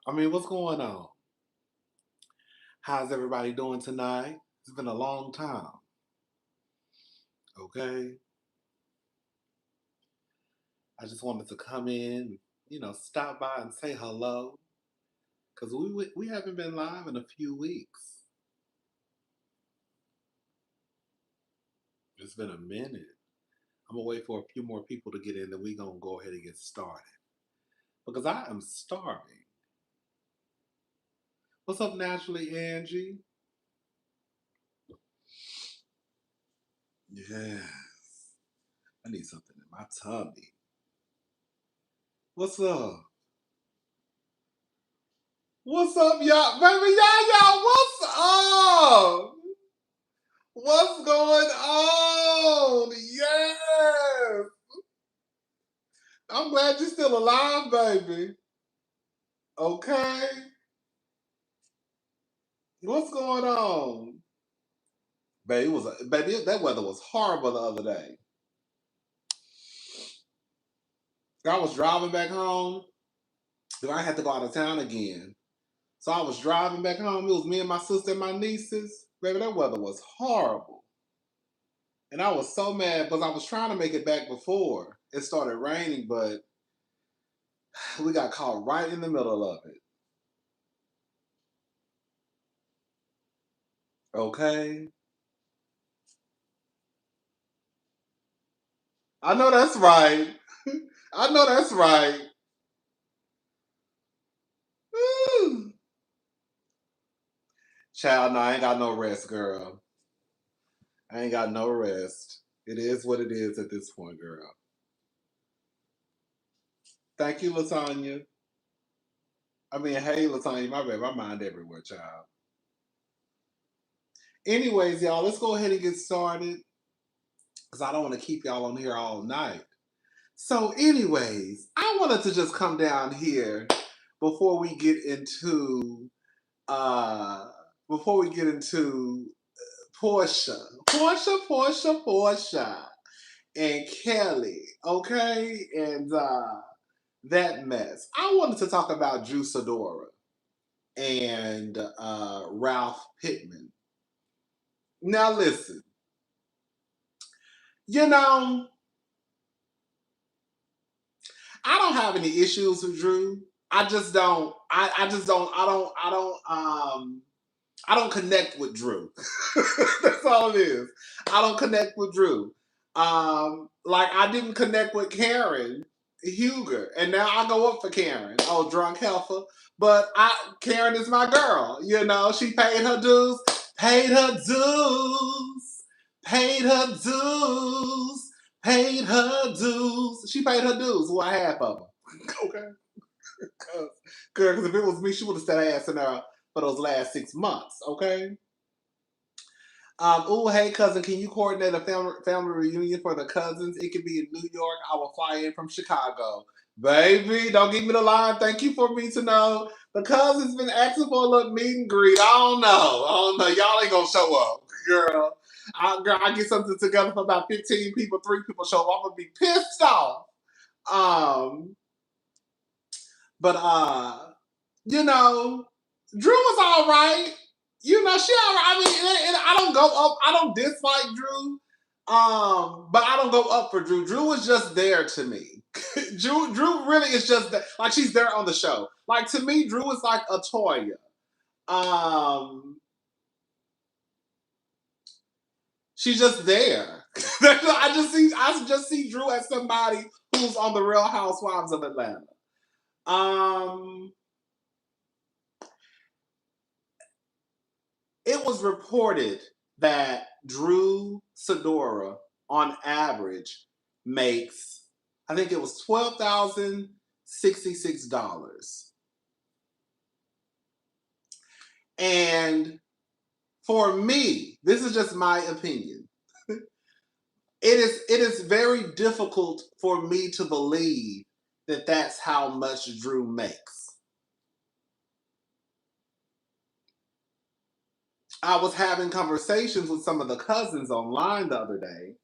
I mean, what's going on? How's everybody doing tonight? It's been a long time. Okay. I just wanted to come in, stop by and say hello because we haven't been live in a few weeks. It's been a minute. I'm gonna wait for a few more people to get in, then we gonna go ahead and get started because I am starving. What's up, naturally, Angie? Yes, I need something in my tummy. What's up? What's up, y'all? Baby, y'all, what's up? What's going on? Yes. I'm glad you're still alive, baby. Okay. What's going on? Baby, that weather was horrible the other day. I was driving back home. Then I had to go out of town again. So I was driving back home. It was me and my sister and my nieces. Baby, that weather was horrible. And I was so mad because I was trying to make it back before it started raining, but we got caught right in the middle of it. Okay. I know that's right. I know that's right. Woo. Child, no, I ain't got no rest, girl. I ain't got no rest. It is what it is at this point, girl. Thank you, Latanya. I mean, hey, Latanya, my bad. My mind everywhere, child. Anyways, y'all, let's go ahead and get started because I don't want to keep y'all on here all night. So, anyways, I wanted to just come down here before we get into uh Porsha. Porsha, and Kelly, okay? And that mess. I wanted to talk about Drew Sidora and Ralph Pittman. Now listen, you know, I don't have any issues with Drew. I just don't. I just don't. I don't connect with Drew. That's all it is. I don't connect with Drew. Like I didn't connect with Karen Huger, and now I go up for Karen. Oh, drunk heifer. But Karen is my girl. You know, she paid her dues, paid her dues, paid her dues, paid her dues. She paid her dues. Well, half of them. Okay. Girl, because if it was me, she would have sat her ass in there for those last 6 months. Okay. Oh, hey, cousin, can you coordinate a family reunion for the cousins? It could be in New York. I will fly in from Chicago. Baby, don't give me the line. Thank you for me to know. The cousin's been asking for a little meet and greet. I don't know. Y'all ain't gonna show up, girl. I get something together for about 15 people, 3 people show up. I'm gonna be pissed off. Um, but you know, Drew was all right. You know, she all right. I mean, I don't go up. I don't dislike Drew. But I don't go up for Drew. Drew was just there to me. Drew really is just like she's there on the show. Like to me, Drew is like a Toya. She's just there. I just see Drew as somebody who's on the Real Housewives of Atlanta. It was reported that Drew Sidora, on average, makes, I think it was $12,066. And for me, this is just my opinion. It is very difficult for me to believe that that's how much Drew makes. I was having conversations with some of the cousins online the other day,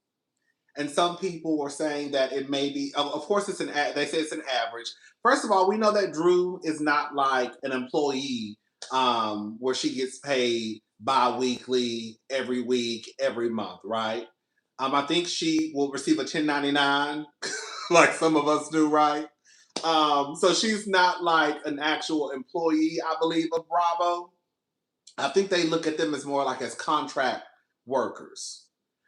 And some people were saying that it may be, of course, they say it's an average. First of all, we know that Drew is not like an employee where she gets paid bi-weekly, every week, every month, right? I think she will receive a 1099, like some of us do, right? So she's not like an actual employee, I believe, of Bravo. I think they look at them as more like as contract workers.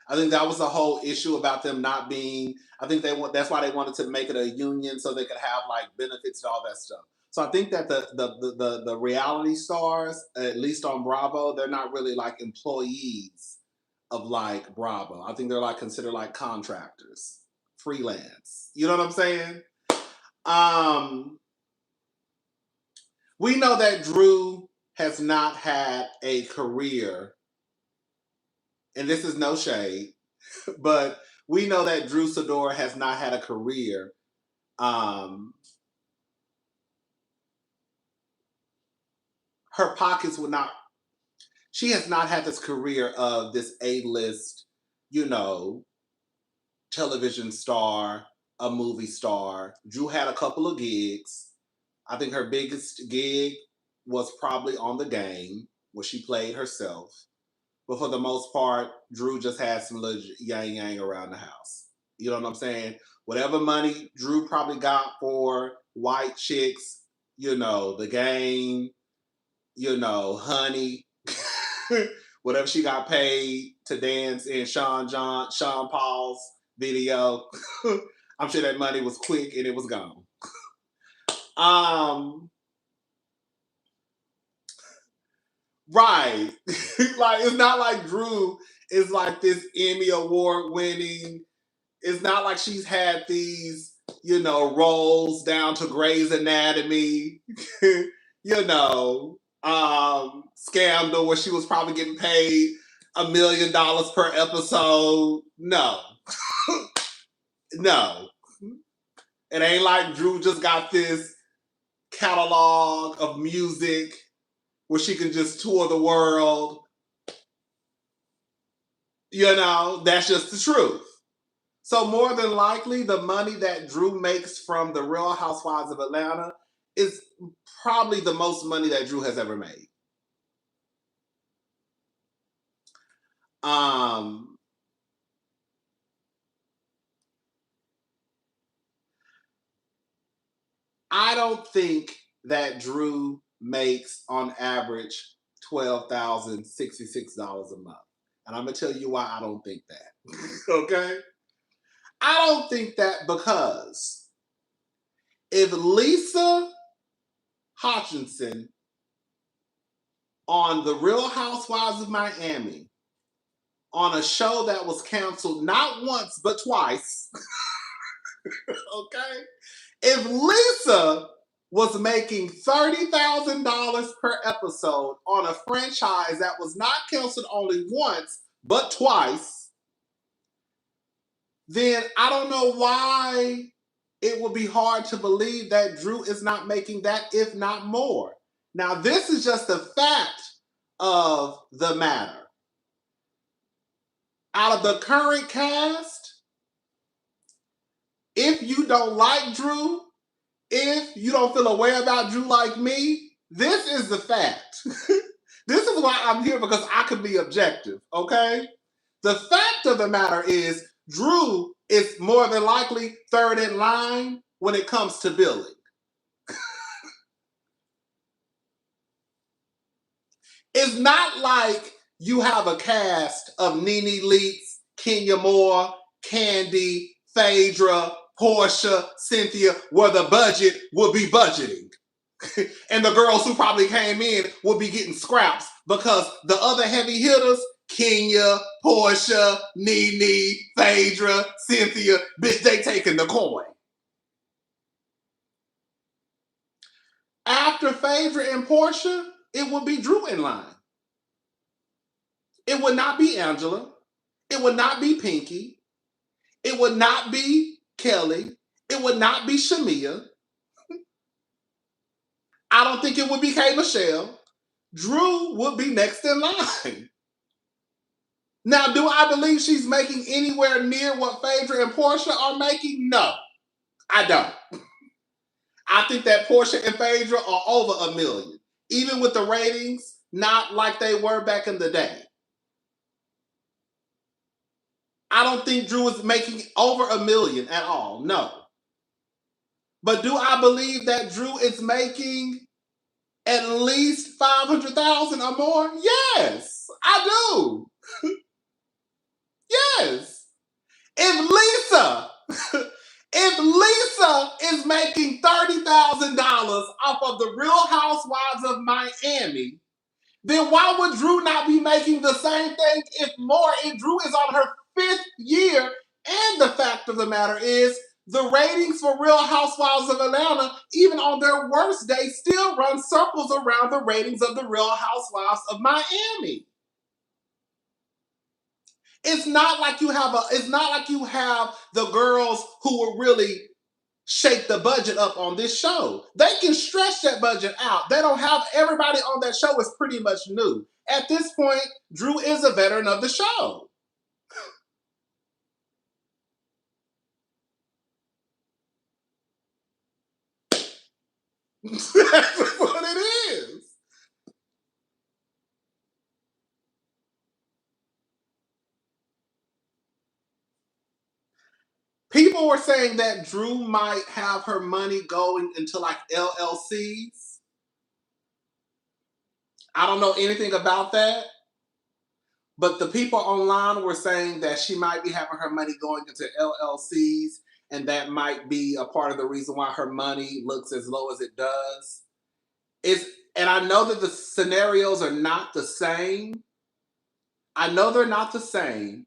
I think that was the whole issue about them not being. I think that's why they wanted to make it a union so they could have like benefits and all that stuff. So I think that the reality stars, at least on Bravo, they're not really like employees of like Bravo. I think they're like considered like contractors, freelance. You know what I'm saying? Um, we know that Drew has not had a career, and this is no shade, but we know that Drew Sidora has not had a career. Um, her pockets would not. She has not had this career of this A-list, you know, television star, a movie star. Drew had a couple of gigs. I think her biggest gig was probably on The Game, where she played herself. But for the most part, Drew just had some little yang yang around the house. You know what I'm saying? Whatever money Drew probably got for white chicks, you know, The Game, you know, Honey, whatever she got paid to dance in Sean Paul's video, I'm sure that money was quick and it was gone. Right. Like it's not like Drew is like this Emmy award winning. It's not like she's had these, you know, roles down to Grey's Anatomy, you know, Scandal where she was probably getting paid $1 million per episode. No. No. It ain't like Drew just got this catalog of music where she can just tour the world. You know, that's just the truth. So more than likely, the money that Drew makes from the Real Housewives of Atlanta is probably the most money that Drew has ever made. I don't think that Drew makes on average $12,066 a month. And I'm going to tell you why I don't think that. Okay? I don't think that because if Lisa Hutchinson on The Real Housewives of Miami on a show that was canceled not once but twice, okay? If Lisa was making $30,000 per episode on a franchise that was not canceled only once but twice, then I don't know why it would be hard to believe that Drew is not making that, if not more. Now, this is just a fact of the matter. Out of the current cast, if you don't like Drew, if you don't feel a way about Drew like me, this is the fact. This is why I'm here, because I can be objective, okay? The fact of the matter is Drew is more than likely third in line when it comes to billing. It's not like you have a cast of Nene Leakes, Kenya Moore, Candy, Phaedra, Porsha, Cynthia, where the budget will be budgeting. And the girls who probably came in will be getting scraps because the other heavy hitters, Kenya, Porsha, Nene, Phaedra, Cynthia, bitch, they taking the coin. After Phaedra and Porsha, it would be Drew in line. It would not be Angela. It would not be Pinky. It would not be Kelly. It would not be Shamia. I don't think it would be K. Michelle. Drew would be next in line. Now, do I believe she's making anywhere near what Phaedra and Porsha are making? No, I don't. I think that Porsha and Phaedra are over $1 million, even with the ratings not like they were back in the day. I don't think Drew is making over $1 million at all. No. But do I believe that Drew is making at least 500,000 or more? Yes, I do. Yes. If Lisa, if Lisa is making $30,000 off of the Real Housewives of Miami, then why would Drew not be making the same thing if more? If Drew is on her 5th year, and the fact of the matter is, the ratings for Real Housewives of Atlanta, even on their worst day, still run circles around the ratings of the Real Housewives of Miami. It's not like you have the girls who will really shake the budget up on this show. They can stretch that budget out. They don't have everybody on that show is pretty much new. At this point, Drew is a veteran of the show. That's what it is. People were saying that Drew might have her money going into like LLCs. I don't know anything about that. But the people online were saying that she might be having her money going into LLCs, and that might be a part of the reason why her money looks as low as it does. And I know that the scenarios are not the same. I know they're not the same,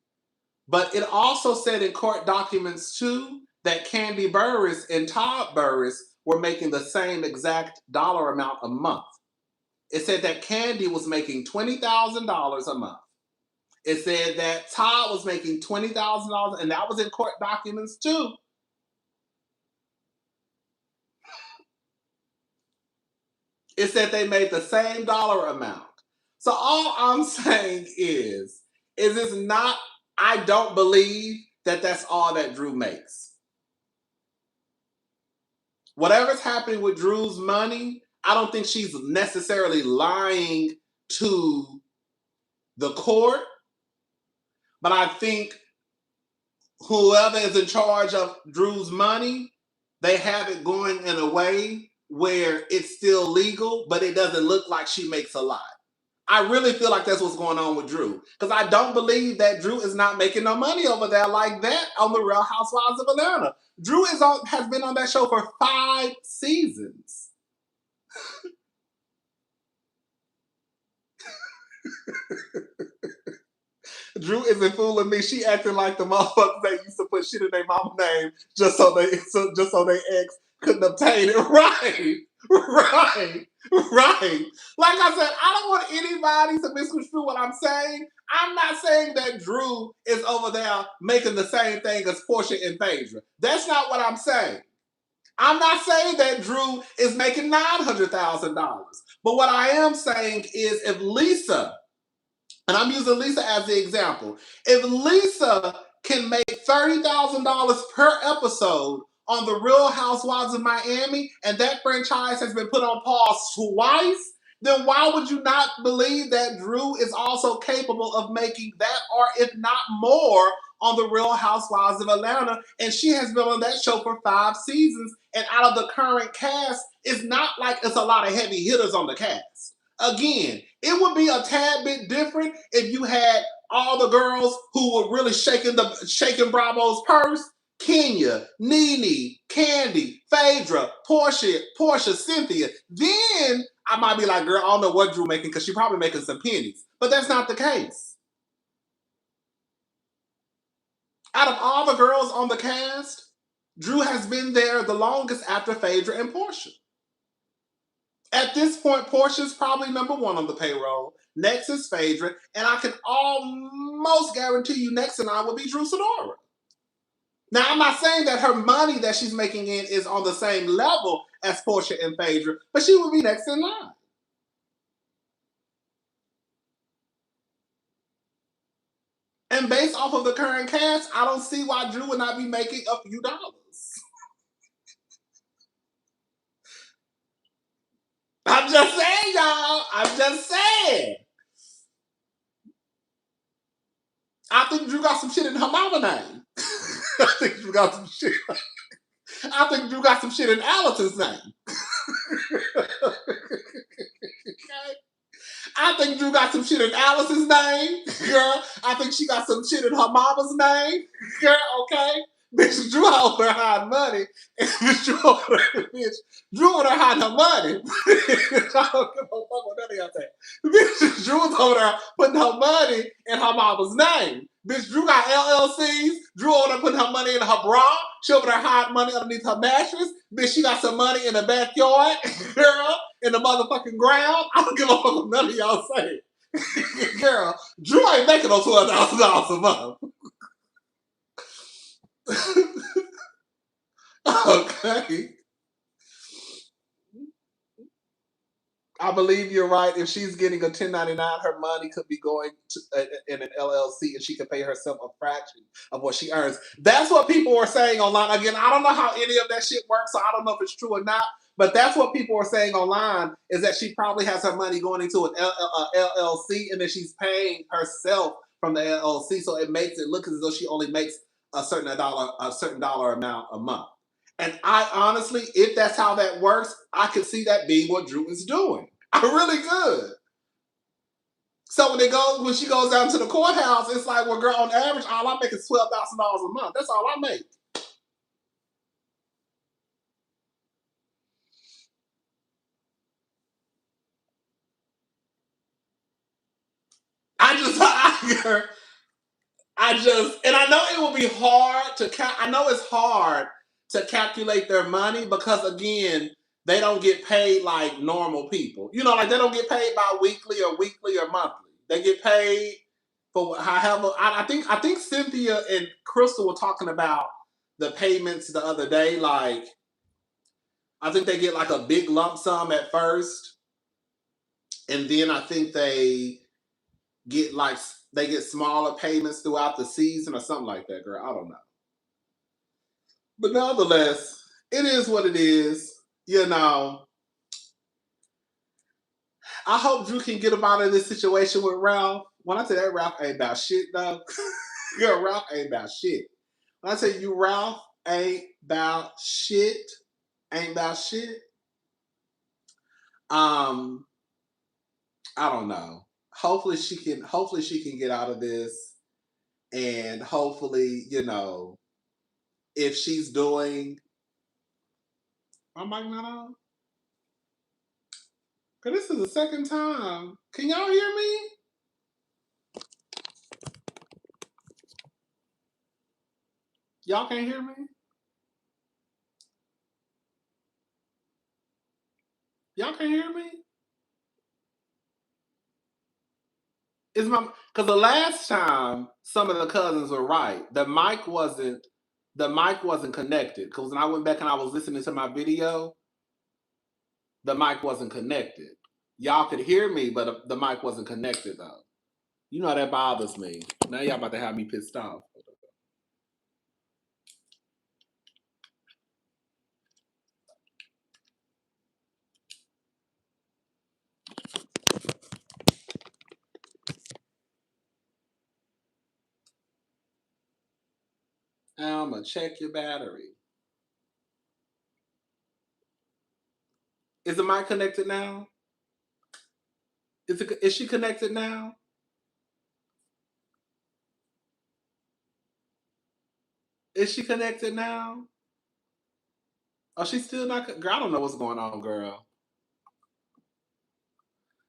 but it also said in court documents too that Candy Burris and Todd Burris were making the same exact dollar amount a month. It said that Candy was making $20,000 a month. It said that Todd was making $20,000, and that was in court documents too. It said they made the same dollar amount. So all I'm saying is it's not, I don't believe that that's all that Drew makes. Whatever's happening with Drew's money, I don't think she's necessarily lying to the court, but I think whoever is in charge of Drew's money, they have it going in a way where it's still legal, but it doesn't look like she makes a lot. I really feel like that's what's going on with Drew. Because I don't believe that Drew is not making no money over there like that on the Real Housewives of Atlanta. Drew has been on that show for 5 seasons. Drew isn't fooling me. She acting like the motherfuckers that used to put shit in their mama's name just so they ex couldn't obtain it. Right. Right. Right. Like I said, I don't want anybody to misconstrue what I'm saying. I'm not saying that Drew is over there making the same thing as Porsha and Phaedra. That's not what I'm saying. I'm not saying that Drew is making $900,000. But what I am saying is if Lisa, and I'm using Lisa as the example, if Lisa can make $30,000 per episode on The Real Housewives of Miami, and that franchise has been put on pause twice, then why would you not believe that Drew is also capable of making that, or if not more, on The Real Housewives of Atlanta? And she has been on that show for 5 seasons, and out of the current cast, it's not like it's a lot of heavy hitters on the cast. Again, it would be a tad bit different if you had all the girls who were really shaking Bravo's purse. Kenya, Nene, Candy, Phaedra, Porsha, Cynthia. Then I might be like, girl, I don't know what Drew making because she's probably making some pennies. But that's not the case. Out of all the girls on the cast, Drew has been there the longest after Phaedra and Porsha. At this point, Porsha's probably number 1 on the payroll. Next is Phaedra, and I can almost guarantee you next in line will be Drew Sidora. Now, I'm not saying that her money that she's making in is on the same level as Porsha and Phaedra, but she will be next in line. And based off of the current cast, I don't see why Drew would not be making a few dollars. I'm just saying, y'all. I'm just saying. I think Drew got some shit in her mama name. I think Drew got some shit. I think Drew got some shit in Allison's name. Okay? I think Drew got some shit in Alice's name, girl. I think she got some shit in her mama's name, girl. Okay, bitch, Drew over there hiding money, and bitch, Drew over there hiding her money. I don't give a fuck what none of y'all say. Bitch, Drew was over there putting her money in her mama's name. Bitch, Drew got LLCs. Drew over there putting her money in her bra. She over there hiding money underneath her mattress. Bitch, she got some money in the backyard, girl, in the motherfucking ground. I don't give a fuck what none of y'all say. Girl, Drew ain't making no $12,000 a month. Okay. I believe you're right. If she's getting a 1099, her money could be going to, in an LLC, and she could pay herself a fraction of what she earns. That's what people are saying online. Again, I don't know how any of that shit works, so I don't know if it's true or not. But that's what people are saying online, is that she probably has her money going into an LLC, and then she's paying herself from the LLC, so it makes it look as though she only makes a certain dollar amount a month. And I honestly, if that's how that works, I could see that being what Drew is doing. I really could. So when she goes down to the courthouse, it's like, well, girl, on average, all I make is $12,000 a month. That's all I make. And I know it will be hard to I know it's hard to calculate their money, because again, they don't get paid like normal people. You know, like they don't get paid bi-weekly or weekly or monthly. They get paid for however. I think Cynthia and Crystal were talking about the payments the other day. Like, I think they get like a big lump sum at first, and then I think get like they get smaller payments throughout the season or something like that, girl. I don't know. But nonetheless, it is what it is. You know, I hope Drew can get him out of this situation with Ralph. When I tell that, Ralph ain't about shit, though. Girl, Ralph ain't about shit. When I tell you Ralph ain't about shit, ain't about shit. Um, I don't know. Hopefully she can. Hopefully she can get out of this, and hopefully, if she's doing. My mic not on. Cause this is the second time. Can y'all hear me? Y'all can't hear me? Y'all can't hear me? Because the last time some of the cousins were right. The mic wasn't connected. Because when I went back and I was listening to my video, the mic wasn't connected. Y'all could hear me, but the mic wasn't connected though. You know that bothers me. Now y'all about to have me pissed off. I'ma check your battery. Is the mic connected now? Is she connected now? Is she connected now? Oh, she's still not. Girl, I don't know what's going on, girl.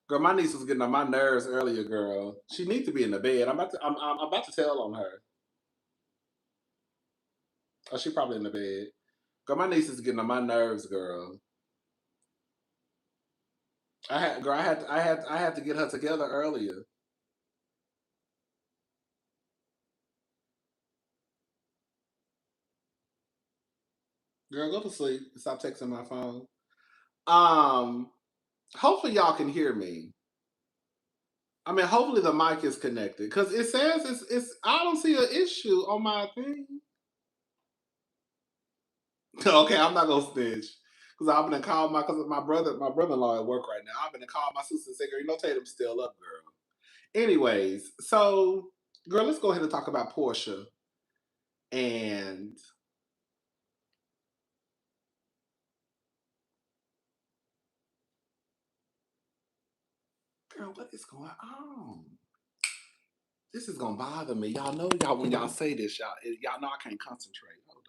Girl, my niece was getting on my nerves earlier, girl. She needs to be in the bed. I'm about to tell on her. Oh, she probably in the bed. Girl, my niece is getting on my nerves, girl. I had to get her together earlier. Girl, go to sleep. Stop texting my phone. Um, Hopefully y'all can hear me. I mean, hopefully the mic is connected because it says it's. I don't see an issue on my thing. Okay, I'm not gonna snitch because I'm gonna call my brother-in-law at work right now. I'm gonna call my sister and say, "Girl, you know Tatum's still up, girl." Anyways, so girl, let's go ahead and talk about Porsha and girl, what is going on? This is gonna bother me. Y'all know when y'all say this, y'all know I can't concentrate. Hold up.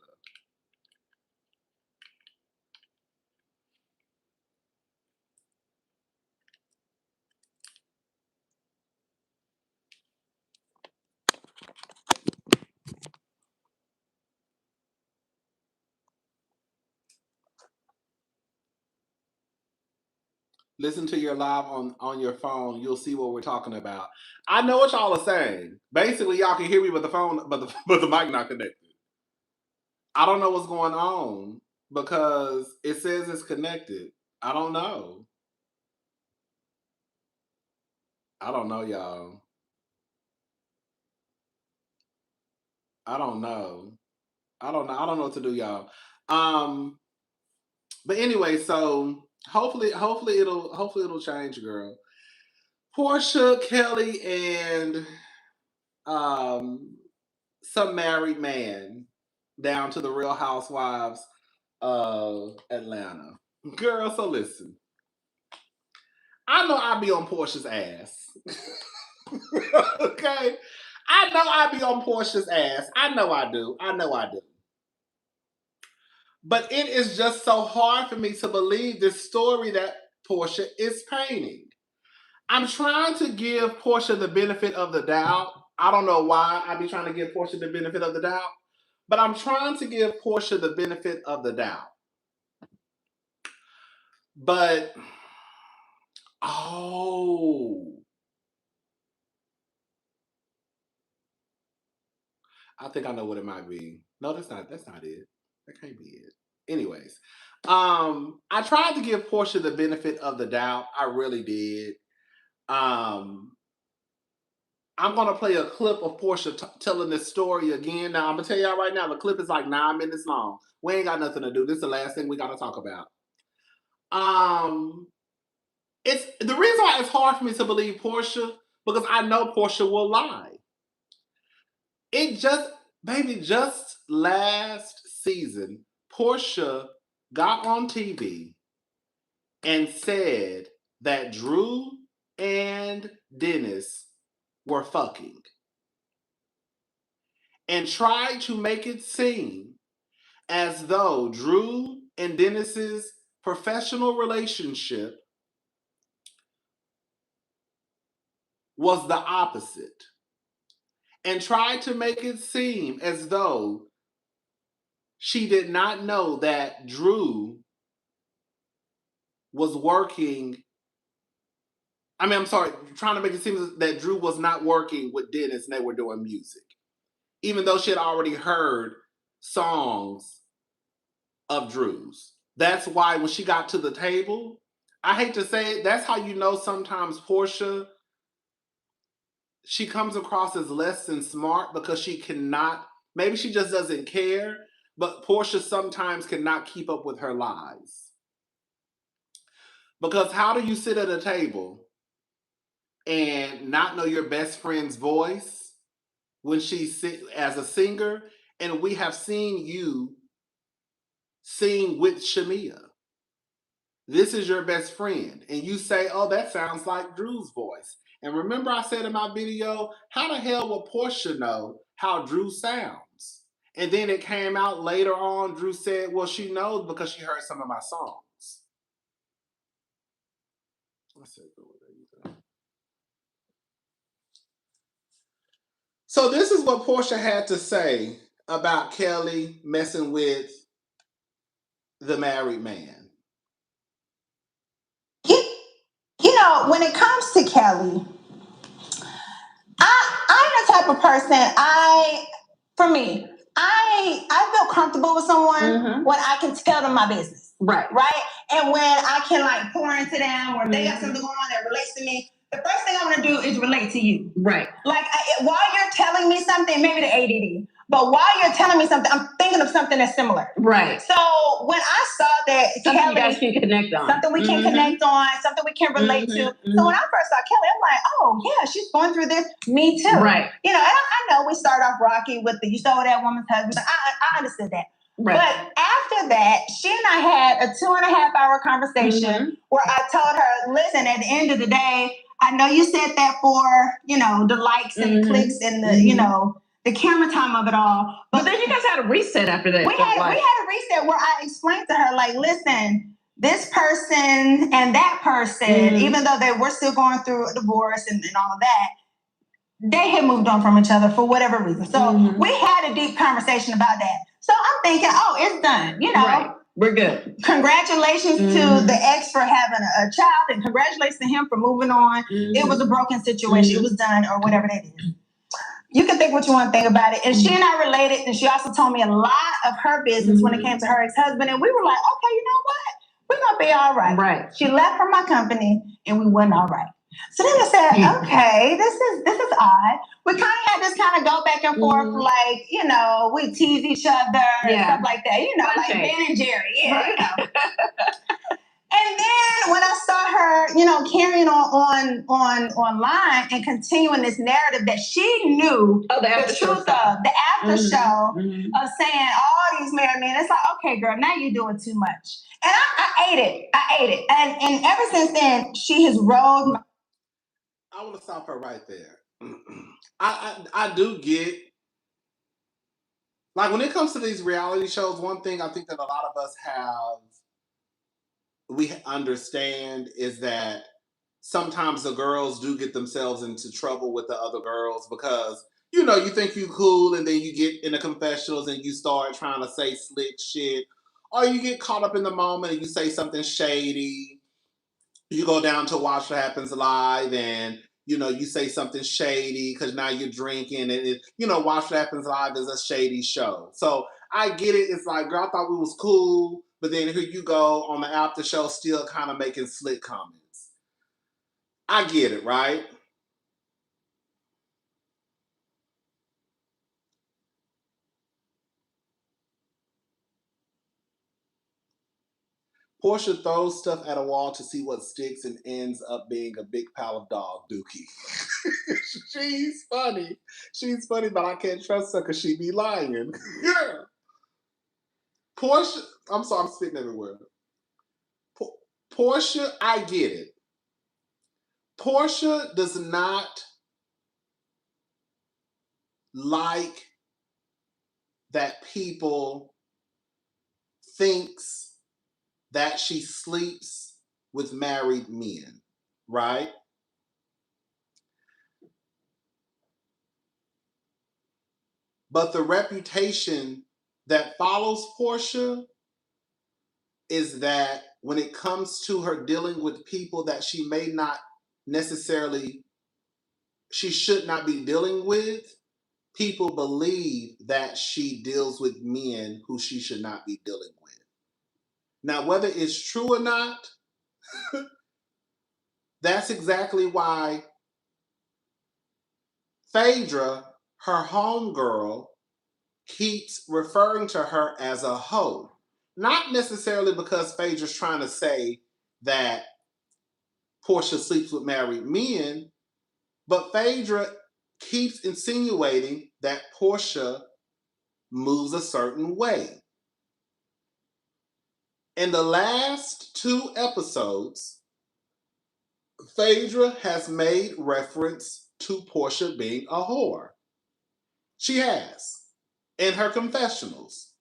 Listen to your live on your phone. You'll see what we're talking about. I know what y'all are saying. Basically, y'all can hear me, but the phone, but the mic not connected. I don't know what's going on because it says it's connected. I don't know. I don't know, y'all. I don't know. I don't know. I don't know what to do, y'all. But anyway, so hopefully it'll change, girl. Porsha, Kelly, and some married man down to the Real Housewives of Atlanta. Girl, so listen. I know I be on Porsha's ass. Okay? I know I be on Porsha's ass. I know I do. I know I do. But it is just so hard for me to believe this story that Porsha is painting. I'm trying to give Porsha the benefit of the doubt. I don't know why I be trying to give Porsha the benefit of the doubt, but I'm trying to give Porsha the benefit of the doubt. But I think I know what it might be. No, that's not it. That can't be it. Anyways, I tried to give Porsha the benefit of the doubt. I really did. I'm gonna play a clip of Porsha telling this story again. Now I'm gonna tell y'all right now, the clip is like 9 minutes long. We ain't got nothing to do. This is the last thing we gotta talk about. It's the reason why it's hard for me to believe Porsha because I know Porsha will lie. It just last season, Porsha got on TV and said that Drew and Dennis were fucking and tried to make it seem as though Drew and Dennis's professional relationship was the opposite and tried to make it seem as though she did not know that Drew was working. I'm sorry, trying to make it seem that Drew was not working with Dennis and they were doing music. Even though she had already heard songs of Drew's. That's why when she got to the table, I hate to say it, that's how you know sometimes Porsha, she comes across as less than smart because she cannot, maybe she just doesn't care, but Porsha sometimes cannot keep up with her lies. Because how do you sit at a table and not know your best friend's voice when she's as a singer, and we have seen you sing with Shamia? This is your best friend, and you say, "Oh, that sounds like Drew's voice." And remember, I said in my video, how the hell will Porsha know how Drew sounds? And then it came out later on. Drew said, "Well, she knows because she heard some of my songs." I said, "Oh, there you go." So this is what Porsha had to say about Kelly messing with the married man. You know, when it comes to Kelly, I'm the type of person, I feel comfortable with someone when I can tell them my business. Right. And when I can like pour into them or if they got something going on that relates to me, the first thing I want to do is relate to you. Right. Like, while you're telling me something, maybe the ADD, but while you're telling me something, I'm thinking of something that's similar. Right. So when I saw that something Kelli, you guys can connect on. Something we can connect on, something we can relate to. So when I first saw Kelli, I'm like, oh, yeah, she's going through this. Me too. Right. You know, and I know we start off rocky with the, you stole that woman's husband. I understood that. Right. But after that, she and I had a 2.5-hour conversation where I told her, listen, at the end of the day, I know you said that for, you know, the likes and the clicks and the, you know, the camera time of it all. But then you guys had a reset after that. We had a reset where I explained to her, like, listen, this person and that person, even though they were still going through a divorce and all of that, they had moved on from each other for whatever reason. So we had a deep conversation about that. So I'm thinking, oh, it's done, you know. Right. We're good. Congratulations to the ex for having a child, and congratulations to him for moving on. It was a broken situation. It was done, or whatever that is. You can think what you want to think about it. And she and I related, and she also told me a lot of her business when it came to her ex-husband. And we were like, okay, you know what? We're going to be all right. Right. She left from my company, and we wasn't all right. So then I said, okay, this is odd. We kind of had this kind of go back and forth, like, you know, we tease each other and stuff like that. You know, like Ben and Jerry. Yeah, you know. And then when I saw her, you know, carrying on online and continuing this narrative that she knew the truth of, the after show of saying all these married men, it's like, okay, girl, now you're doing too much. And I ate it. And ever since then, she has rolled my... I want to stop her right there. I do get, like, when it comes to these reality shows, one thing I think that a lot of us we understand is that sometimes the girls do get themselves into trouble with the other girls because, you know, you think you cool and then you get in the confessionals and you start trying to say slick shit, or you get caught up in the moment and you say something shady. You go down to Watch What Happens Live and, you know, you say something shady because now you're drinking and, you know, Watch What Happens Live is a shady show. So I get it. It's like, girl, I thought we was cool, but then here you go on the after show still kind of making slick comments. I get it, right? Porsha throws stuff at a wall to see what sticks and ends up being a big pile of dog dookie. She's funny. She's funny, but I can't trust her because she be lying. Yeah. Porsha, I'm sorry, I'm spitting everywhere. Porsha, I get it. Porsha does not like that people thinks that she sleeps with married men, right? But the reputation that follows Porsha is that when it comes to her dealing with people that she may not necessarily, she should not be dealing with, people believe that she deals with men who she should not be dealing with. Now, whether it's true or not, that's exactly why Phaedra, her homegirl, keeps referring to her as a hoe. Not necessarily because Phaedra's trying to say that Porsha sleeps with married men, but Phaedra keeps insinuating that Porsha moves a certain way. In the last 2 episodes, Phaedra has made reference to Porsha being a whore. She has, in her confessionals.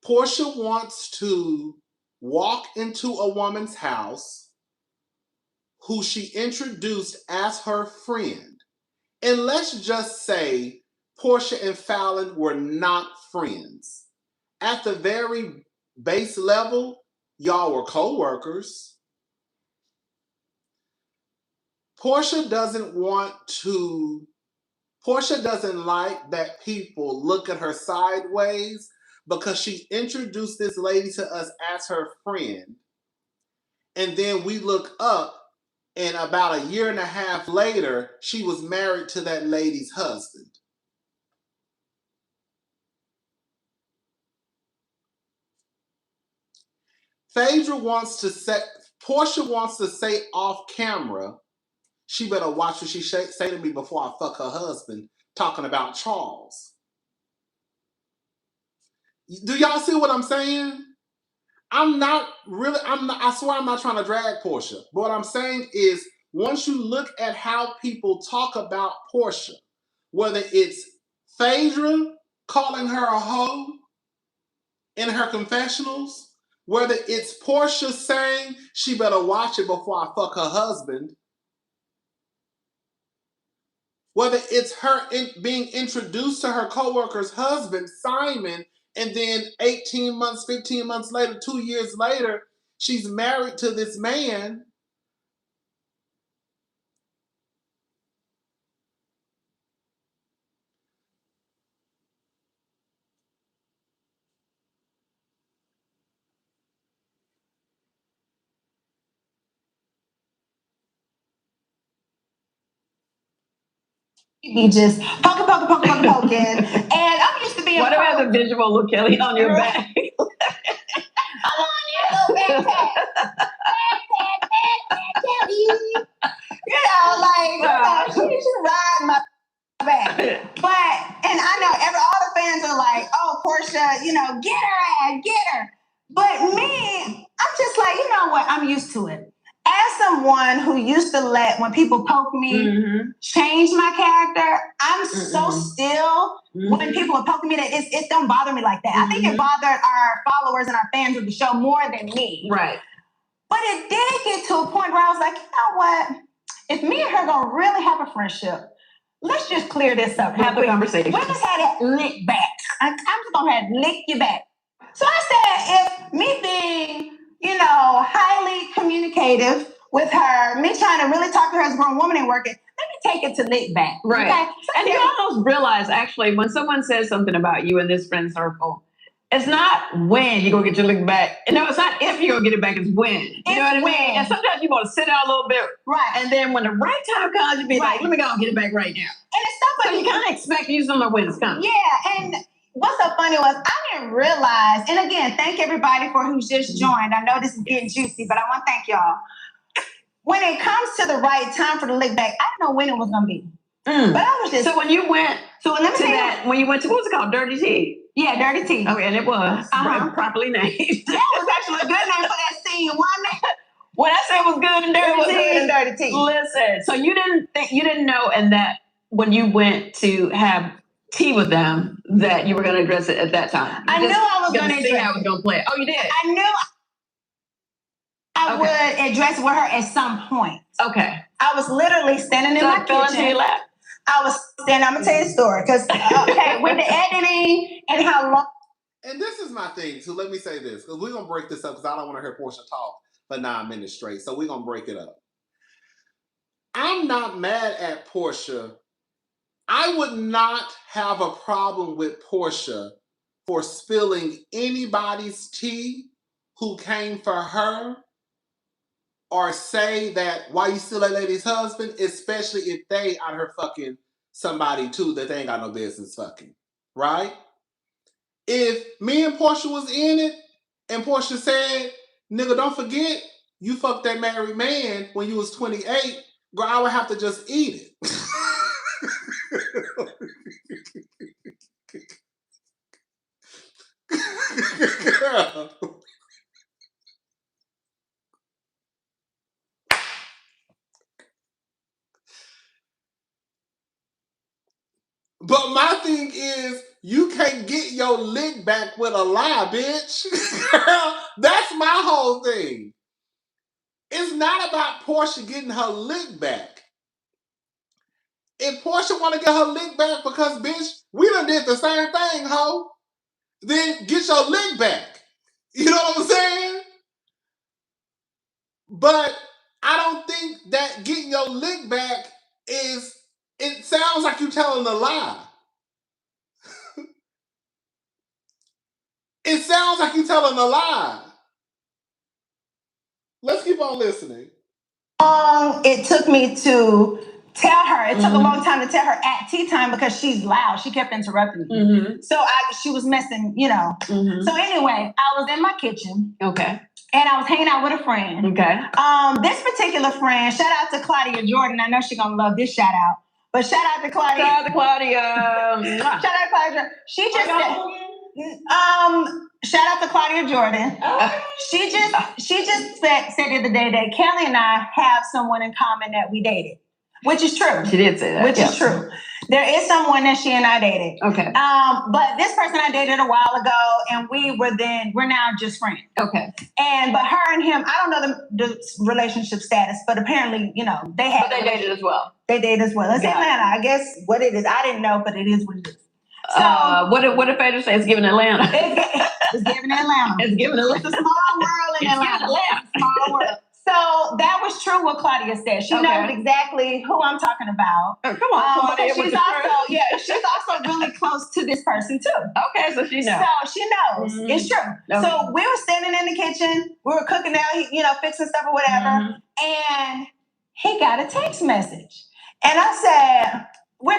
Porsha wants to walk into a woman's house who she introduced as her friend. And let's just say Porsha and Fallon were not friends. At the very base level, y'all were co-workers. Porsha doesn't like that people look at her sideways because she introduced this lady to us as her friend. And then we look up, and about a year and a half later, she was married to that lady's husband. Phaedra wants to say, Porsha wants to say off camera, she better watch what she say to me before I fuck her husband, talking about Charles. Do y'all see what I'm saying? I swear I'm not trying to drag Porsha. But what I'm saying is, once you look at how people talk about Porsha, whether it's Phaedra calling her a hoe in her confessionals, whether it's Porsha saying she better watch it before I fuck her husband, whether it's her being introduced to her co-worker's husband, Simon, and then 18 months, 15 months later, 2 years later, she's married to this man. Be just poking. And I'm used to being. What about the visual of Kelly on your back? I'm on your little backpack. She's riding my back. But, and I know all the fans are like, oh, Porsha, get her ass, get her. But me, I'm just like, you know what? I'm used to it. As someone who used to let, when people poke me, change my character, I'm so still when people are poking me that it don't bother me like that. I think it bothered our followers and our fans of the show more than me. Right. But it did get to a point where I was like, you know what? If me and her gonna really have a friendship, let's just clear this up. Have the conversation. Let's just have that lick back. I'm just gonna have lick you back. So I said, if me being, highly communicative with her, me trying to really talk to her as a grown woman ain't working, let me take it to lick back. Right. Okay? So and you almost realize, actually, when someone says something about you in this friend circle, it's not when you're going to get your lick back. No, it's not if you're going to get it back, it's when. You know what I mean? And sometimes you want to sit out a little bit. Right. And then when the right time comes, you be like, let me go and get it back right now. And it's stuff so you kind of expect you don't know when it's coming. Yeah. And what's so funny was I didn't realize, and again, thank everybody for who's just joined. I know this is getting juicy, but I want to thank y'all. When it comes to the right time for the lick back, I didn't know when it was going to be. But I was just... So when you went when you went to, what was it called? Dirty Tea? Yeah, Dirty Tea. Okay, and it was properly named. That was actually a good name for that scene, wasn't it? When I said it was good and dirty tea. Good and dirty tea. Listen, so you didn't know, and that when you went to have tea with them, that you were going to address it at that time. I knew I was going to see how I was going to play it. Oh, you did? I knew I would address it with her at some point. Okay. I was literally standing in my kitchen. To your lap. I was standing. I'm gonna tell you the story because with the editing and how long. And this is my thing. So let me say this, because we're gonna break this up because I don't want to hear Porsha talk for 9 minutes straight. So we're gonna break it up. I'm not mad at Porsha. I would not have a problem with Porsha for spilling anybody's tea who came for her, or say that why you still that lady's husband, especially if they out here fucking somebody too that they ain't got no business fucking, right? If me and Porsha was in it and Porsha said, nigga, don't forget you fucked that married man when you was 28, girl, I would have to just eat it. Girl. But my thing is, you can't get your lick back with a lie, bitch. Girl, that's my whole thing. It's not about Porsha getting her lick back. If Porsha want to get her lick back because, bitch, we done did the same thing, ho, then get your lick back. You know what I'm saying? But I don't think that getting your lick back is, it sounds like you telling a lie. It sounds like you telling a lie. Let's keep on listening. It took me to tell her. It took a long time to tell her at tea time because she's loud. She kept interrupting me. So she was messing, you know. So anyway, I was in my kitchen. Okay. And I was hanging out with a friend. Okay. This particular friend, shout out to Claudia Jordan. I know she's gonna love this shout out. But shout out to Claudia. Shout out to Claudia. Shout out to Claudia. She just said, shout out to Claudia Jordan. She just said the other day that Kelly and I have someone in common that we dated, which is true. She did say that. Which is true. There is someone that she and I dated. Okay. But this person I dated a while ago, and we're now just friends. Okay. But her and him, I don't know the relationship status, but apparently, you know, they had. But they dated as well. They dated as well. It's Atlanta, I guess. What it is, I didn't know, but it is what it is. So what if Phaedra say it's giving Atlanta? It's giving Atlanta. It's giving Atlanta. It's a small world in Atlanta. Small world. So that was true what Claudia said. She knows exactly who I'm talking about. Oh, come on, Claudia. She's also really close to this person too. Okay, so she knows. So she knows. It's true. Okay. So we were standing in the kitchen. We were cooking out, you know, fixing stuff or whatever. And he got a text message. And I said,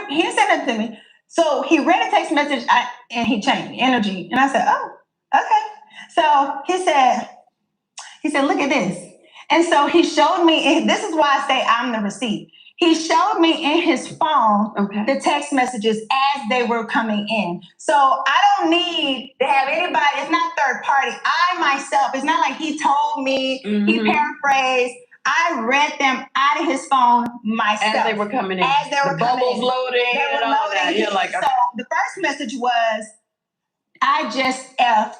he didn't say nothing to me. So he read a text message and he changed energy. And I said, oh, okay. So he said, look at this. And so he showed me, and this is why I say I'm the receipt. He showed me in his phone the text messages as they were coming in. So I don't need to have anybody, it's not third party. I myself, it's not like he told me, he paraphrased. I read them out of his phone myself. As they were coming in. As they were coming bubbles in. loading. They were and all loading. that. You're like, so the first message was, I just F'd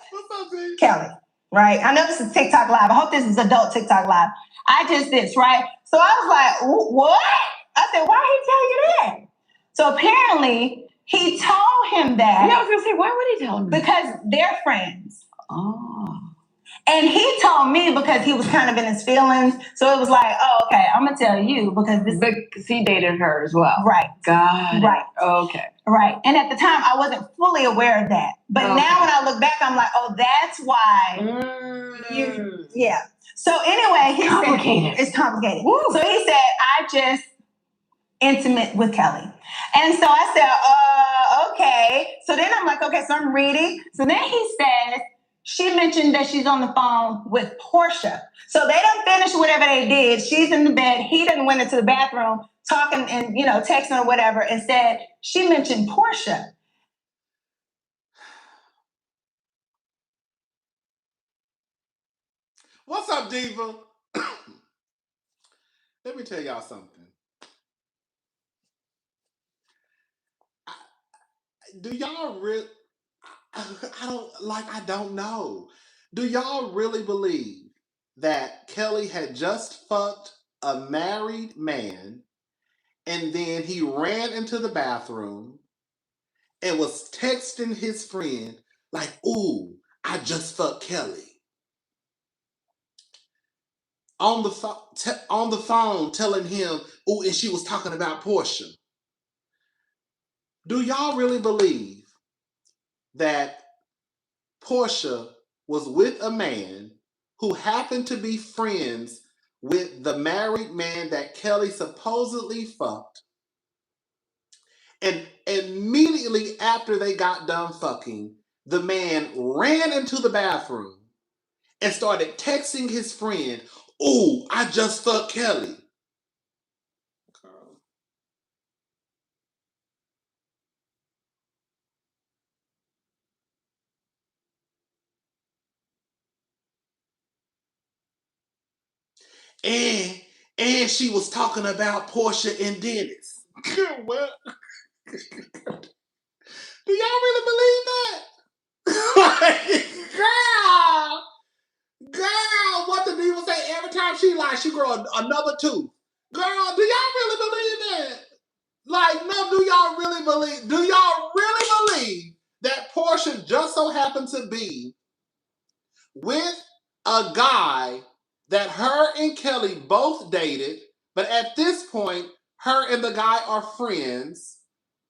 Kelly. Right? I know this is TikTok Live. I hope this is adult TikTok Live. I just this, right? So I was like, what? I said, why did he tell you that? So apparently he told him that. Yeah, I was going to say, why would he tell him that? Because they're friends. Oh. And he told me because he was kind of in his feelings. So it was like, oh, okay, I'm going to tell you because this. Because he dated her as well. Right. Got it. Right. Okay. Right. And at the time, I wasn't fully aware of that. But now when I look back, I'm like, oh, that's why. Yeah. So anyway, he said, it's complicated. Woo. So he said, I just intimate with Kelly. And so I said, okay. So then I'm like, okay, so I'm reading. So then he says, she mentioned that she's on the phone with Porsha. So they done finished whatever they did. She's in the bed. He done went into the bathroom talking and, you know, texting or whatever and said, she mentioned Porsha. What's up, Diva? Let me tell y'all something. Do y'all really... I don't know. Do y'all really believe that Kelly had just fucked a married man and then he ran into the bathroom and was texting his friend like, ooh, I just fucked Kelly. On the phone telling him, ooh, and she was talking about Porsha. Do y'all really believe that Porsha was with a man who happened to be friends with the married man that Kelly supposedly fucked? And immediately after they got done fucking, the man ran into the bathroom and started texting his friend, ooh, I just fucked Kelly. And she was talking about Porsha and Dennis. What? Do y'all really believe that? Girl, what the people say every time she lies, she grow another tooth. Girl, do y'all really believe that? Like, no, do y'all really believe that Porsha just so happened to be with a guy that her and Kelly both dated, but at this point, her and the guy are friends?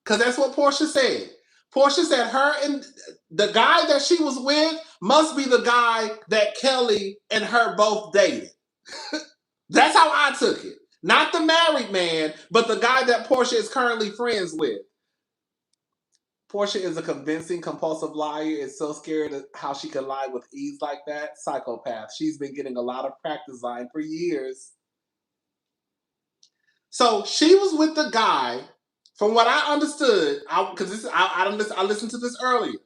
Because that's what Porsha said. Porsha said her and the guy that she was with must be the guy that Kelly and her both dated. That's how I took it. Not the married man, but the guy that Porsha is currently friends with. Porsha is a convincing, compulsive liar. Is so scared of how she can lie with ease like that. Psychopath. She's been getting a lot of practice lying for years. So she was with the guy, from what I understood, because I listened to this earlier.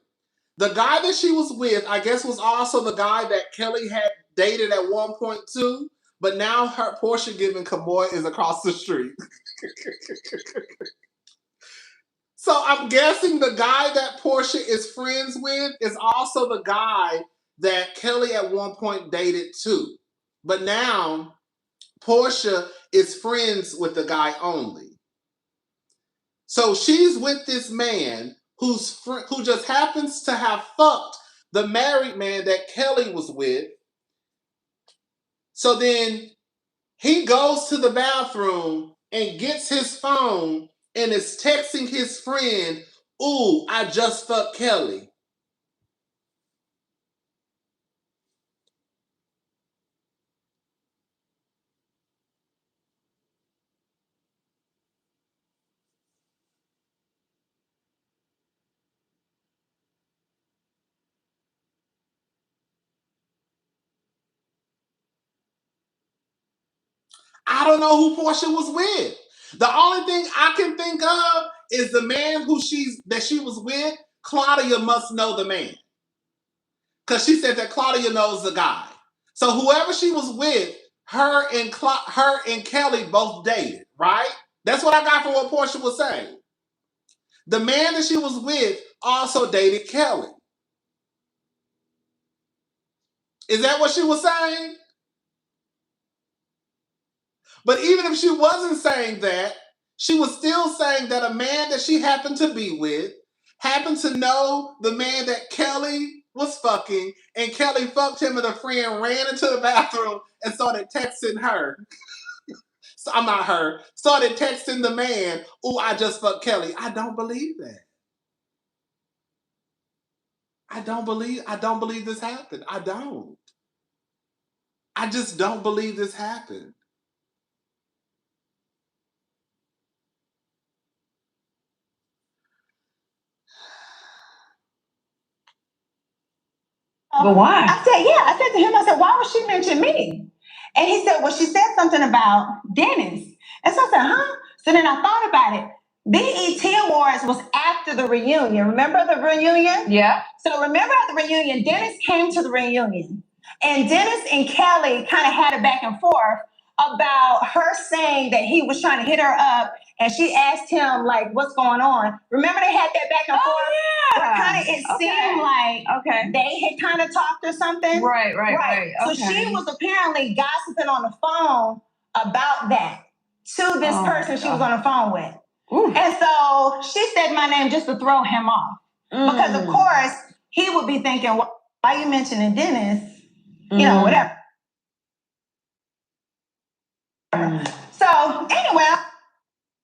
The guy that she was with, I guess, was also the guy that Kelly had dated at one point too. But now her Porsha giving Kamoy is across the street. So I'm guessing the guy that Porsha is friends with is also the guy that Kelly at one point dated too. But now Porsha is friends with the guy only. So she's with this man who just happens to have fucked the married man that Kelly was with. So then he goes to the bathroom and gets his phone and is texting his friend, "Ooh, I just fucked Kelly." I don't know who Porsha was with. The only thing I can think of is the man that she was with. Claudia must know the man, because she said that Claudia knows the guy. So whoever she was with, her and Kelly both dated, right? That's what I got from what Porsha was saying. The man that she was with also dated Kelly. Is that what she was saying? But even if she wasn't saying that, she was still saying that a man that she happened to be with happened to know the man that Kelly was fucking, and Kelly fucked him, and a friend ran into the bathroom and started texting her. So I'm not her. Started texting the man, "Ooh, I just fucked Kelly." I don't believe that. I don't believe this happened. I don't. I just don't believe this happened. But why? I said to him, I said, why would she mention me? And he said, well, she said something about Dennis. And so I said, huh? So then I thought about it. BET Awards was after the reunion. Remember the reunion? Yeah. So remember at the reunion, Dennis came to the reunion. And Dennis and Kelly kind of had a back and forth about her saying that he was trying to hit her up. And she asked him, like, what's going on? Remember they had that back and forth? Yeah. It seemed like they had kind of talked or something. Right. So she was apparently gossiping on the phone about that to this person she was on the phone with. Ooh. And so she said my name just to throw him off. Because, of course, he would be thinking, why are you mentioning Dennis? You know, whatever. So, anyway,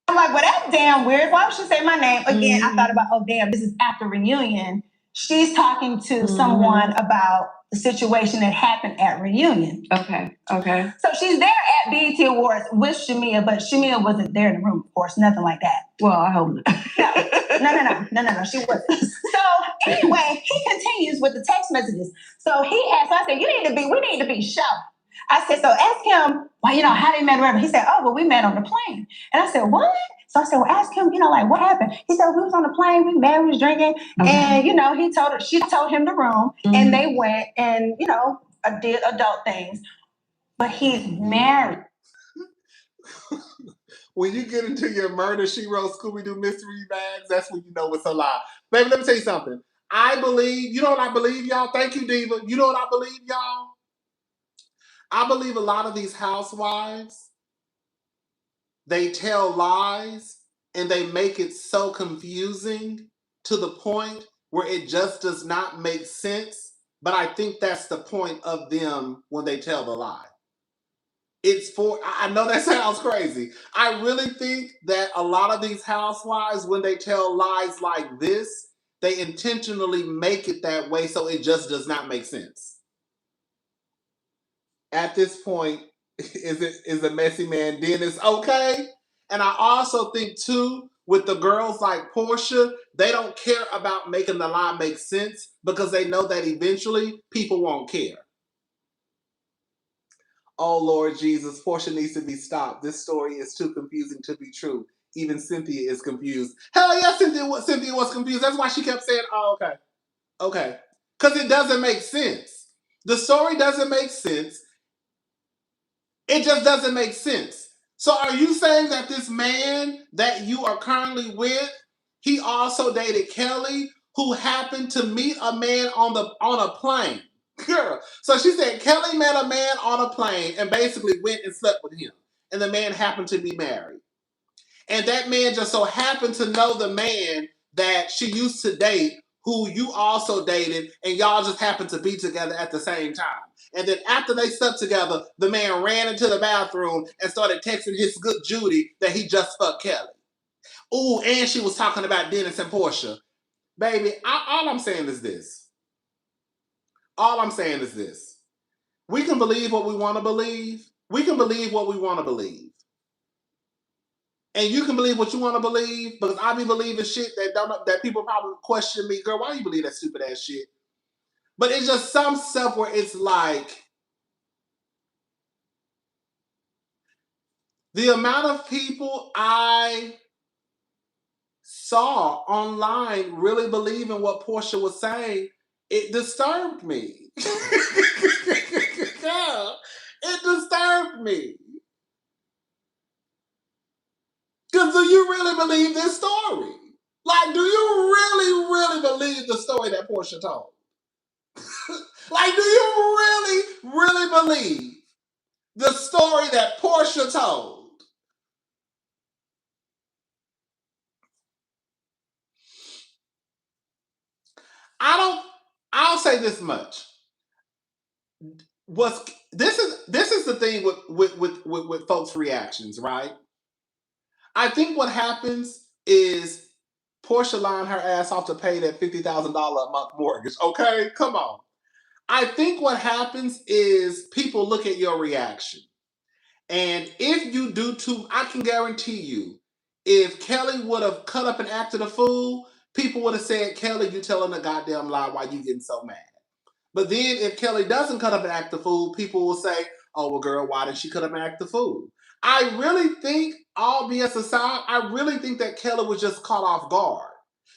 I'm like, well, that's damn weird. Why would she say my name? Again, I thought about, oh, damn, this is after reunion. She's talking to someone about the situation that happened at reunion. Okay. So she's there at BET Awards with Shamia, but Shamia wasn't there in the room, of course, nothing like that. Well, I hope not. No, she wasn't. So anyway, he continues with the text messages. So he asked, I said, we need to be sure. I said, so ask him, well, how they met or whatever. He said, oh, well, we met on the plane. And I said, what? So I said, well, ask him, like, what happened? He said, we was on the plane, we met, we was drinking. And, she told him the room, and they went and, did adult things. But he's married. When you get into your Murder, She Wrote, Scooby-Doo mystery bags, that's when you know it's a lie. Baby, let me tell you something. I believe, you know what I believe, y'all? Thank you, Diva. You know what I believe, y'all? I believe a lot of these housewives, they tell lies and they make it so confusing to the point where it just does not make sense. But I think that's the point of them when they tell the lie. I know that sounds crazy. I really think that a lot of these housewives, when they tell lies like this, they intentionally make it that way so it just does not make sense. At this point, is the messy man Dennis okay? And I also think too, with the girls like Porsha, they don't care about making the lie make sense because they know that eventually people won't care. Oh Lord Jesus, Porsha needs to be stopped. This story is too confusing to be true. Even Cynthia is confused. Hell yeah, Cynthia was confused. That's why she kept saying, oh, okay. Okay. Because it doesn't make sense. The story doesn't make sense. It just doesn't make sense. So are you saying that this man that you are currently with, he also dated Kelly, who happened to meet a man on a plane? Girl. So she said Kelly met a man on a plane and basically went and slept with him. And the man happened to be married. And that man just so happened to know the man that she used to date, who you also dated, and y'all just happened to be together at the same time. And then after they slept together, the man ran into the bathroom and started texting his good Judy that he just fucked Kelly. Ooh, and she was talking about Dennis and Porsha. Baby, all I'm saying is this. All I'm saying is this. We can believe what we want to believe. We can believe what we want to believe. And you can believe what you want to believe, because I be believing shit that people probably question me, girl, why do you believe that stupid ass shit? But it's just some stuff where it's like the amount of people I saw online really believing what Porsha was saying, it disturbed me. Yeah, it disturbed me. Because do you really believe this story? Like, do you really, really believe the story that Porsha told? Like, do you really, really believe the story that Porsha told? I'll say this much. This is the thing with folks' reactions, right? I think what happens is Porsha lying her ass off to pay that $50,000 a month mortgage. Okay, come on. I think what happens is people look at your reaction. And if you do too, I can guarantee you, if Kelly would have cut up and acted a fool, people would have said, Kelly, you telling a goddamn lie, why you getting so mad? But then if Kelly doesn't cut up and act the fool, people will say, oh, well, girl, why did she cut up and act the fool? I really think, all BS aside, I really think that Kelly was just caught off guard.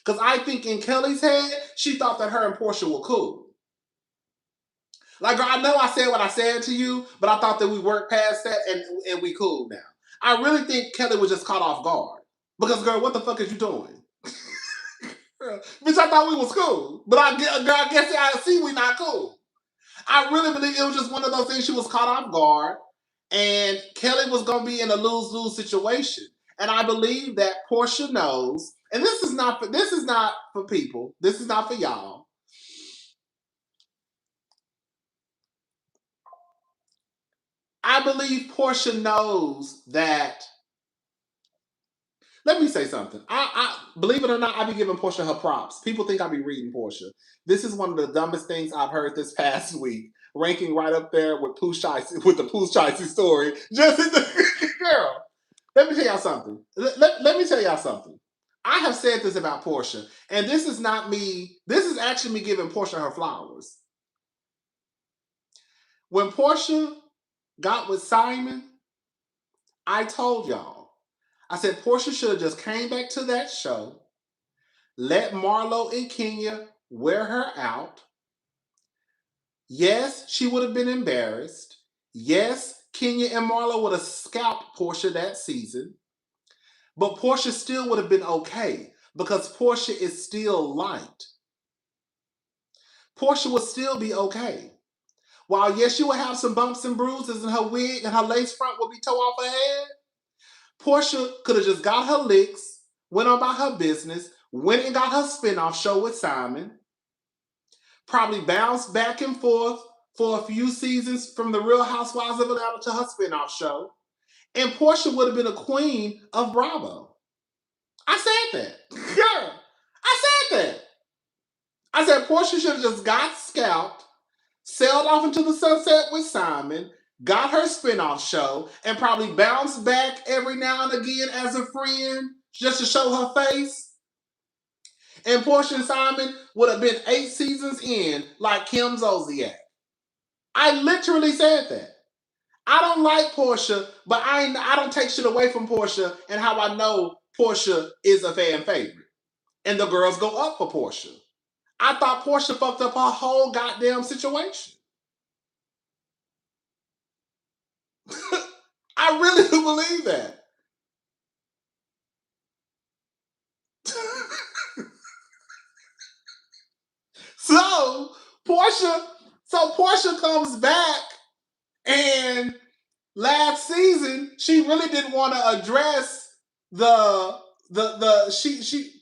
Because I think in Kelly's head, she thought that her and Porsha were cool. Like, girl, I know I said what I said to you, but I thought that we worked past that and we cool now. I really think Kelly was just caught off guard. Because, girl, what the fuck is you doing? Girl, bitch, I thought we was cool. But I guess I see we not cool. I really believe it was just one of those things. She was caught off guard, and Kelly was going to be in a lose-lose situation. And I believe that Porsha knows, and this is not for people. This is not for y'all. I believe Porsha knows that. Let me say something. I believe it or not, I be giving Porsha her props. People think I be reading Porsha. This is one of the dumbest things I've heard this past week, ranking right up there with the Pooh Shiesty story. Just in the girl. Let me tell y'all something. Let me tell y'all something. I have said this about Porsha, and this is not me. This is actually me giving Porsha her flowers. When Porsha got with Simon, I told y'all. I said Porsha should have just came back to that show, let Marlo and Kenya wear her out. Yes, she would have been embarrassed. Yes, Kenya and Marlo would have scalped Porsha that season. But Porsha still would have been okay because Porsha is still light. Porsha would still be okay. While yes, she would have some bumps and bruises and her wig and her lace front would be tore off her head, Porsha could have just got her licks, went on about her business, went and got her spinoff show with Simon, probably bounced back and forth for a few seasons from the Real Housewives of Atlanta to her spinoff show, and Porsha would have been a queen of Bravo. I said that. Yeah, I said that. I said Porsha should have just got scalped, sailed off into the sunset with Simon, got her spinoff show, and probably bounced back every now and again as a friend just to show her face. And Porsha and Simon would have been 8 seasons in like Kim Zolciak. I literally said that. I don't like Porsha, but I don't take shit away from Porsha and how I know Porsha is a fan favorite. And the girls go up for Porsha. I thought Porsha fucked up her whole goddamn situation. I really do believe that. So Porsha comes back, and last season she really didn't want to address the she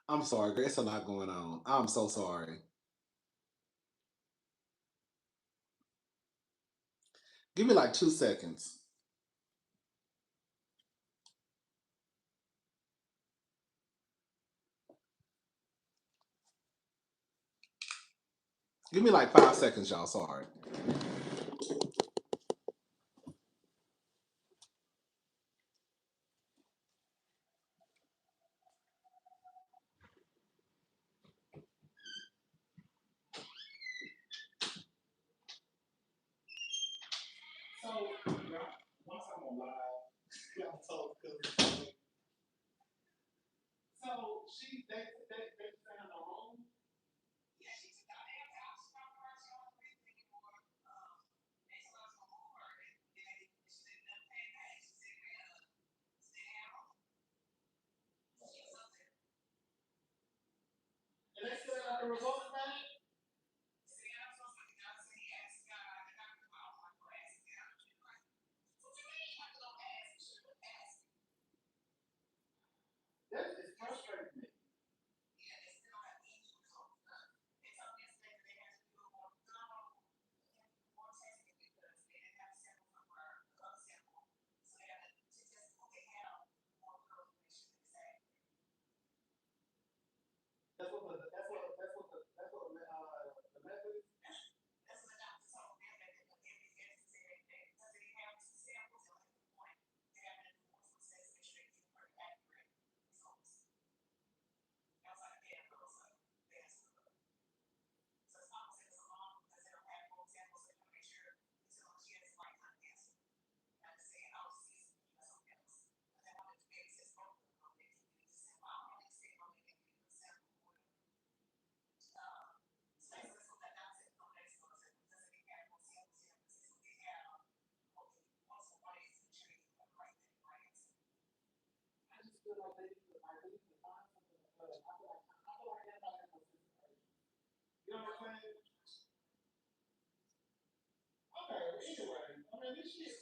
I'm sorry, there's a lot going on. I'm so sorry. Give me like 2 seconds. Give me like 5 seconds, y'all. Sorry. So, once I'm on live, y'all told because so they found a room. And they still got the results back. That is frustrating me. The method. I just feel like they need to find something to play. I feel like everybody has participation. You know what I'm saying? Okay, anyway, I mean this shit.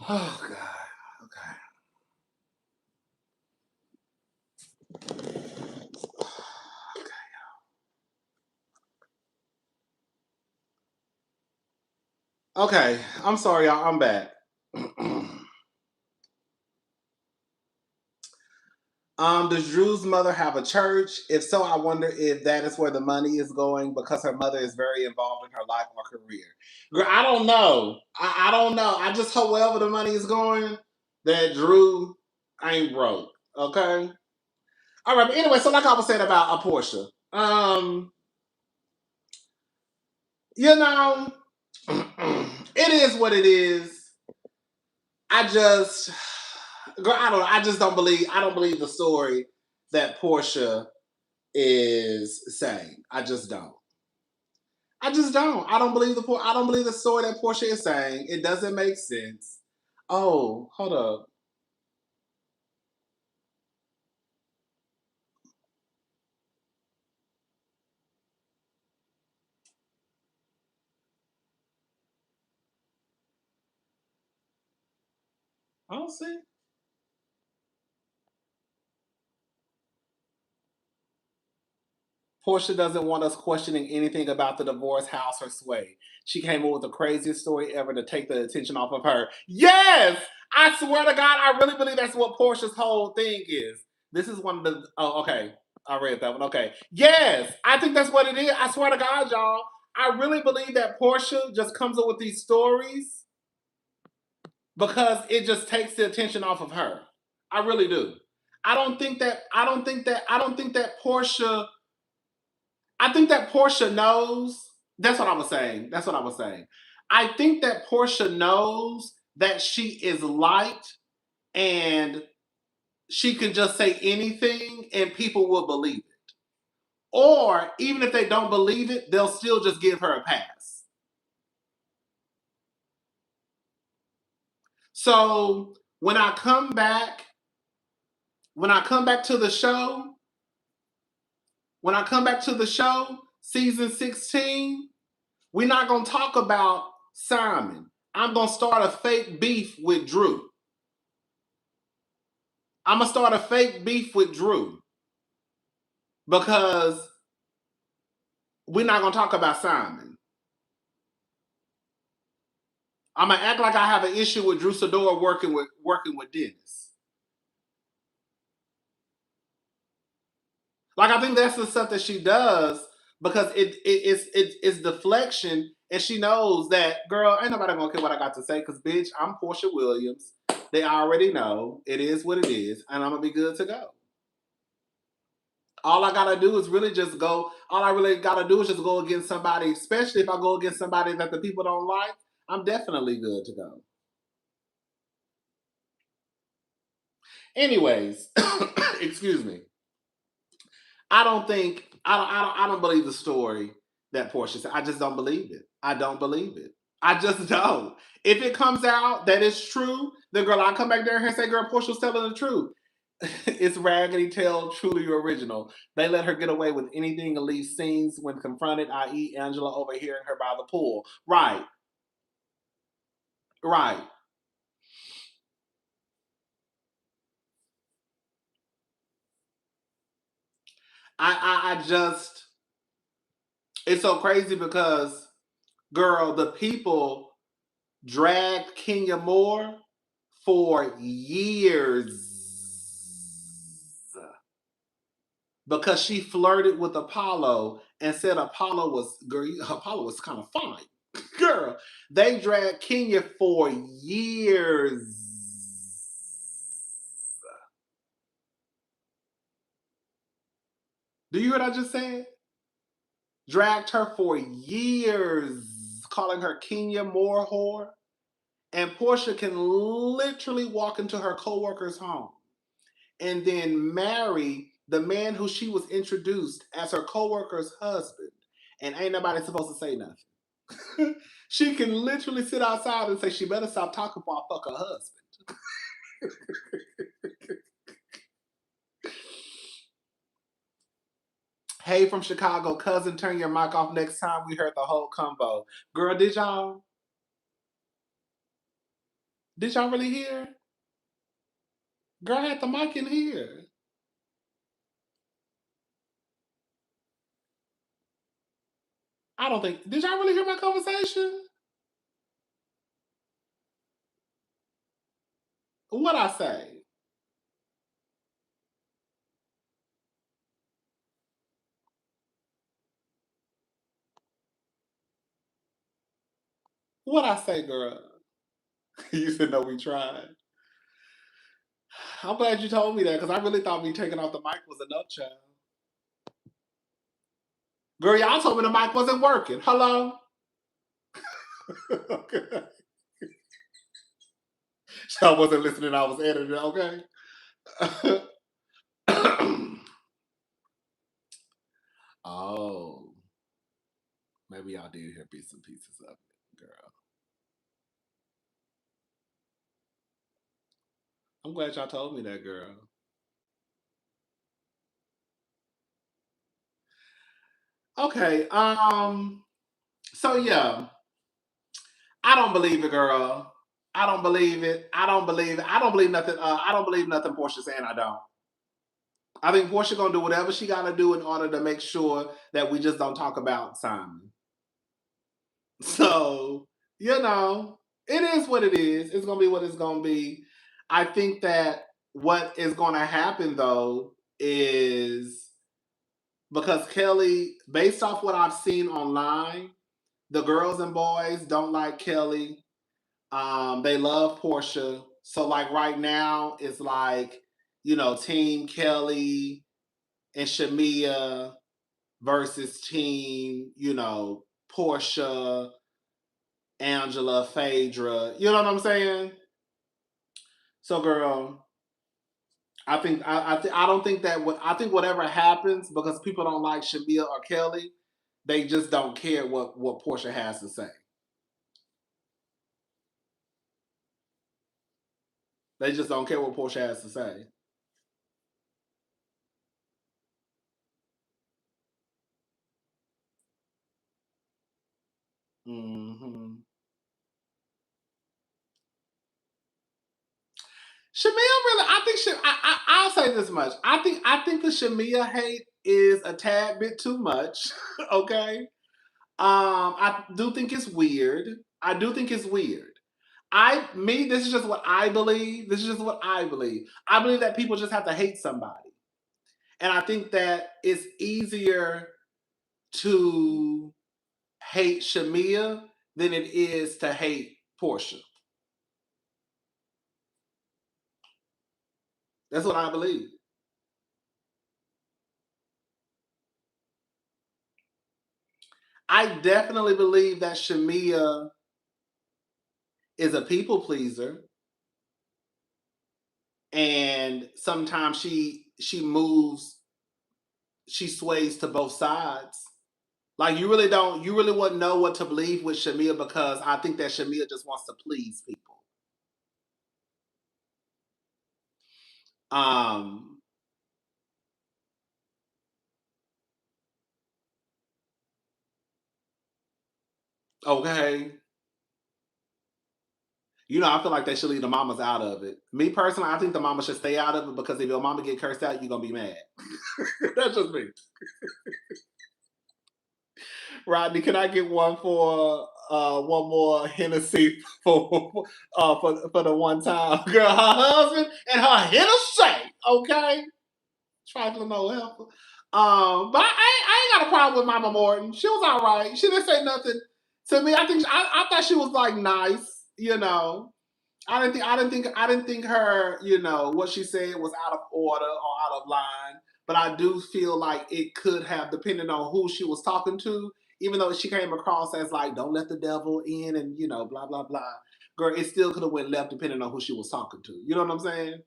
Oh God. Okay. I'm sorry, y'all. I'm back. Does Drew's mother have a church? If so, I wonder if that is where the money is going because her mother is very involved in her life or career. Girl, I don't know. I don't know. I just hope wherever the money is going, that Drew ain't broke. Okay. All right. But anyway, so like I was saying about a Porsha, you know, it is what it is. I just, girl, I don't know. I just don't believe. I don't believe the story that Porsha is saying. I just don't. I just don't. I don't believe I don't believe the story that Porsha is saying. It doesn't make sense. Oh, hold up. I don't see. Porsha doesn't want us questioning anything about the divorce, house, or sway. She came up with the craziest story ever to take the attention off of her. Yes! I swear to God, I really believe that's what Porsha's whole thing is. This is one of the. Oh, okay. I read that one. Okay. Yes! I think that's what it is. I swear to God, y'all. I really believe that Porsha just comes up with these stories because it just takes the attention off of her. I really do. I don't think that Porsha I think that Porsha knows. That's what I was saying. That's what I was saying. I think that Porsha knows that she is liked and she can just say anything and people will believe it. Or even if they don't believe it, they'll still just give her a pass. So when I come back to the show, season 16, we're not gonna talk about Simon. I'm gonna start a fake beef with Drew. I'm gonna start a fake beef with Drew because we're not gonna talk about Simon. I'm gonna act like I have an issue with Drew Sidor working with Dennis. Like I think that's the stuff that she does because it's deflection, and she knows that girl ain't nobody gonna care what I got to say because bitch I'm Porsha Williams. They already know it is what it is, and I'm gonna be good to go. All I gotta do is really just go. All I really gotta do is just go against somebody, especially if I go against somebody that the people don't like. I'm definitely good to go. Anyways, excuse me. I don't believe the story that Porsha said. I just don't believe it. I don't believe it. I just don't. If it comes out that it's true, then girl, I'll come back there and say, girl, Porsha's telling the truth. It's Raggedy Tail, truly original. They let her get away with anything, Elise scenes when confronted, i.e., Angela overhearing her by the pool. Right. Right. I just, it's so crazy because, girl, the people dragged Kenya Moore for years because she flirted with Apollo and said Apollo was kind of fine. Girl, they dragged Kenya for years. Do you hear what I just said? Dragged her for years, calling her Kenya Moore whore. And Porsha can literally walk into her coworker's home and then marry the man who she was introduced as her coworker's husband, and ain't nobody supposed to say nothing. She can literally sit outside and say she better stop talking before I fuck her husband. Hey from Chicago, cousin, turn your mic off next time. We heard the whole combo. Girl, did y'all really hear? Girl, I had the mic in here. I don't think, did y'all really hear my conversation? What'd I say? What'd I say, girl? You said no, we tried. I'm glad you told me that because I really thought me taking off the mic was enough, child. Girl, y'all told me the mic wasn't working. Hello? Okay. So I wasn't listening, I was editing, okay? Oh. Maybe y'all did hear bits and pieces of it, girl. I'm glad y'all told me that, girl. Okay, so yeah. I don't believe it, girl. I don't believe it. I don't believe it. I don't believe nothing. I don't believe nothing Porsha saying. I don't. I think Porsha gonna do whatever she gotta do in order to make sure that we just don't talk about Simon. So, it is what it is. It's gonna be what it's gonna be. I think that what is gonna happen though is because Kelli, based off what I've seen online, the girls and boys don't like Kelli. They love Porsha. So like right now, it's like, Team Kelli and Shamia versus Team, Porsha, Angela, Phaedra. You know what I'm saying? So, girl, I don't think that I think whatever happens because people don't like Shamia or Kelli, they just don't care what Porsha has to say. They just don't care what Porsha has to say. Mm-hmm. Shamia really, I think I'll say this much. I think the Shamia hate is a tad bit too much. Okay. I do think it's weird. I do think it's weird. This is just what I believe. This is just what I believe. I believe that people just have to hate somebody. And I think that it's easier to hate Shamia than it is to hate Porsha. That's what I believe. I definitely believe that Shamia is a people pleaser, and sometimes she sways to both sides. Like you really wouldn't know what to believe with Shamia because I think that Shamia just wants to please people. Um, okay. I feel like they should leave the mamas out of it. Me personally, I think the mama should stay out of it because if your mama get cursed out, you're gonna be mad. That's just me. Rodney, can I get one for one more Hennessy for the one time? Girl, her husband and her Hennessy, okay? Trifling no helper. But I ain't got a problem with Mama Morton. She was all right. She didn't say nothing to me. I thought she was like nice. I didn't think her, what she said was out of order or out of line. But I do feel like it could have, depending on who she was talking to, even though she came across as like, don't let the devil in and, blah, blah, blah. girl, it still could have went left depending on who she was talking to. You know what I'm saying?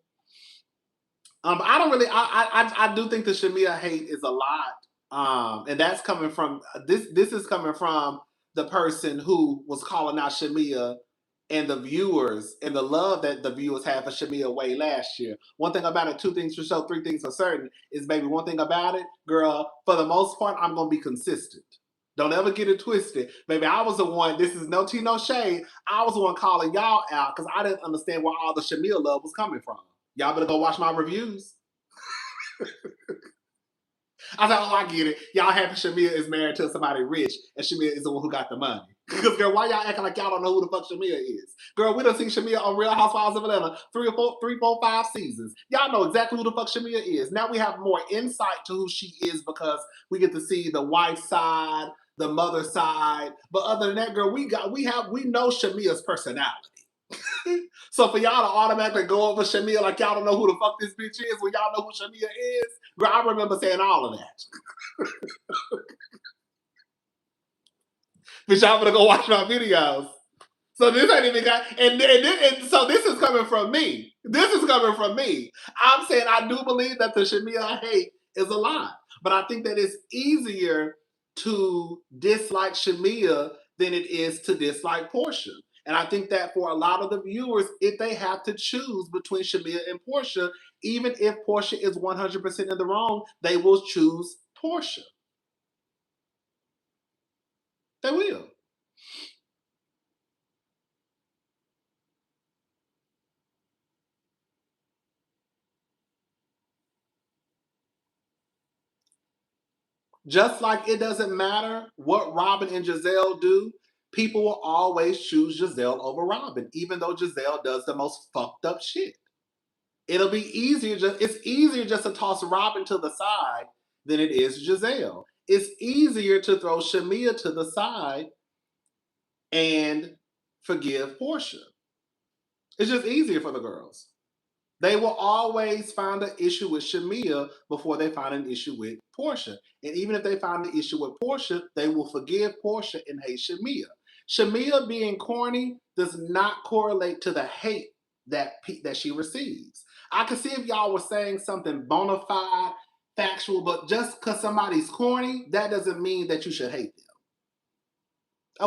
I don't really. I do think the Shamia hate is a lot, and that's coming from this. This is coming from the person who was calling out Shamia and the viewers and the love that the viewers had for Shamia way last year. One thing about it, two things for sure, three things for certain is, baby, one thing about it, girl, for the most part, I'm going to be consistent. Don't ever get it twisted. Baby, I was the one, this is no tea, no shade, I was the one calling y'all out because I didn't understand where all the Shamia love was coming from. Y'all better go watch my reviews. I said, oh, I get it. Y'all happy Shamia is married to somebody rich and Shamia is the one who got the money. Because, girl, why y'all acting like y'all don't know who the fuck Shamia is? Girl, we done seen Shamia on Real Housewives of Atlanta 3, 4, 5 seasons. Y'all know exactly who the fuck Shamia is. Now we have more insight to who she is because we get to see the wife side, the mother side. But other than that, girl, we know Shamia's personality. So for y'all to automatically go over Shamia like y'all don't know who the fuck this bitch is when y'all know who Shamia is, girl, I remember saying all of that. Bitch, y'all gonna go watch my videos. So this ain't even got, and so this is coming from me. This is coming from me. I'm saying I do believe that the Shamia I hate is a lie, but I think that it's easier to dislike Shamia than it is to dislike Porsha. And I think that for a lot of the viewers, if they have to choose between Shamia and Porsha, even if Porsha is 100% in the wrong, they will choose Porsha. They will. Just like it doesn't matter what Robin and Giselle do, people will always choose Giselle over Robin, even though Giselle does the most fucked up shit. It'll be easier, it's easier just to toss Robin to the side than it is Giselle. It's easier to throw Shamia to the side and forgive Porsha. It's just easier for the girls. They will always find an issue with Shamia before they find an issue with Porsha. And even if they find an issue with Porsha, they will forgive Porsha and hate Shamia. Shamia being corny does not correlate to the hate that she receives. I could see if y'all were saying something bona fide, factual, but just because somebody's corny, that doesn't mean that you should hate them.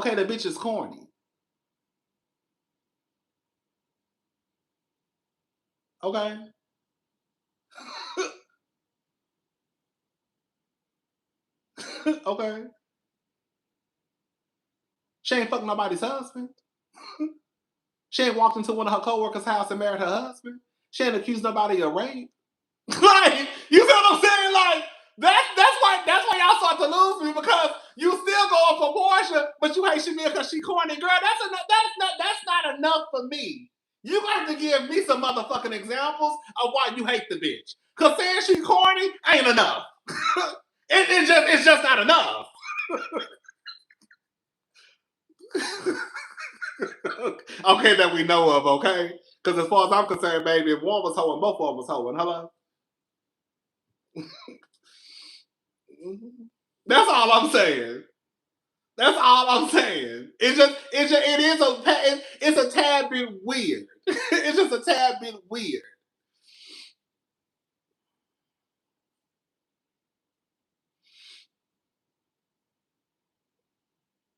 Okay, the bitch is corny. Okay. Okay. She ain't fucking nobody's husband. She ain't walked into one of her co-workers' house and married her husband. She ain't accused nobody of rape. Like, you see what I'm saying? Like, that's why y'all start to lose me, because you still going for Porsha, but you hate Shamia because she corny. Girl, that's not enough for me. You have to give me some motherfucking examples of why you hate the bitch. Because saying she corny ain't enough. It's just not enough. Okay, that we know of, okay? Because as far as I'm concerned, baby, if one was hoeing, both of them was hoeing. Hello? That's all I'm saying. That's all I'm saying. It's a tad bit weird. It's just a tad bit weird.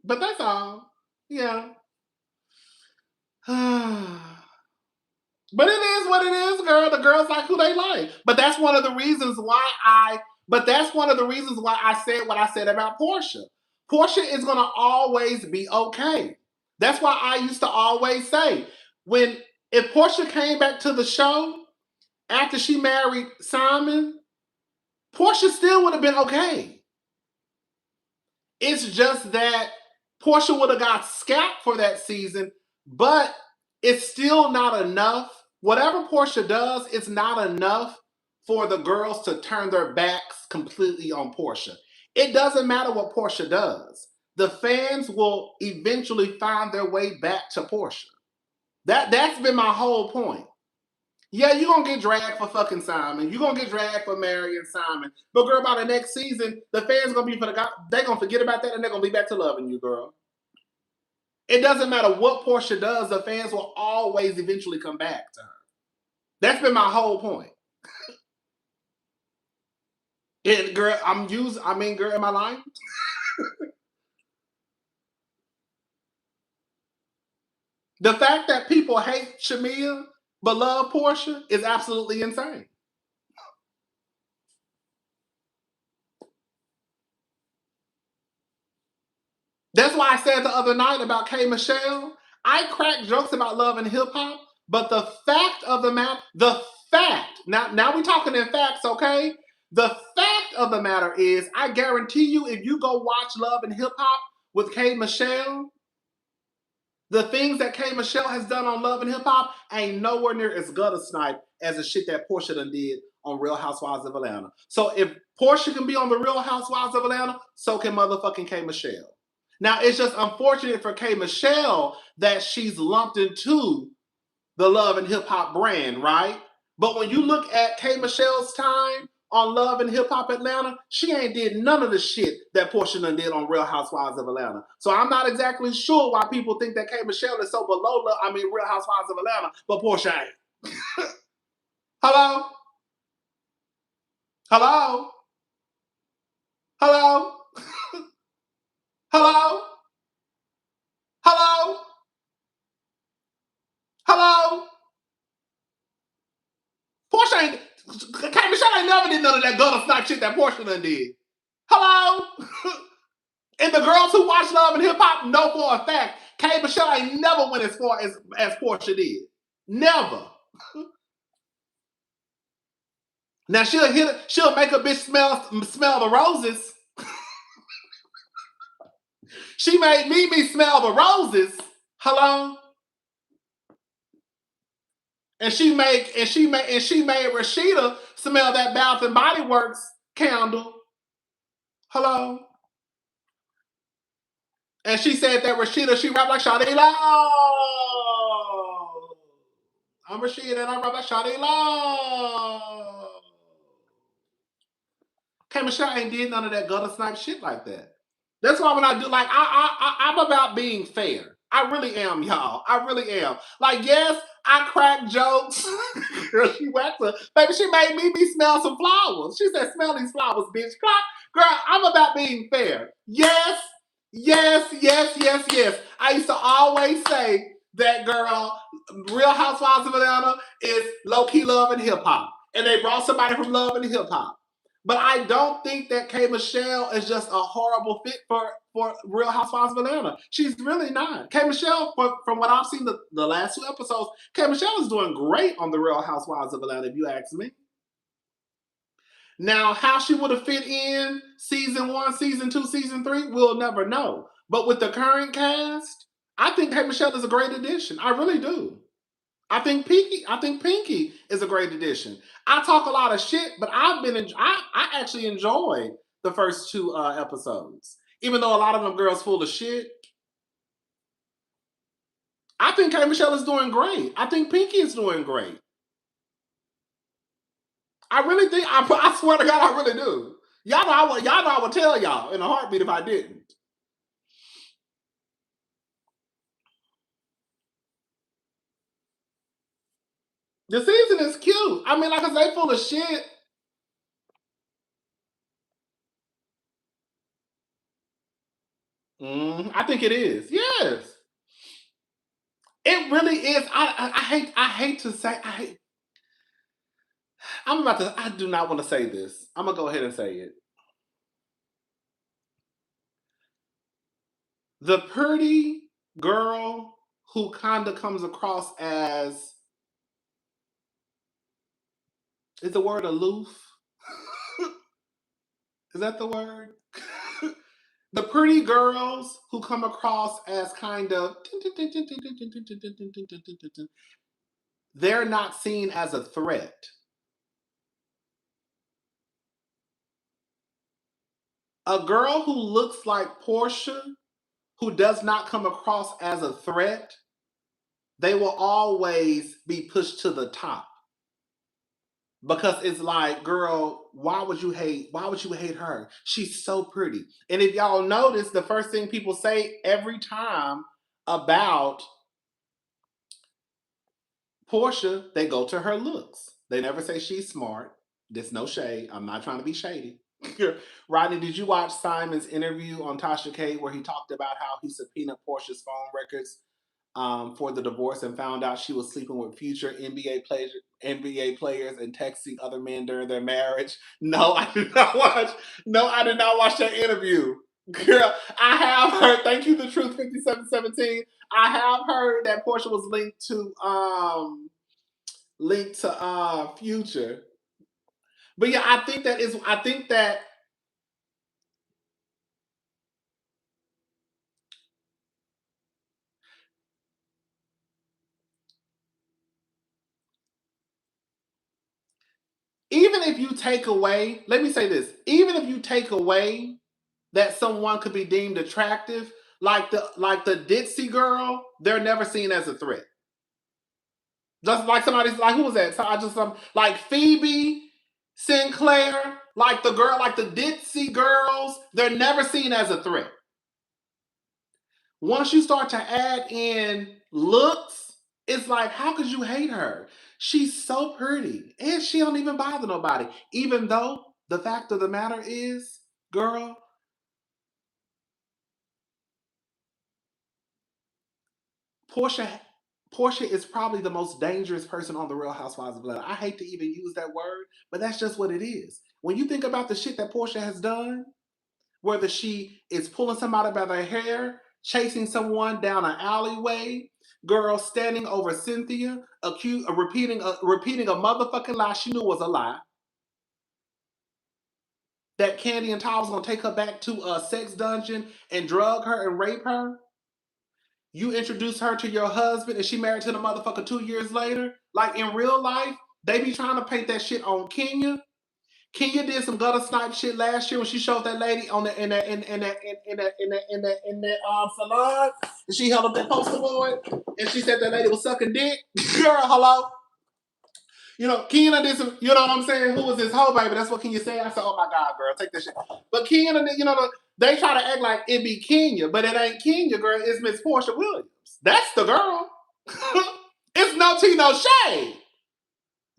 But that's all. Yeah. But it is what it is, girl. The girls like who they like. But that's one of the reasons why I said what I said about Porsha. Porsha is gonna always be okay. That's why I used to always say, if Porsha came back to the show after she married Simon, Porsha still would have been okay. It's just that Porsha would have got scalped for that season, but it's still not enough. Whatever Porsha does, it's not enough for the girls to turn their backs completely on Porsha. It doesn't matter what Porsha does. The fans will eventually find their way back to Porsha. That's been my whole point. Yeah, you're going to get dragged for fucking Simon. You're going to get dragged for marrying Simon. But girl, by the next season, the fans going to be they're going to forget about that and they're going to be back to loving you, girl. It doesn't matter what Porsha does, the fans will always eventually come back to her. That's been my whole point. And girl, girl, am I lying? The fact that people hate Shamea but love Porsha is absolutely insane. That's why I said the other night about K. Michelle. I crack jokes about love and hip hop, but the fact of the matter, now we're talking in facts, okay? The fact of the matter is, I guarantee you, if you go watch Love and Hip Hop with K. Michelle, the things that K. Michelle has done on Love and Hip Hop ain't nowhere near as gutter snipe as the shit that Porsha done did on Real Housewives of Atlanta. So if Porsha can be on the Real Housewives of Atlanta, so can motherfucking K. Michelle. Now, it's just unfortunate for K. Michelle that she's lumped into the Love and Hip Hop brand, right? But when you look at K. Michelle's time on Love and Hip Hop Atlanta, she ain't did none of the shit that Porsha done did on Real Housewives of Atlanta. So I'm not exactly sure why people think that K. Michelle is so below Real Housewives of Atlanta, but Porsha ain't. Hello? Hello? Hello? Hello? Hello? Hello? Porsha ain't, K. Michelle ain't never did none of that gutter snipe shit that Porsha done did. Hello? And the girls who watch Love and Hip Hop know for a fact, K. Michelle ain't never went as far as Porsha did. Never. Now she'll make a bitch smell the roses. She made me smell the roses. Hello? And she made Rashida smell that Bath and Body Works candle. Hello? And she said that Rashida, she rapped like Shawty Lo. I'm Rashida and I rap like Shawty Lo. K. Michelle ain't did none of that gutter snipe shit like that. That's why when I do, like, I'm about being fair. I really am, y'all. I really am. Like, yes, I crack jokes. Girl, she whacked her. Baby, she made me smell some flowers. She said, smell these flowers, bitch. Girl, I'm about being fair. Yes, yes, yes, yes, yes. I used to always say that, girl, Real Housewives of Atlanta is low-key Love and Hip Hop. And they brought somebody from Love and Hip Hop. But I don't think that K. Michelle is just a horrible fit for Real Housewives of Atlanta. She's really not. K. Michelle, from what I've seen the last 2 episodes, K. Michelle is doing great on the Real Housewives of Atlanta, if you ask me. Now, how she would have fit in season 1, season 2, season 3, we'll never know. But with the current cast, I think K. Michelle is a great addition. I really do. I think Pinky is a great addition. I talk a lot of shit, but I actually enjoyed the first 2 episodes. Even though a lot of them girls full of shit. I think K. Michelle is doing great. I think Pinky is doing great. I really think, I swear to God, I really do. Y'all know I would tell y'all in a heartbeat if I didn't. The season is cute. I mean, like I say, full of shit. I think it is. Yes. It really is. I hate to say, I do not want to say this. I'm going to go ahead and say it. The pretty girl who kind of comes across as, is the word aloof? Is that the word? The pretty girls who come across as kind of, they're not seen as a threat. A girl who looks like Porsha, who does not come across as a threat, they will always be pushed to the top. Because it's like, girl, why would you hate her? She's so pretty. And if y'all notice, the first thing people say every time about Porsha, they go to her looks. They never say she's smart. There's no shade. I'm not trying to be shady. Rodney, did you watch Simon's interview on Tasha K where he talked about how he subpoenaed Porsha's phone records for the divorce and found out she was sleeping with future NBA players and texting other men during their marriage? No, I did not watch. No, I did not watch that interview. Girl, I have heard. Thank you, The Truth 5717. I have heard that Porsha was linked to Future. But yeah, I think that even if you take away, let me say this, even if you take away that someone could be deemed attractive, like the ditzy girl, they're never seen as a threat. Just like somebody's like, who was that? So I just like Phoebe Sinclair, like the girl, like the ditzy girls, they're never seen as a threat. Once you start to add in looks, it's like, how could you hate her? She's so pretty and she don't even bother nobody. Even though the fact of the matter is, girl, Porsha Porsha is probably the most dangerous person on the Real Housewives of Atlanta. I hate to even use that word, but that's just what it is. When you think about the shit that Porsha has done, whether she is pulling somebody by their hair, chasing someone down an alleyway, girl standing over Cynthia, repeating a motherfucking lie she knew was a lie. That Candy and Todd was gonna take her back to a sex dungeon and drug her and rape her. You introduce her to your husband and she married to the motherfucker 2 years later. Like in real life, they be trying to paint that shit on Kenya. Kenya did some gutter snipe shit last year when she showed that lady on the in that salon, and she held up that poster board and she said that lady was sucking dick. Girl, hello. You know, Kenya did some, you know what I'm saying? Who was this whole baby? That's what Kenya said. I said, oh my God, girl, take this shit. But Kenya, you know, they try to act like it be Kenya, but it ain't Kenya, girl. It's Miss Porsha Williams. That's the girl. It's no tea, no shade.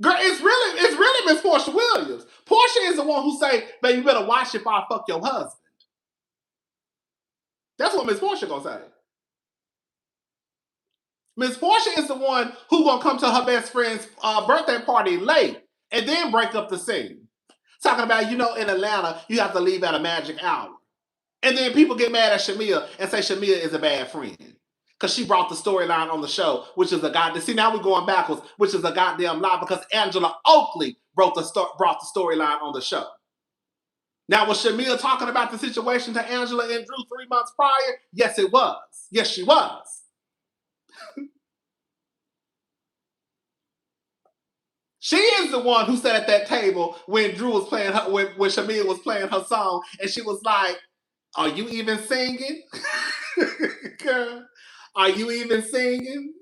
Girl, it's really Miss Porsha Williams. Porsha is the one who say, baby, you better watch it if I fuck your husband. That's what Miss Porsha gonna say. Miss Porsha is the one who gonna come to her best friend's birthday party late and then break up the scene. Talking about, you know, in Atlanta, you have to leave at a magic hour. And then people get mad at Shamia and say Shamia is a bad friend. Because she brought the storyline on the show, which is a goddamn, see, now we're going backwards, which is a goddamn lie because Angela Oakley brought the storyline on the show. Now, was Shamia talking about the situation to Angela and Drew 3 months prior? Yes, it was. Yes, she was. She is the one who sat at that table when Drew was playing her, when Shamia was playing her song, and she was like, "Are you even singing, girl? Are you even singing?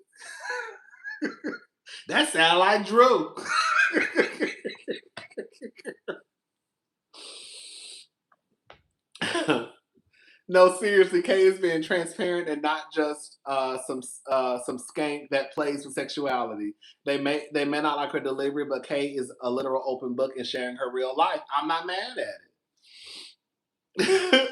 That sound like Drew." No, seriously, Kay is being transparent and not just some skank that plays with sexuality. They may not like her delivery, but Kay is a literal open book and sharing her real life. I'm not mad at it.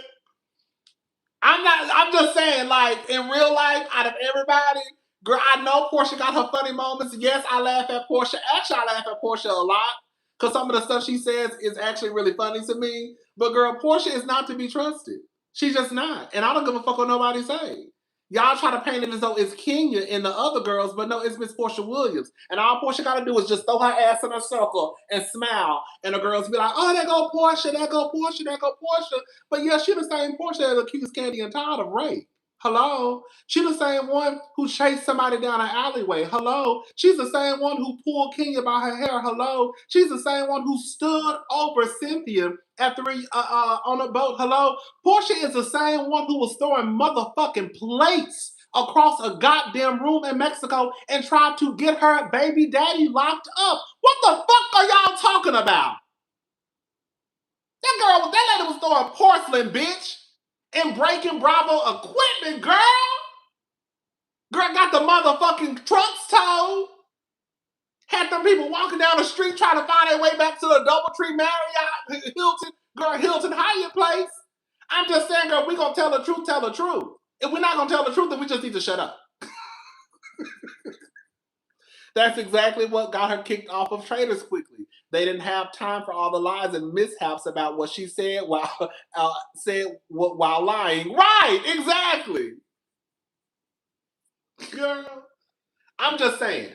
I'm just saying, like, in real life, out of everybody, girl, I know Porsha got her funny moments. Yes, I laugh at Porsha. Actually, I laugh at Porsha a lot because some of the stuff she says is actually really funny to me. But girl, Porsha is not to be trusted. She's just not. And I don't give a fuck what nobody say. Y'all try to paint it as though it's Kenya and the other girls, but no, it's Miss Porsha Williams. And all Porsha got to do is just throw her ass in a circle and smile. And the girls be like, oh, there go Porsha, there go Porsha, there go Porsha. But yeah, she the same Porsha that accused Candy and Todd of rape. Hello? She the same one who chased somebody down an alleyway. Hello? She's the same one who pulled Kenya by her hair. Hello? She's the same one who stood over Cynthia on a boat. Hello? Porsha is the same one who was throwing motherfucking plates across a goddamn room in Mexico and tried to get her baby daddy locked up. What the fuck are y'all talking about? That lady was throwing porcelain, bitch, and breaking Bravo equipment, girl. Girl got the motherfucking trucks towed. Had them people walking down the street trying to find their way back to the DoubleTree Marriott, Hilton Hyatt place. I'm just saying, girl, we gonna tell the truth, tell the truth. If we're not gonna tell the truth, then we just need to shut up. That's exactly what got her kicked off of Traders quickly. They didn't have time for all the lies and mishaps about what she said while lying. Right, exactly. Girl, I'm just saying.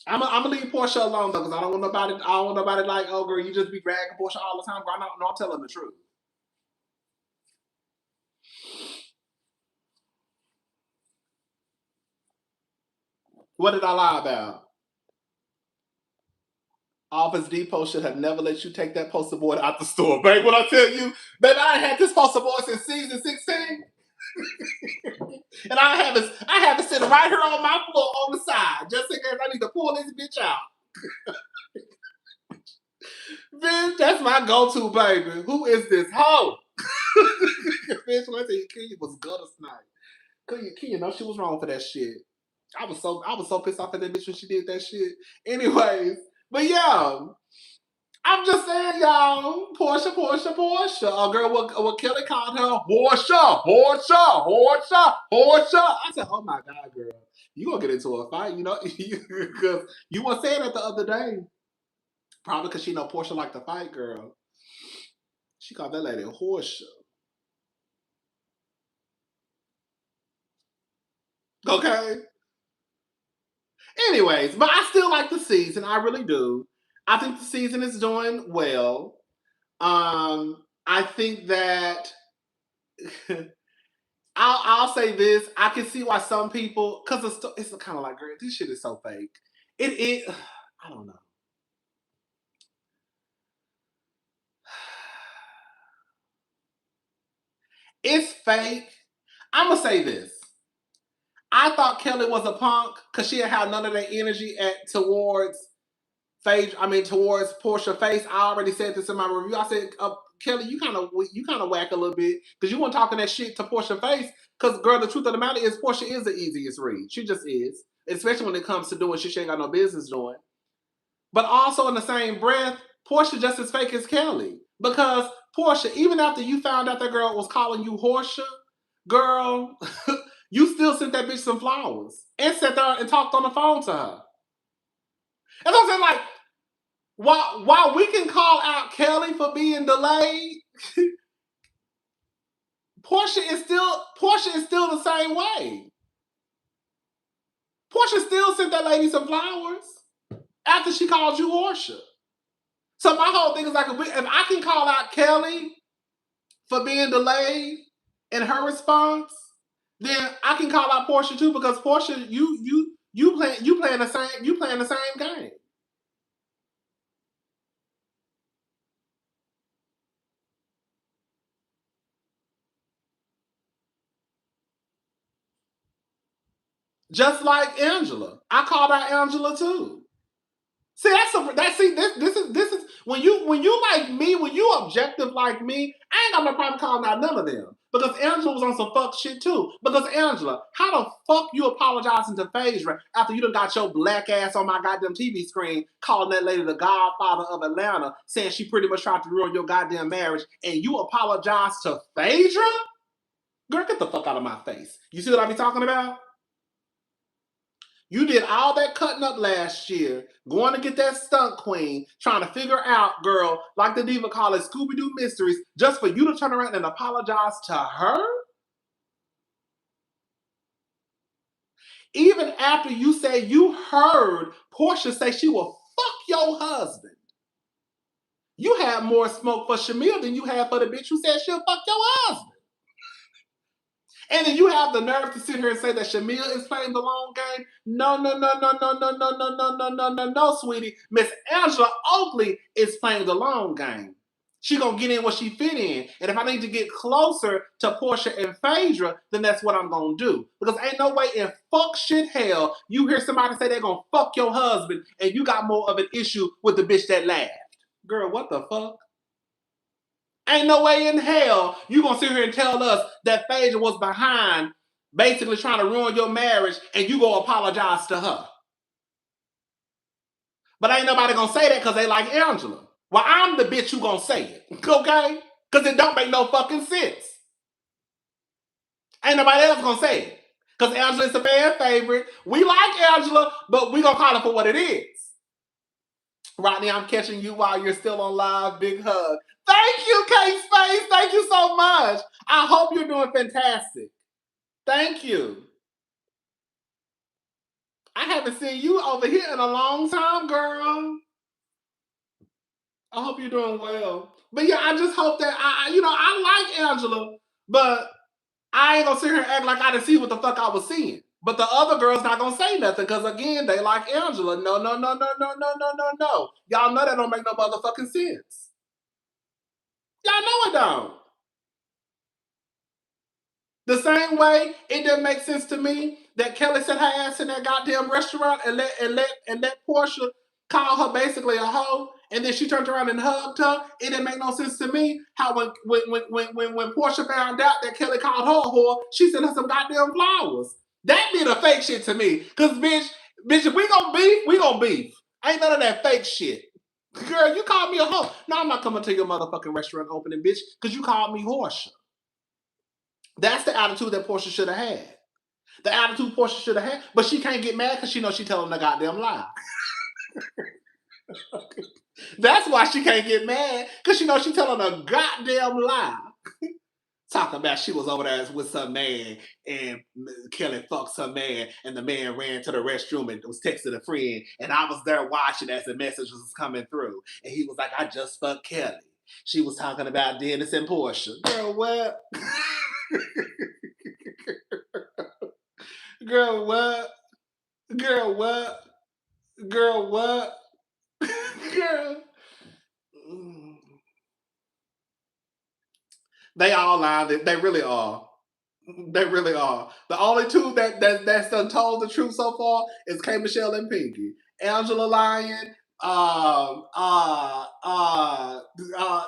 I'm gonna leave Porsha alone though, because I don't want nobody like, oh girl, you just be bragging Porsha all the time. Girl, I'm telling the truth. What did I lie about? Office Depot should have never let you take that poster board out the store, babe. When I tell you, babe, I had this poster board since season 16. And I have it sitting right here on my floor on the side, just in case I need to pull this bitch out. Bitch, that's my go-to, baby. Who is this hoe? Bitch, when I tell you, Kenya was gutter snipe. Kenya, no, she was wrong for that shit. I was so pissed off at that bitch when she did that shit. Anyways, but yeah, I'm just saying, y'all, Porsha. Oh, girl, what Kelly called her, Porsha. I said, oh my God, girl, you gonna get into a fight, you know, because you weren't saying that the other day. Probably because she know Porsha like to fight, girl. She called that lady Porsha. Okay. Anyways, but I still like the season. I really do. I think the season is doing well. I think that I'll say this. I can see why some people, because it's kind of like, girl, this shit is so fake. I don't know. It's fake. I'm gonna say this. I thought Kelly was a punk because she had none of that energy towards Porsha Face. I already said this in my review. I said, Kelly, you kind of whack a little bit because you weren't talking that shit to Porsha Face. Because girl, the truth of the matter is Porsha is the easiest read. She just is, especially when it comes to doing shit she ain't got no business doing. But also in the same breath, Porsha just as fake as Kelly. Because Porsha, even after you found out that girl was calling you Porsha, girl, you still sent that bitch some flowers and sat there and talked on the phone to her. And I'm saying, like, while we can call out Kelly for being delayed, Porsha is still the same way. Porsha still sent that lady some flowers after she called you Porsha. So my whole thing is like, if I can call out Kelly for being delayed in her response, then I can call out Porsha too, because Porsha, you playing the same game. Just like Angela. I called out Angela too. See, this is when you like me, when you objective like me, I ain't got no problem calling out none of them. Because Angela was on some fuck shit too. Because Angela, how the fuck you apologizing to Phaedra after you done got your black ass on my goddamn TV screen calling that lady the godfather of Atlanta, saying she pretty much tried to ruin your goddamn marriage, and you apologize to Phaedra? Girl, get the fuck out of my face. You see what I be talking about? You did all that cutting up last year, going to get that stunt queen, trying to figure out, girl, like the diva call it, Scooby-Doo mysteries, just for you to turn around and apologize to her? Even after you say you heard Porsha say she will fuck your husband. You had more smoke for Shamil than you had for the bitch who said she'll fuck your husband. And then you have the nerve to sit here and say that Shamil is playing the long game? No, sweetie. Miss Angela Oakley is playing the long game. She gonna get in what she fit in. And if I need to get closer to Porsha and Phaedra, then that's what I'm gonna do. Because ain't no way in fuck shit hell you hear somebody say they're gonna fuck your husband and you got more of an issue with the bitch that laughed. Girl, what the fuck? Ain't no way in hell you gonna sit here and tell us that Phaedra was behind basically trying to ruin your marriage, and you go apologize to her. But ain't nobody gonna say that because they like Angela. Well, I'm the bitch who gonna say it, okay? Because it don't make no fucking sense. Ain't nobody else gonna say it. Because Angela's a fan favorite. We like Angela, but we gonna call it for what it is. Rodney, I'm catching you while you're still on live. Big hug. Thank you, Kate Space. Thank you so much. I hope you're doing fantastic. Thank you. I haven't seen you over here in a long time, girl. I hope you're doing well. But yeah, I just hope that I like Angela, but I ain't gonna sit here and act like I didn't see what the fuck I was seeing. But the other girls not gonna say nothing because again, they like Angela. No. Y'all know that don't make no motherfucking sense. Y'all know it don't. The same way it didn't make sense to me that Kelly set her ass in that goddamn restaurant and let Porsha call her basically a hoe, and then she turned around and hugged her. It didn't make no sense to me how when Porsha found out that Kelly called her a whore, she sent her some goddamn flowers. That did a fake shit to me. Cause bitch, if we gonna beef, we gonna beef. Ain't none of that fake shit. Girl, you called me a hoe. No, I'm not coming to your motherfucking restaurant opening, bitch, because you called me Porsha. That's the attitude that Porsha should have had. The attitude Porsha should have had, but she can't get mad because she knows she's telling the goddamn lie. That's why she can't get mad, because she knows she's telling a goddamn lie. Talking about she was over there with some man and Kelly fucked some man and the man ran to the restroom and was texting a friend and I was there watching as the message was coming through and he was like, I just fucked Kelly. She was talking about Dennis and Porsha. Girl, what? Girl, what? Girl, what? Girl, what? Girl. They all lied. They really are. They really are. The only two that's done told the truth so far is K. Michelle and Pinky. Angela lying.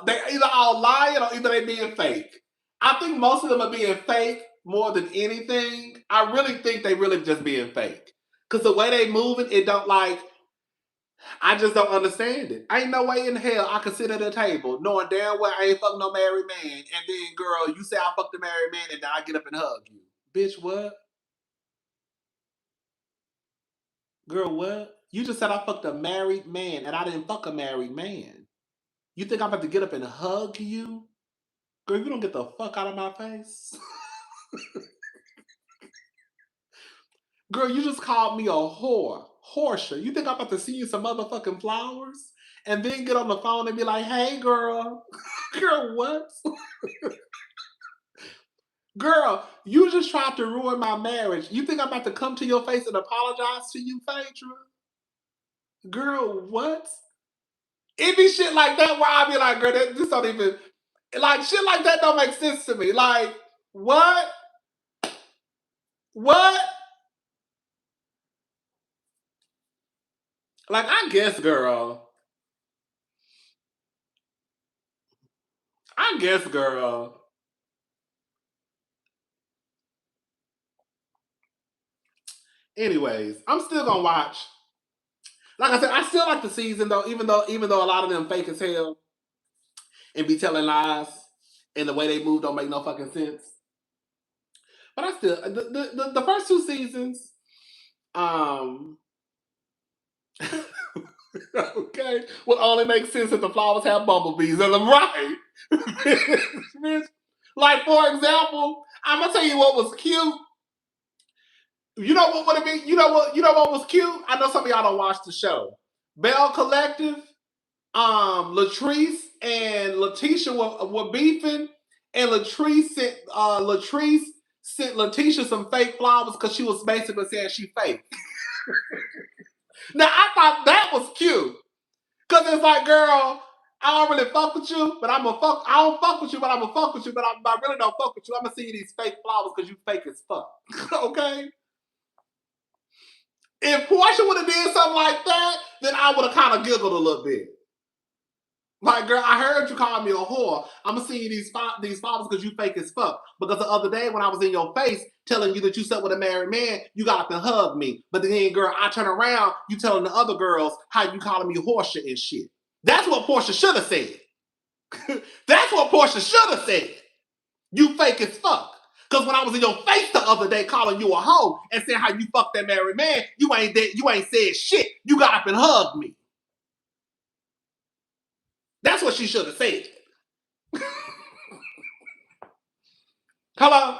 They either all lying or either they being fake. I think most of them are being fake more than anything. I really think they really just being fake. Because the way they moving, it don't like. I just don't understand it. Ain't no way in hell I could sit at a table knowing damn well I ain't fuck no married man, and then girl, you say I fucked a married man, and then I get up and hug you. Bitch, what? Girl, what? You just said I fucked a married man, and I didn't fuck a married man. You think I'm about to get up and hug you? Girl, you don't get the fuck out of my face. Girl, you just called me a whore. Porsha. You think I'm about to see you some motherfucking flowers? And then get on the phone and be like, hey, girl. Girl, what? Girl, you just tried to ruin my marriage. You think I'm about to come to your face and apologize to you, Phaedra? Girl, what? It be shit like that where I be like, girl, this don't even, like, shit like that don't make sense to me. Like, what? What? Like, I guess, girl. I guess, girl. Anyways, I'm still gonna watch. Like I said, I still like the season though, even though a lot of them fake as hell and be telling lies, and the way they move don't make no fucking sense. But I still the first two seasons, okay, will only make sense if the flowers have bumblebees in them, right? Like for example, I'm gonna tell you what was cute. You know what would it be? You know what was cute? I know some of y'all don't watch the show. Bell Collective, Latrice and Letitia were beefing, and Latrice sent Letitia some fake flowers because she was basically saying she fake. Now I thought that was cute. Cause it's like, girl, I don't really fuck with you, but I'm gonna fuck. I don't fuck with you, but I'm gonna fuck with you, but I really don't fuck with you. I'm gonna send you these fake flowers because you fake as fuck. Okay. If Porsha would have did something like that, then I would have kind of giggled a little bit. Like, girl, I heard you call me a whore. I'm gonna send you these followers because you fake as fuck. Because the other day when I was in your face telling you that you slept with a married man, you got up and hugged me. But then, girl, I turn around, you telling the other girls how you calling me Porsha and shit. That's what Porsha should have said. That's what Porsha should have said. You fake as fuck. Because when I was in your face the other day calling you a hoe and saying how you fucked that married man, you ain't said shit. You got up and hugged me. That's what she should have said. Hello?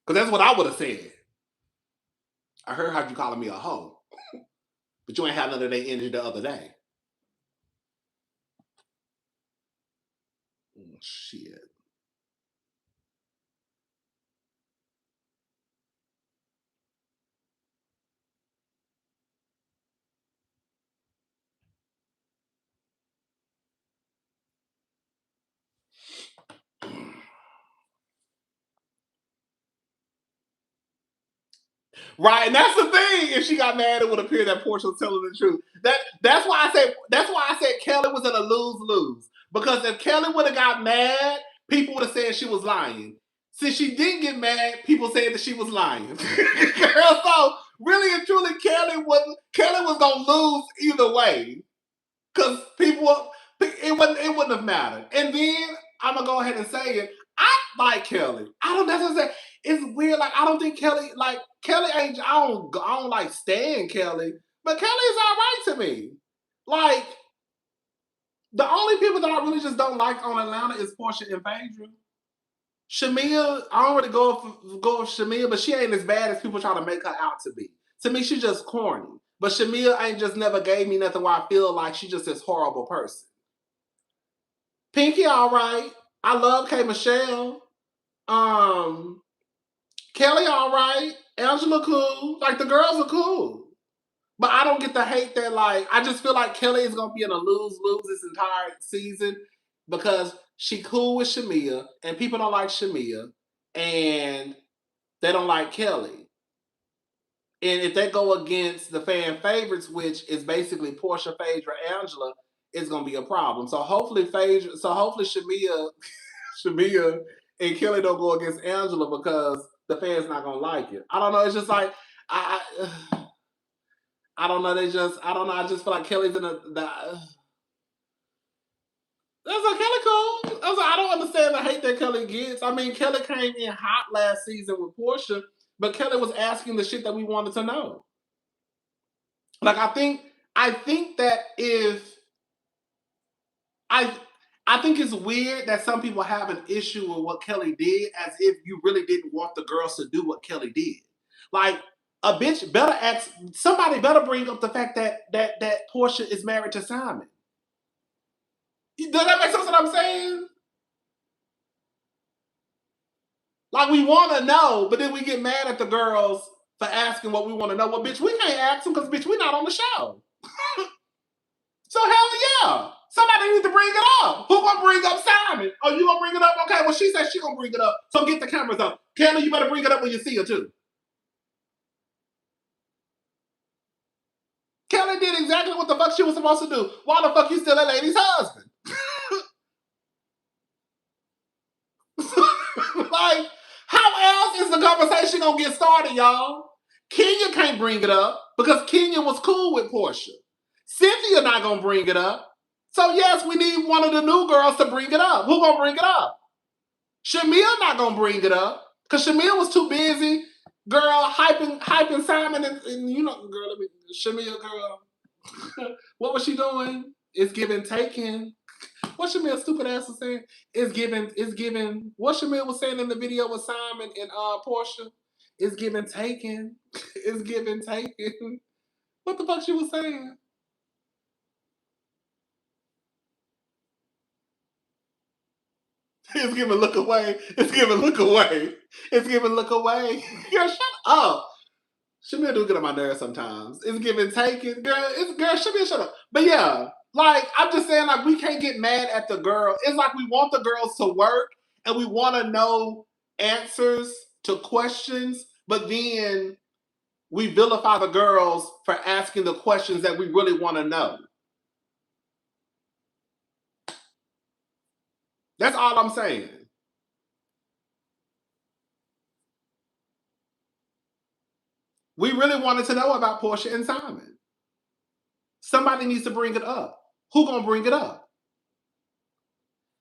Because that's what I would have said. I heard how you calling me a hoe. But you ain't had none of that energy the other day. Oh, shit. Right, and that's the thing. If she got mad, it would appear that Porsha was telling the truth. That's why I said Kelli was in a lose-lose. Because if Kelli would have got mad, people would have said she was lying. Since she didn't get mad, people said that she was lying. Girl, so really and truly, Kelli was gonna lose either way. Because it wouldn't have mattered. And then I'm gonna go ahead and say it. I like Kelli. I don't necessarily. It's weird. Like I don't think Kelli ain't. I don't like staying Kelli, but Kelli is all right to me. Like the only people that I really just don't like on Atlanta is Porsha and Phaedra. Shamia, I don't really go with Shamia, but she ain't as bad as people try to make her out to be. To me, she's just corny. But Shamia ain't just never gave me nothing where I feel like she's just this horrible person. Pinky, all right. I love K. Michelle. Kelli, all right. Angela, cool. Like the girls are cool. But I don't get the hate that I just feel like Kelli is gonna be in a lose-lose this entire season because she cool with Shamia and people don't like Shamia and they don't like Kelli. And if they go against the fan favorites, which is basically Porsha, Phaedra, Angela, it's gonna be a problem. So hopefully Shamia and Kelli don't go against Angela because the fans not gonna like it. I don't know. It's just like I don't know. I don't know. I just feel like Kelli's in a. That's like Kelli cool. I don't understand the hate that Kelli gets. I mean, Kelli came in hot last season with Porsha, but Kelli was asking the shit that we wanted to know. Like I think that if I think it's weird that some people have an issue with what Kelli did, as if you really didn't want the girls to do what Kelli did. Like a bitch better ask somebody better bring up the fact that Porsha is married to Simon. Does that make sense what I'm saying? Like we want to know, but then we get mad at the girls for asking what we want to know. Well, bitch, we can't ask them because bitch, we're not on the show. So hell yeah. Somebody needs to bring it up. Who gonna bring up Simon? Oh, you gonna bring it up? Okay, well, she said she gonna bring it up. So get the cameras up. Kelli, you better bring it up when you see her too. Kelli did exactly what the fuck she was supposed to do. Why the fuck you still that lady's husband? Like, how else is the conversation gonna get started, y'all? Kenya can't bring it up because Kenya was cool with Porsha. Cynthia not gonna bring it up. So yes, we need one of the new girls to bring it up. Who gonna bring it up? Shamia not gonna bring it up because Shamia was too busy, girl, hyping Simon and you know, girl, Shamia, girl, what was she doing? It's giving taking. What Shamia stupid ass was saying? It's giving. What Shamia was saying in the video with Simon and Porsha? It's giving taking. It's giving taking. What the fuck she was saying? It's giving look away. It's giving look away. It's giving look away. Girl, shut up. Shamia do get on my nerves sometimes. It's giving taking. Girl, Shamia, shut up. But yeah, like I'm just saying, like we can't get mad at the girl. It's like we want the girls to work and we want to know answers to questions, but then we vilify the girls for asking the questions that we really want to know. That's all I'm saying. We really wanted to know about Porsha and Simon. Somebody needs to bring it up. Who gonna bring it up?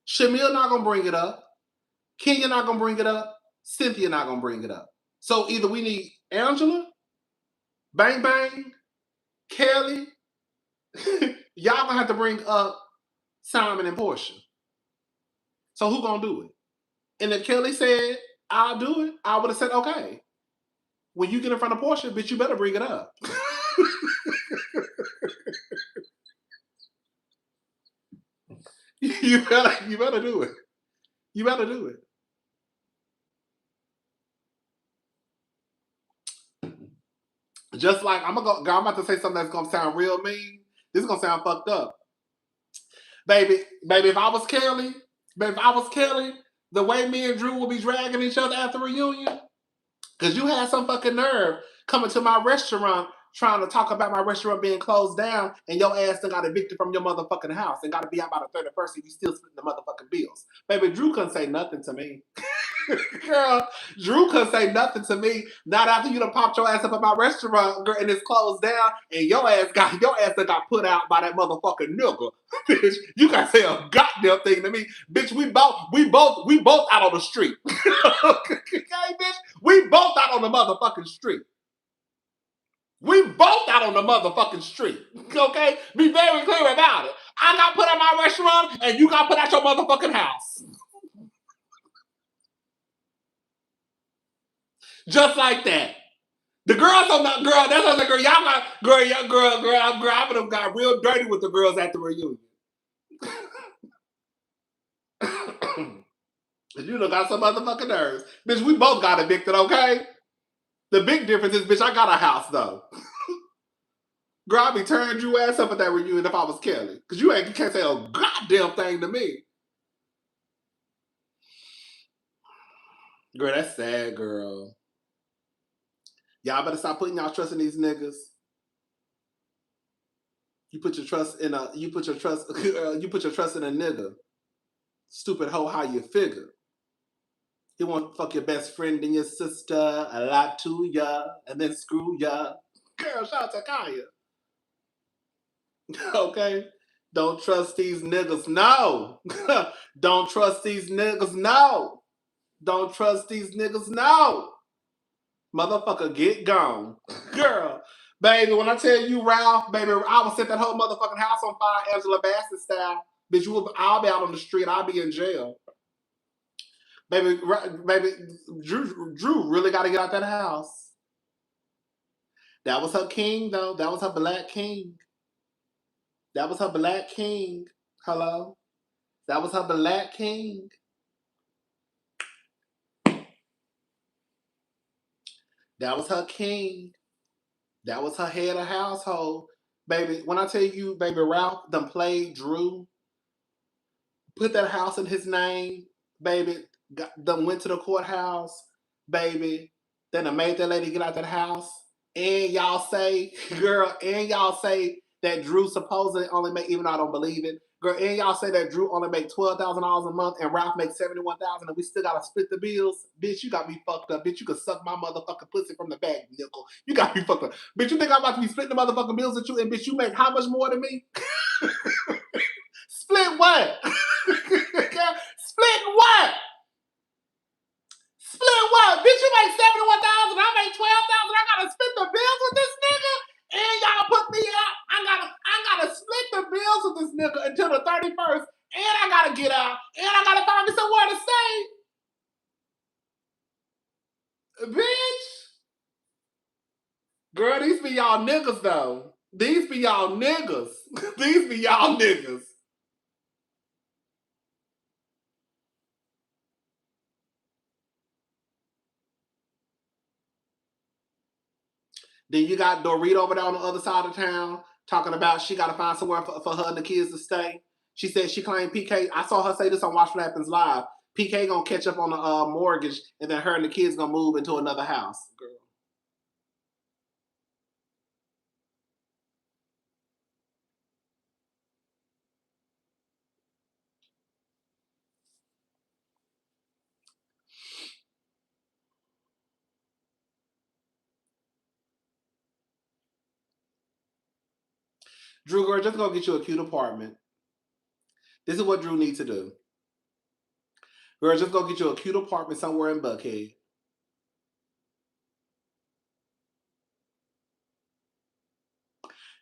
Shamil not gonna bring it up. Kenya not gonna bring it up. Cynthia not gonna bring it up. So either we need Angela, Bang Bang, Kelly. Y'all gonna have to bring up Simon and Porsha. So who gonna do it? And if Kelly said, I'll do it, I would have said, okay. When you get in front of Porsha, bitch, you better bring it up. you better do it. You better do it. Just like I'm about to say something that's gonna sound real mean. This is gonna sound fucked up. Baby, if I was Kelly, the way me and Drew will be dragging each other after reunion, because you had some fucking nerve coming to my restaurant trying to talk about my restaurant being closed down, and your ass done got evicted from your motherfucking house and got to be out by the 31st, and you still splitting the motherfucking bills. Baby, Drew couldn't say nothing to me. Girl, Drew couldn't say nothing to me. Not after you done popped your ass up at my restaurant, girl, and it's closed down, and your ass done got put out by that motherfucking nigga. Bitch, you can't say a goddamn thing to me. Bitch, we both out on the street. Okay, bitch? We both out on the motherfucking street. We both out on the motherfucking street. Okay? Be very clear about it. I got put out my restaurant, and you got put out your motherfucking house. Just like that. The girls on that girl, that's what the girl, y'all got, I would have got real dirty with the girls at the reunion. You done got some motherfucking nerves. Bitch, we both got evicted, okay? The big difference is, bitch, I got a house, though. Girl, I'd be turning Drew ass up at that reunion if I was Kelly. Because you can't say a goddamn thing to me. Girl, that's sad, girl. Y'all better stop putting y'all trust in these niggas. You put your trust in a nigga. Stupid hoe, how you figure? He want to fuck your best friend and your sister, a lot to ya, and then screw ya. Girl, shout out to Kaya. Okay? Don't trust these niggas, no. Don't trust these niggas, no. Don't trust these niggas, no. Motherfucker, get gone. Girl, baby, when I tell you, Ralph, baby, I will set that whole motherfucking house on fire, Angela Bassett style. Bitch, I'll be out on the street. I'll be in jail. Baby, Drew really got to get out that house. That was her king, though. That was her black king. That was her black king. Hello? That was her black king. That was her king. That was her head of household. Baby, when I tell you, baby, Ralph done played Drew, put that house in his name, baby, done went to the courthouse, baby, then done made that lady get out that house, and y'all say, girl, and y'all say that Drew supposedly only make, even though I don't believe it, girl, and y'all say that Drew only make $12,000 a month and Ralph makes $71,000 and we still gotta split the bills. Bitch, you got me fucked up. Bitch, you could suck my motherfucking pussy from the back, nickel. You got me fucked up. Bitch, you think I'm about to be splitting the motherfucking bills with you, and bitch, you make how much more than me? Split what? Split what? Split what? Bitch, you make $71,000. I make $12,000. I gotta split the bills with this nigga, and y'all put me out. I gotta split the bills with this nigga until the 31st, and I gotta get out, and I gotta find me somewhere to stay. Bitch, girl, these be y'all niggas though. These be y'all niggas. These be y'all niggas. Then you got Dorit over there on the other side of town talking about she got to find somewhere for her and the kids to stay. She said she claimed PK. I saw her say this on Watch What Happens Live. PK gonna catch up on the mortgage, and then her and the kids gonna move into another house. Girl. Drew, girl, just go get you a cute apartment. This is what Drew needs to do. Girl, just go get you a cute apartment somewhere in Buckhead.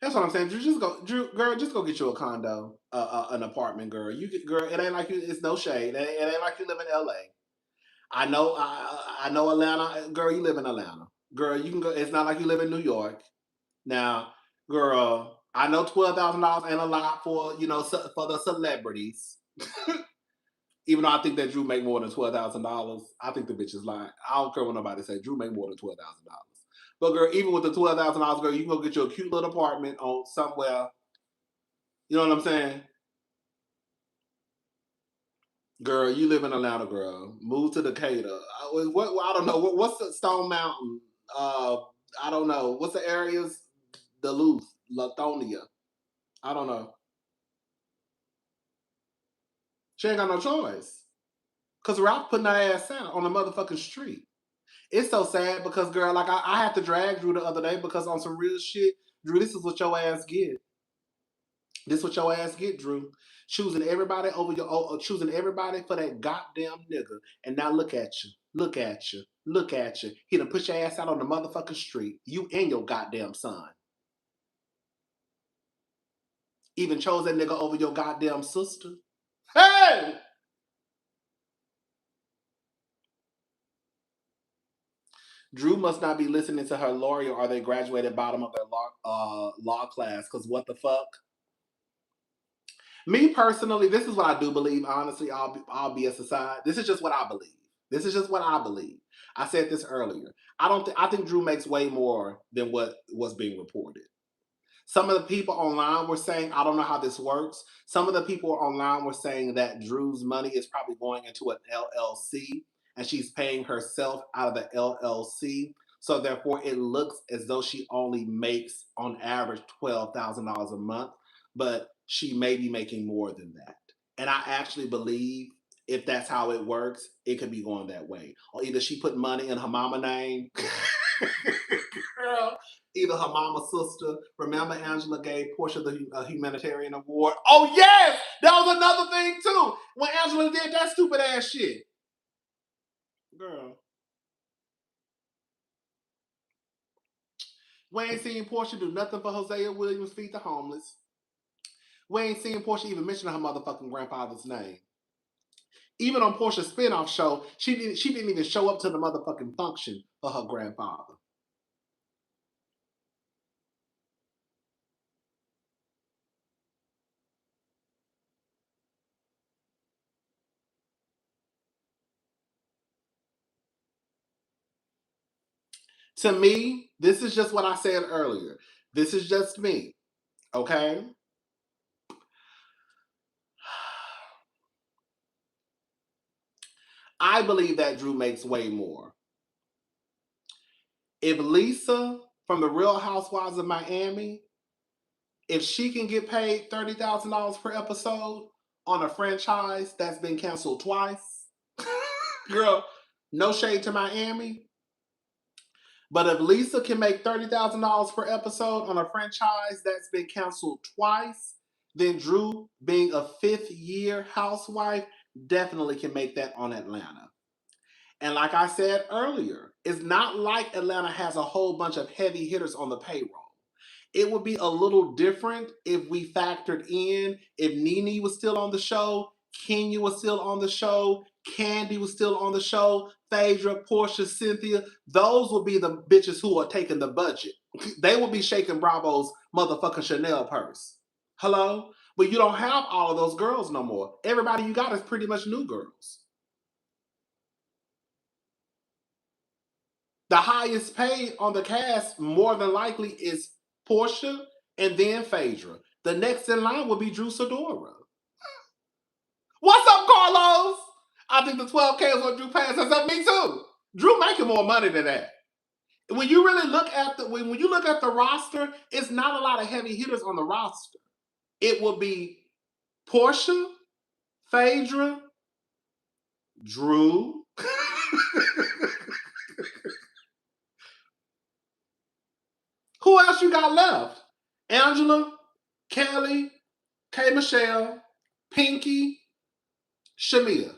That's what I'm saying. Drew, girl, just go get you a condo, an apartment, girl. Girl, it ain't like it's no shade. It ain't like you live in LA. I know Atlanta, girl. You live in Atlanta, girl. You can go. It's not like you live in New York. Now, girl, I know $12,000 ain't a lot for for the celebrities. Even though I think that Drew make more than $12,000, I think the bitch is lying. I don't care what nobody say. Drew make more than $12,000. But girl, even with the $12,000, girl, you can go get you a cute little apartment on somewhere. You know what I'm saying? Girl, you live in Atlanta, girl. Move to Decatur. I don't know. What's the Stone Mountain? I don't know. What's the areas? Duluth, Lithonia. I don't know. She ain't got no choice. Because Ralph putting her ass out on the motherfucking street. It's so sad because, girl, like I had to drag Drew the other day because on some real shit, Drew, this is what your ass get. This what your ass get, Drew. Choosing everybody choosing everybody for that goddamn nigga. And now look at you. Look at you. Look at you. He done put your ass out on the motherfucking street. You and your goddamn son. Even chose that nigga over your goddamn sister. Hey! Drew must not be listening to her lawyer or they graduated bottom of their law class. Because what the fuck? Me personally, this is what I do believe. Honestly, I'll be aside. This is just what I believe. This is just what I believe. I said this earlier. I think Drew makes way more than what was being reported. Some of the people online were saying, I don't know how this works. Some of the people online were saying that Drew's money is probably going into an LLC and she's paying herself out of the LLC. So therefore, it looks as though she only makes on average $12,000 a month, but she may be making more than that. And I actually believe if that's how it works, it could be going that way. Or either she put money in her mama name. Girl, either her mama's sister. Remember, Angela gave Porsha the humanitarian award. Oh yes, that was another thing too. When Angela did that stupid ass shit, girl. We ain't seen Porsha do nothing for Hosea Williams feed the homeless. We ain't seen Porsha even mention her motherfucking grandfather's name. Even on Porsha's spinoff show, she didn't even show up to the motherfucking function for her grandfather. To me, this is just what I said earlier. This is just me. Okay? I believe that Drew makes way more. If Lisa from the Real Housewives of Miami, if she can get paid $30,000 per episode on a franchise that's been canceled twice, girl, no shade to Miami. But if Lisa can make $30,000 per episode on a franchise that's been canceled twice, then Drew, being a fifth-year housewife, definitely can make that on Atlanta. And like I said earlier, it's not like Atlanta has a whole bunch of heavy hitters on the payroll. It would be a little different if we factored in if Nene was still on the show, Kenya was still on the show, Candy was still on the show, Phaedra, Porsha, Cynthia. Those would be the bitches who are taking the budget. They would be shaking Bravo's motherfucking Chanel purse. Hello? But you don't have all of those girls no more. Everybody you got is pretty much new girls. The highest paid on the cast, more than likely, is Porsha and then Phaedra. The next in line will be Drew Sidora. What's up, Carlos? I think the 12K is what Drew pays. That's up me too. Drew making more money than that. When you really look at when you look at the roster, it's not a lot of heavy hitters on the roster. It will be Porsha, Phaedra, Drew. Who else you got left? Angela, Kelly, K. Michelle, Pinky, Shamia.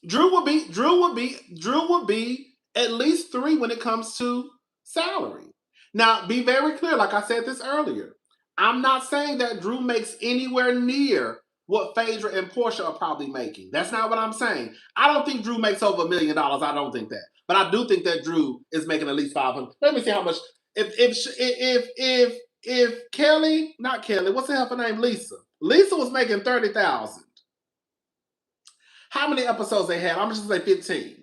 Drew will be at least 3 when it comes to salary. Now, be very clear, like I said this earlier. I'm not saying that Drew makes anywhere near what Phaedra and Porsha are probably making. That's not what I'm saying. I don't think Drew makes over $1 million. I don't think that. But I do think that Drew is making at least 500. Let me see how much. If Kelly, not Kelly, what's the hell her name? Lisa was making 30,000. How many episodes they had? I'm just gonna say 15.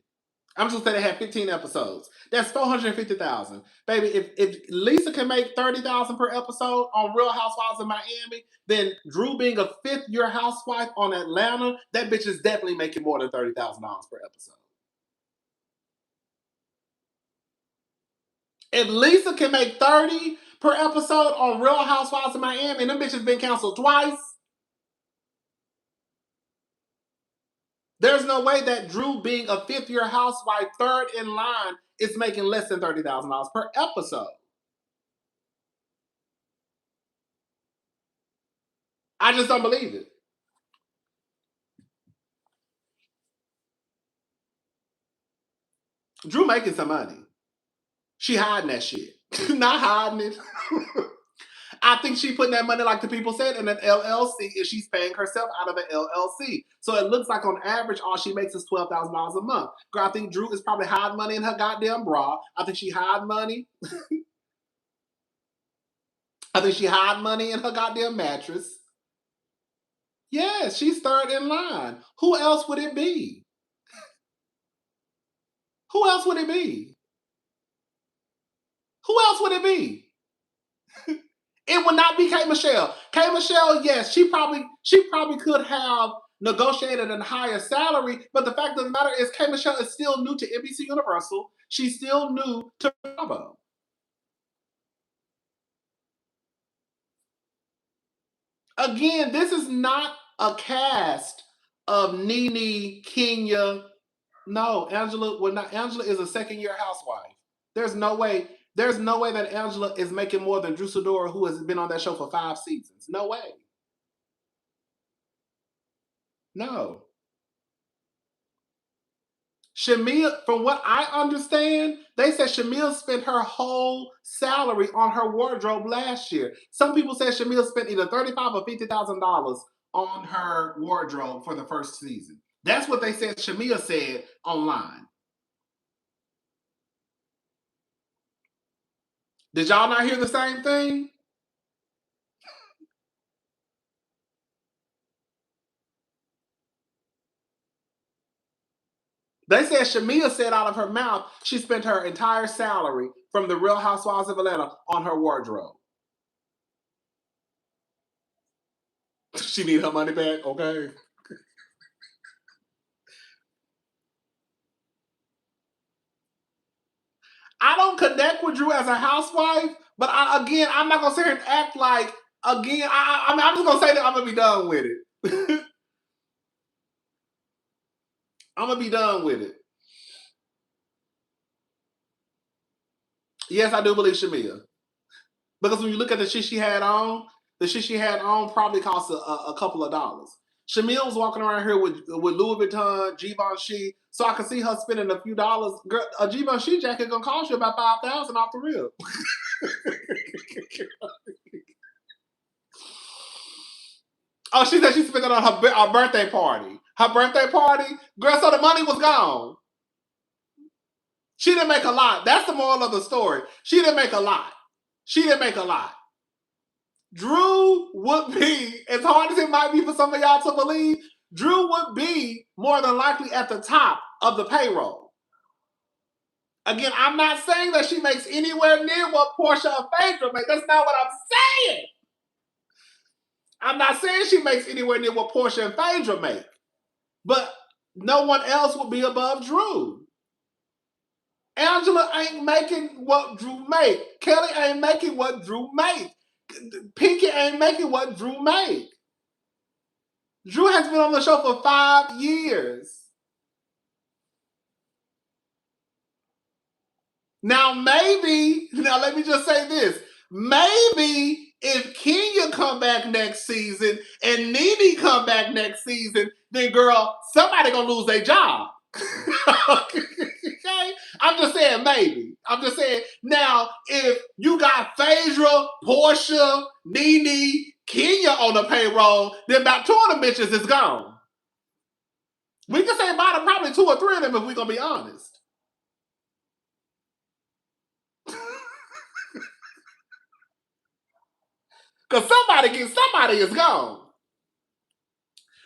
I'm just gonna say they had 15 episodes. That's 450,000. Baby, if Lisa can make 30,000 per episode on Real Housewives of Miami, then Drew being a 5th-year housewife on Atlanta, that bitch is definitely making more than $30,000 per episode. If Lisa can make 30 per episode on Real Housewives of Miami, and them bitches been canceled twice, there's no way that Drew, being a 5th-year housewife, 3rd in line, is making less than $30,000 per episode. I just don't believe it. Drew making some money. She hiding that shit. Not hiding it. I think she putting that money, like the people said, in an LLC, and she's paying herself out of an LLC. So it looks like on average, all she makes is $12,000 a month. Girl, I think Drew is probably hiding money in her goddamn bra. I think she hiding money. I think she hiding money in her goddamn mattress. Yes, she's 3rd in line. Who else would it be? Who else would it be? Who else would it be? It would not be K. Michelle. K. Michelle, yes, she probably could have negotiated a higher salary, but the fact of the matter is K. Michelle is still new to NBC Universal. She's still new to Bravo. Again, this is not a cast of Nene, Kenya. No, Angela would not. Angela is a 2nd-year housewife. There's no way that Angela is making more than Drew Sidora, who has been on that show for 5 seasons. No way. No. Shamia, from what I understand, they said Shamia spent her whole salary on her wardrobe last year. Some people said Shamia spent either $35,000 or $50,000 on her wardrobe for the first season. That's what they said Shamia said online. Did y'all not hear the same thing? They said Shamia said out of her mouth she spent her entire salary from the Real Housewives of Atlanta on her wardrobe. She need her money back, okay? I don't connect with Drew as a housewife, but I'm not gonna sit here and act like I'm just gonna say that I'm gonna be done with it. I'm gonna be done with it. Yes, I do believe Shamia. Because when you look at the shit she had on probably cost a couple of dollars. Shamia was walking around here with Louis Vuitton, Givenchy, so I could see her spending a few dollars. Girl, a Givenchy jacket gonna cost you about $5,000 off the rip. Oh, she said she spent it on her birthday party. Her birthday party? Girl, so the money was gone. She didn't make a lot. That's the moral of the story. She didn't make a lot. Drew would be, as hard as it might be for some of y'all to believe, Drew would be more than likely at the top of the payroll. Again, I'm not saying that she makes anywhere near what Porsha or Phaedra make. That's not what I'm saying. I'm not saying she makes anywhere near what Porsha and Phaedra make. But no one else will be above Drew. Angela ain't making what Drew make. Kelly ain't making what Drew make. Pinky ain't making what Drew make. Drew has been on the show for 5 years. Now maybe, now let me just say this. Maybe if Kenya come back next season and Nene come back next season, then girl, somebody gonna lose their job. Okay? I'm just saying maybe. I'm just saying now if you got Phaedra, Porsha, Nene, Kenya on the payroll, then about 2 of them bitches is gone. We can say about probably 2 or 3 of them if we're gonna be honest. Because somebody is gone.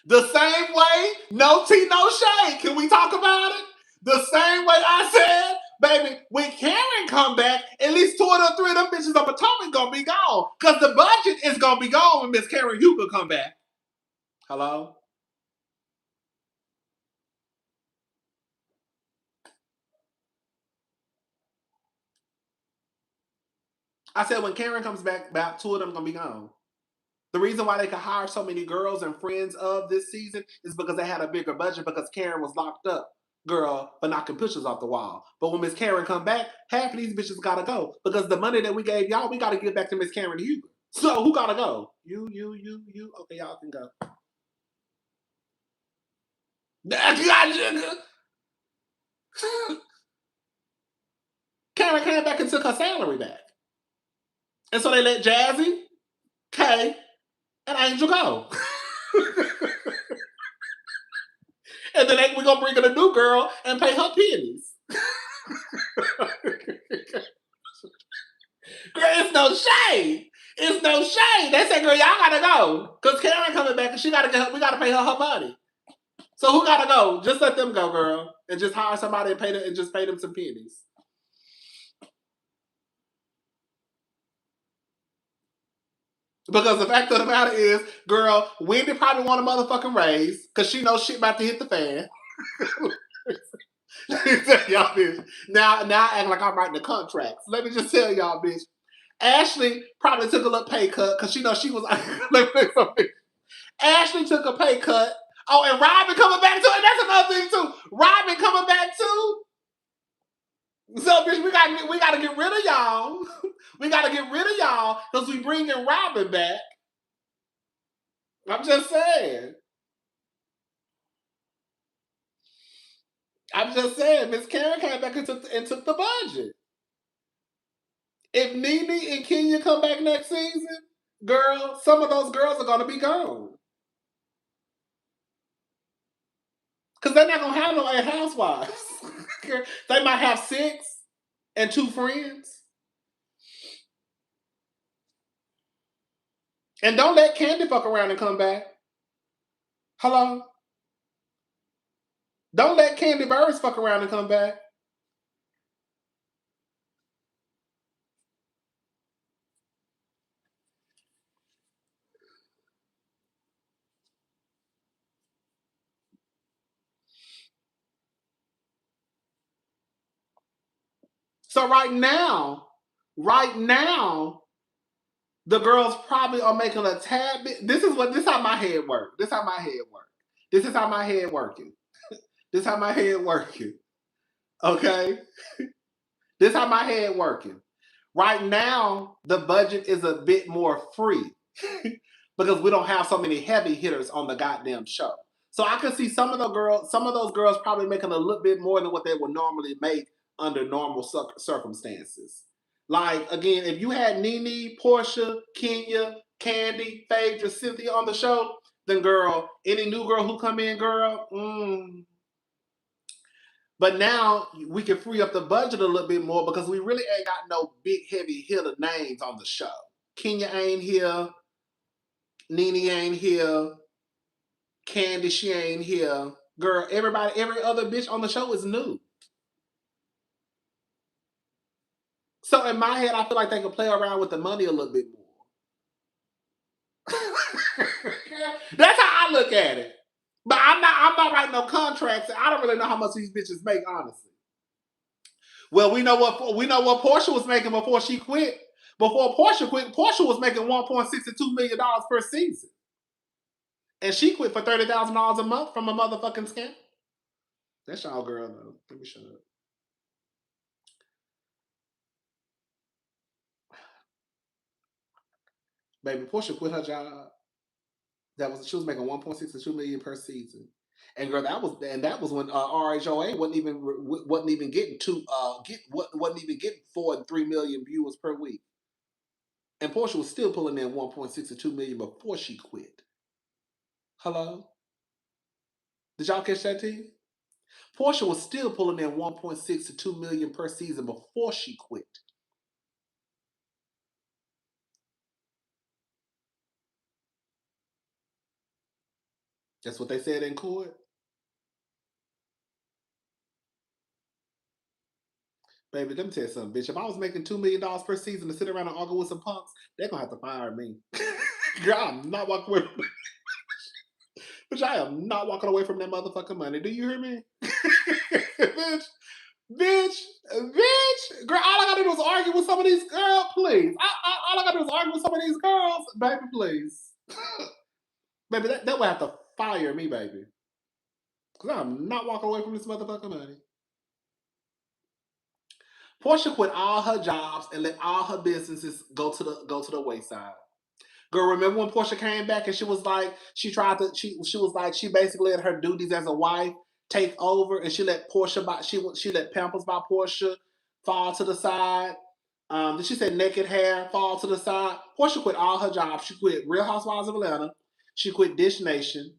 The same way, no tea, no shade. Can we talk about it? The same way I said, baby, when Karen come back, at least 2 or 3 of them bitches on Potomac gonna be gone. Because the budget is gonna be gone when Miss Karen Huger come back. Hello? I said when Karen comes back, about 2 of them gonna be gone. The reason why they could hire so many girls and friends of this season is because they had a bigger budget because Karen was locked up, girl, for knocking pictures off the wall. But when Miss Karen come back, half of these bitches gotta go because the money that we gave y'all, we gotta give back to Miss Karen Huger. So who gotta go? You. Okay, y'all can go. Karen came back and took her salary back. And so they let Jazzy, Kay, and Angel go. And then we're going to bring in a new girl and pay her pennies. Girl, it's no shade. It's no shade. They said, girl, y'all got to go. Because Karen coming back and we got to pay her money. So who got to go? Just let them go, girl. And just hire somebody and pay them some pennies. Because the fact of the matter is, girl, Wendy probably want a motherfucking raise because she knows shit about to hit the fan. Let me tell y'all, bitch. Now I act like I'm writing the contracts. Let me just tell y'all, bitch. Ashley probably took a little pay cut because she knows she was. Let me say something. Ashley took a pay cut. Oh, and Robin coming back too. And that's another thing too. Robin coming back too. So, bitch, we gotta get rid of y'all. We gotta get rid of y'all because we bringing Robin back. I'm just saying. Miss Karen came back and took the budget. If Nene and Kenya come back next season, girl, some of those girls are gonna be gone. Because they're not gonna have no 8 housewives. They might have 6 and 2 friends. And don't let Candy fuck around and come back. Hello? Don't let Candy Burris fuck around and come back. So right now, the girls probably are making a tad bit. This is how my head works. This is how my head working. This is how my head working. Okay? This is how my head working. Right now, the budget is a bit more free because we don't have so many heavy hitters on the goddamn show. So I can see some of those girls probably making a little bit more than what they would normally make under normal circumstances. Like, again, if you had Nene, Porsha, Kenya, Candy, Phaedra, Cynthia on the show, then girl, any new girl who come in, girl, But now we can free up the budget a little bit more because we really ain't got no big heavy hitter names on the show. Kenya ain't here. Nene ain't here. Candy, she ain't here. Girl, every other bitch on the show is new. So in my head, I feel like they can play around with the money a little bit more. That's how I look at it. But I'm not writing no contracts. I don't really know how much these bitches make, honestly. Well, we know what Porsha was making before she quit. Before Porsha quit, Porsha was making $1.62 million per season. And she quit for $30,000 a month from a motherfucking scam. That's y'all girl, though. Let me shut up. Baby, Porsha quit her job. She was making 1.6 to 2 million per season. And girl, that was when RHOA wasn't even getting wasn't even getting 4 and 3 million viewers per week. And Porsha was still pulling in 1.6 to 2 million before she quit. Hello? Did y'all catch that, T? Porsha was still pulling in 1.6 to 2 million per season before she quit. That's what they said in court. Baby, let me tell you something, bitch. If I was making $2 million per season to sit around and argue with some punks, they're gonna have to fire me. Girl, I'm not walking away from Bitch, I am not walking away from that motherfucking money. Do you hear me? bitch, girl, all I gotta do is argue with some of these girls, please. All I gotta do is argue with some of these girls, baby, please. Baby, that would have to fire me, baby. Because I'm not walking away from this motherfucking money. Porsha quit all her jobs and let all her businesses go to the wayside. Girl, remember when Porsha came back and she was like, she basically let her duties as a wife take over, and she let she let Pampers by Porsha fall to the side. Did she say naked hair fall to the side? Porsha quit all her jobs. She quit Real Housewives of Atlanta. She quit Dish Nation.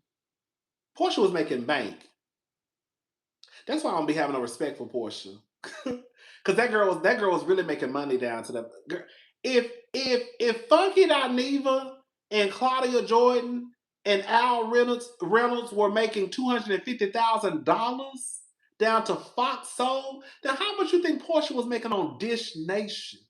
Porsha was making bank. That's why I don't be having no respect for Porsha. Cause that girl was really making money down to the girl. If Funky Dineva and Claudia Jordan and Al Reynolds were making $250,000 down to Fox Soul, then how much you think Porsha was making on Dish Nation?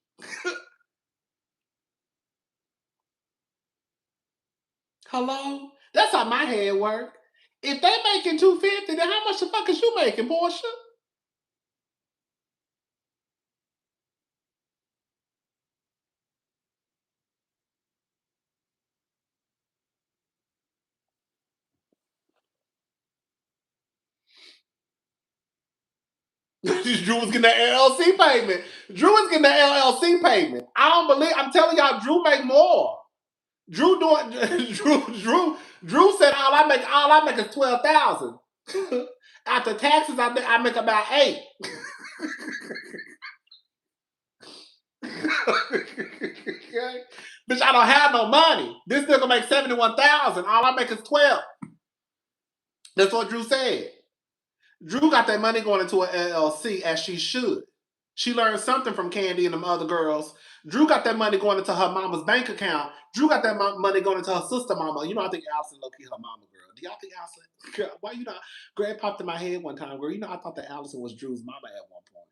Hello? That's how my head work. If they making $250, then how much the fuck is you making, Porsha? Drew was getting the LLC payment. Drew was getting the LLC payment. I don't believe. I'm telling y'all, Drew make more. Drew said all I make is 12,000. After taxes, I make about 8. Okay? Bitch, I don't have no money. This nigga make 71,000. All I make is 12. That's what Drew said. Drew got that money going into an LLC as she should. She learned something from Candy and them other girls. Drew got that money going into her mama's bank account. Drew got that money going into her sister mama. You know, I think Allison low-key her mama, girl. Do y'all think Allison? Girl, why you not? Girl, it popped in my head one time, girl. You know, I thought that Allison was Drew's mama at one point.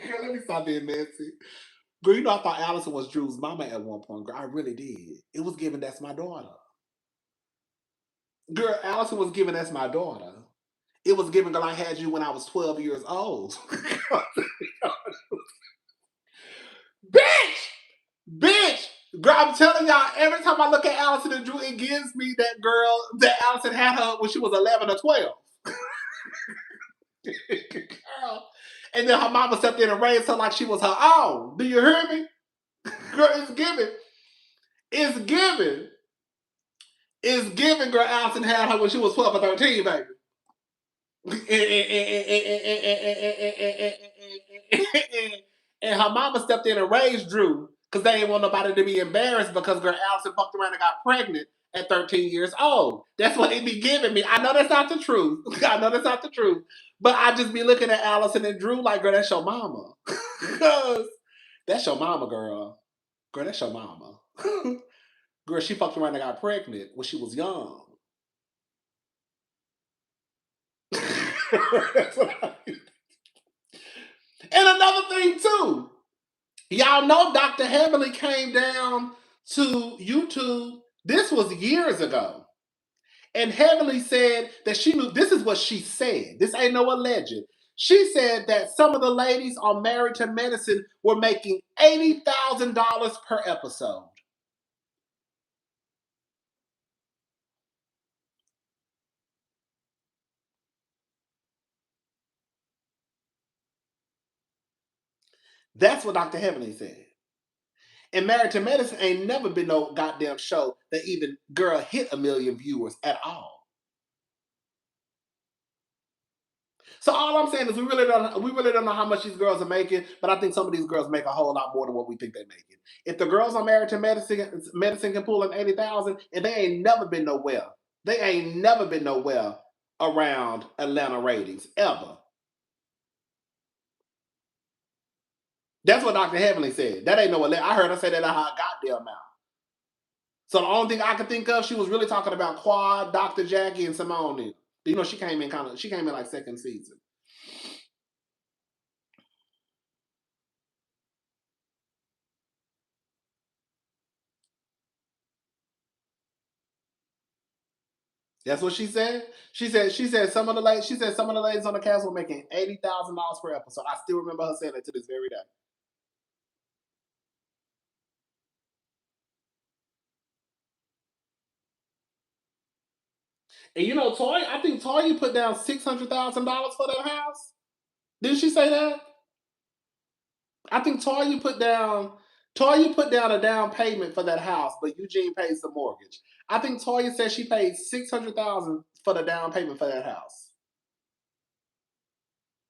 Girl, let me stop being messy. Girl, you know, I thought Allison was Drew's mama at one point, girl. I really did. It was given that's my daughter. Girl, Allison was given that's my daughter. It was given, girl, I had you when I was 12 years old. Bitch! Girl, I'm telling y'all, every time I look at Allison and Drew, it gives me that girl that Allison had her when she was 11 or 12. Girl. And then her mama stepped in and raised her like she was her own. Do you hear me? Girl, it's giving. It's giving. It's giving, girl. Allison had her when she was 12 or 13, baby. And her mama stepped in and raised Drew because they didn't want nobody to be embarrassed because girl Allison fucked around and got pregnant at 13 years old. That's what it be giving me. I know that's not the truth. I know that's not the truth. But I just be looking at Allison and Drew like, girl, that's your mama. Because that's your mama, girl. Girl, that's your mama. Girl, she fucked around and got pregnant when she was young. That's what I mean. And another thing too, y'all know Dr. Heavenly came down to YouTube. This was years ago. And Heavenly said that she knew, this is what she said. This ain't no alleged. She said that some of the ladies on Married to Medicine were making $80,000 per episode. That's what Dr. Heavenly said. And Married to Medicine ain't never been no goddamn show that even girl hit 1 million viewers at all. So all I'm saying is we really don't know how much these girls are making, but I think some of these girls make a whole lot more than what we think they're making. If the girls on Married to Medicine can pull in 80,000, and they ain't never been nowhere. They ain't never been nowhere around Atlanta ratings ever. That's what Dr. Heavenly said. That ain't no Atlanta. I heard her say that out her goddamn mouth. So the only thing I could think of, she was really talking about Quad, Dr. Jackie, and Simone. You know, she came in like second season. That's what she said. She said some of the ladies on the cast were making $80,000 per episode. I still remember her saying that to this very day. And you know, I think Toya put down $600,000 for that house. Didn't she say that? I think Toya put down a down payment for that house, but Eugene pays the mortgage. I think Toya said she paid $600,000 for the down payment for that house.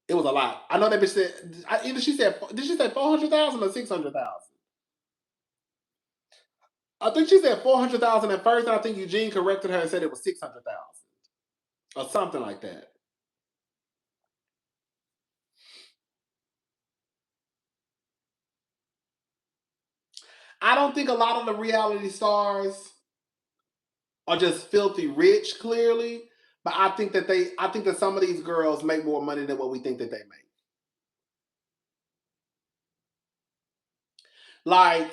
It was a lot. I know that bitch said. Did she say 400,000 or 600,000? I think she said 400,000 at first, and I think Eugene corrected her and said it was 600,000 or something like that. I don't think a lot of the reality stars are just filthy rich, clearly, but I think that some of these girls make more money than what we think that they make. Like,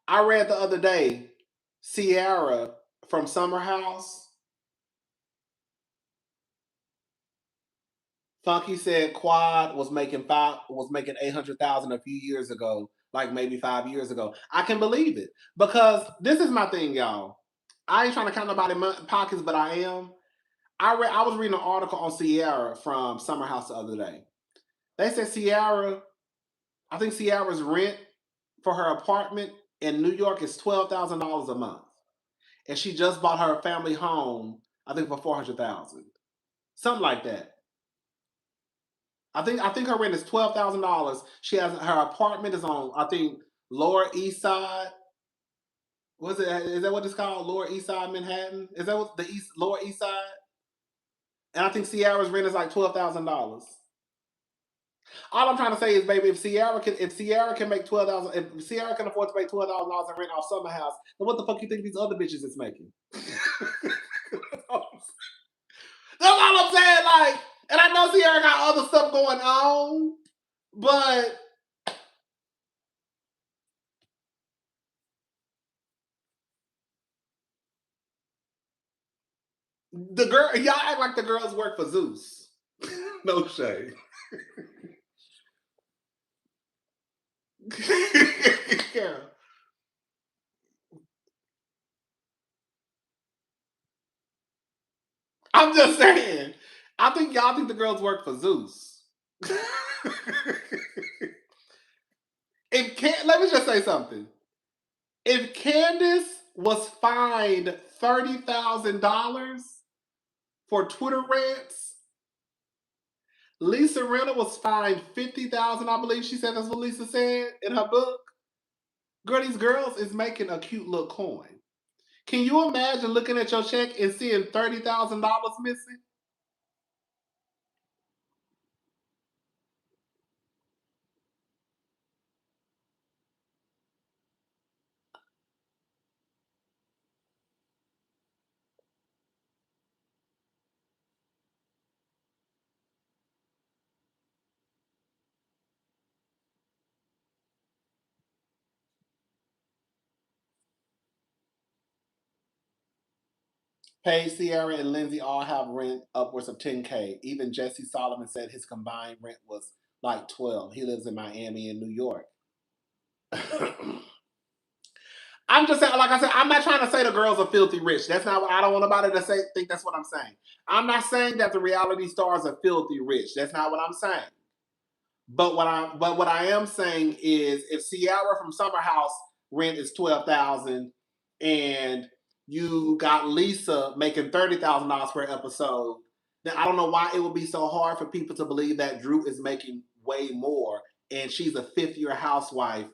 I read the other day, Ciara from Summer House. Funky said Quad was making 800,000 a few years ago, like maybe 5 years ago. I can believe it because this is my thing, y'all. I ain't trying to count nobody's pockets, but I am. I was reading an article on Ciara from Summer House the other day. They said I think Ciara's rent for her apartment in New York is $12,000 a month, and she just bought her family home, I think for $400,000, something like that. I think her rent is $12,000. She has her apartment is on, I think, Lower East Side. Was it? Is that what it's called? Lower East Side Manhattan? Is that what Lower East Side? And I think Ciara's rent is like $12,000. All I'm trying to say is, baby, if Ciara can make $12,000, if Ciara can afford to pay $12,000 in rent off Summer House, then what the fuck you think these other bitches is making? That's all I'm saying. Like, and I know Ciara got other stuff going on, but y'all act like the girls work for Zeus. No shade. Yeah. I'm just saying. I think y'all think the girls work for Zeus. Let me just say something. If Candace was fined $30,000 for Twitter rants, Lisa Rinna was fined $50,000. I believe she said that's what Lisa said in her book. Girl, these girls is making a cute little coin. Can you imagine looking at your check and seeing $30,000 missing? Paige, Ciara, and Lindsay all have rent upwards of $10K. Even Jesse Solomon said his combined rent was like 12. He lives in Miami and New York. I'm just saying, like I said, I'm not trying to say the girls are filthy rich. That's not what I don't want nobody to think that's what I'm saying. I'm not saying that the reality stars are filthy rich. That's not what I'm saying. But what I am saying is, if Ciara from Summer House rent is $12,000, and you got Lisa making $30,000 per episode, then I don't know why it would be so hard for people to believe that Drew is making way more, and she's a fifth-year housewife.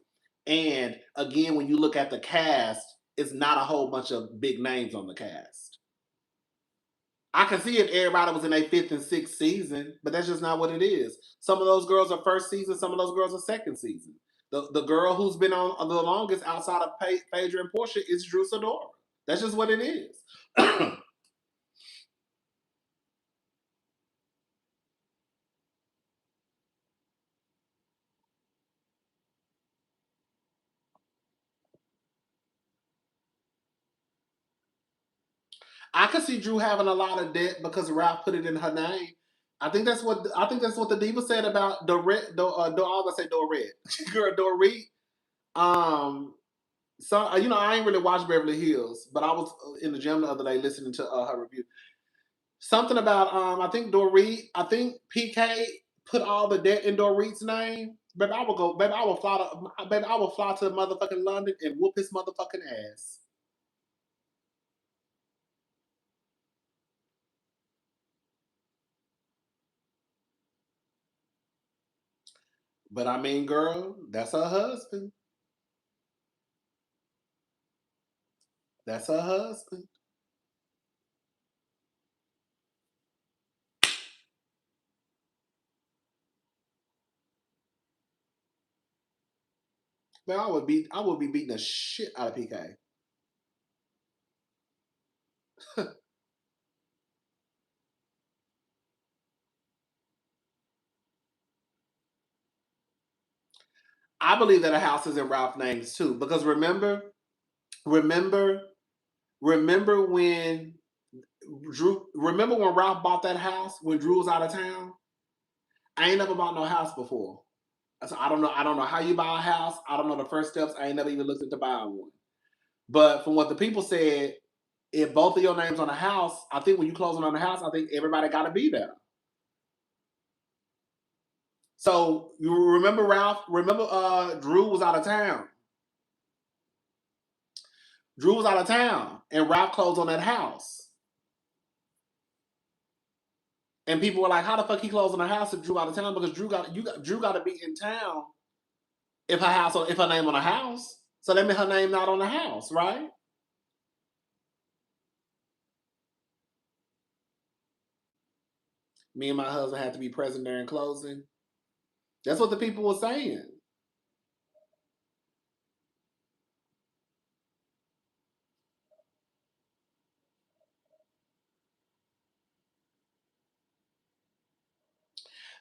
And again, when you look at the cast, it's not a whole bunch of big names on the cast. I can see if everybody was in their fifth and sixth season, but that's just not what it is. Some of those girls are first season, some of those girls are second season. The girl who's been on the longest outside of Phaedra and Porsha is Drew Sidora. That's just what it is. I could see Drew having a lot of debt because Ralph put it in her name. I think that's what the diva said about Dorette. I'm gonna say Dorette, girl Dorit. So I ain't really watched Beverly Hills, but I was in the gym the other day listening to her review. Something about I think Dorit. I think PK put all the debt in Dorit's name. Baby, I will go. Baby, I will fly to. Baby, I will fly to motherfucking London and whoop his motherfucking ass. But I mean, girl, that's her husband. That's her husband. Man, I would be beating the shit out of PK. I believe that a house is in Ralph's names too, because remember, remember when remember when Ralph bought that house when Drew was out of town? I ain't never bought no house before. So I don't know. I don't know how you buy a house. I don't know the first steps. I ain't never even looked into buying one. But from what the people said, if both of your names on a house, I think when you closing on the house, I think everybody got to be there. So you remember Ralph? Remember Drew was out of town. Drew was out of town, and Ralph closed on that house. And people were like, "How the fuck he closed on the house if Drew out of town?" Because Drew got to be in town if her name on a house. So that means her name not on the house, right? Me and my husband had to be present during closing. That's what the people were saying.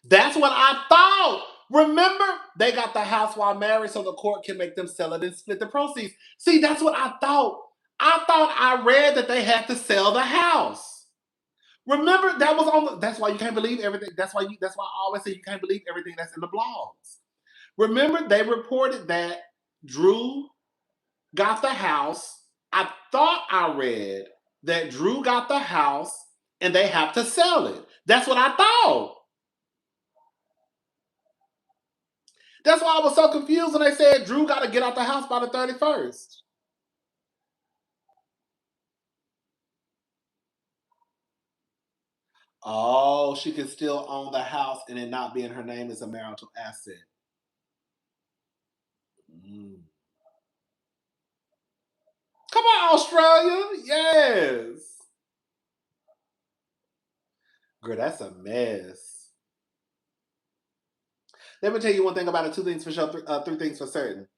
That's what I thought. Remember, they got the house while married so the court can make them sell it and split the proceeds. See, that's what I thought. I thought I read that they had to sell the house. Remember, that was on that's why you can't believe everything. That's why I always say you can't believe everything that's in the blogs. Remember, they reported that Drew got the house. I thought I read that Drew got the house and they have to sell it. That's what I thought. That's why I was so confused when they said Drew got to get out the house by the 31st. Oh, she can still own the house and it not be in her name as a marital asset. Mm. Come on, Australia. Yes. Girl, that's a mess. Let me tell you one thing about it. Two things for sure. Three things for certain.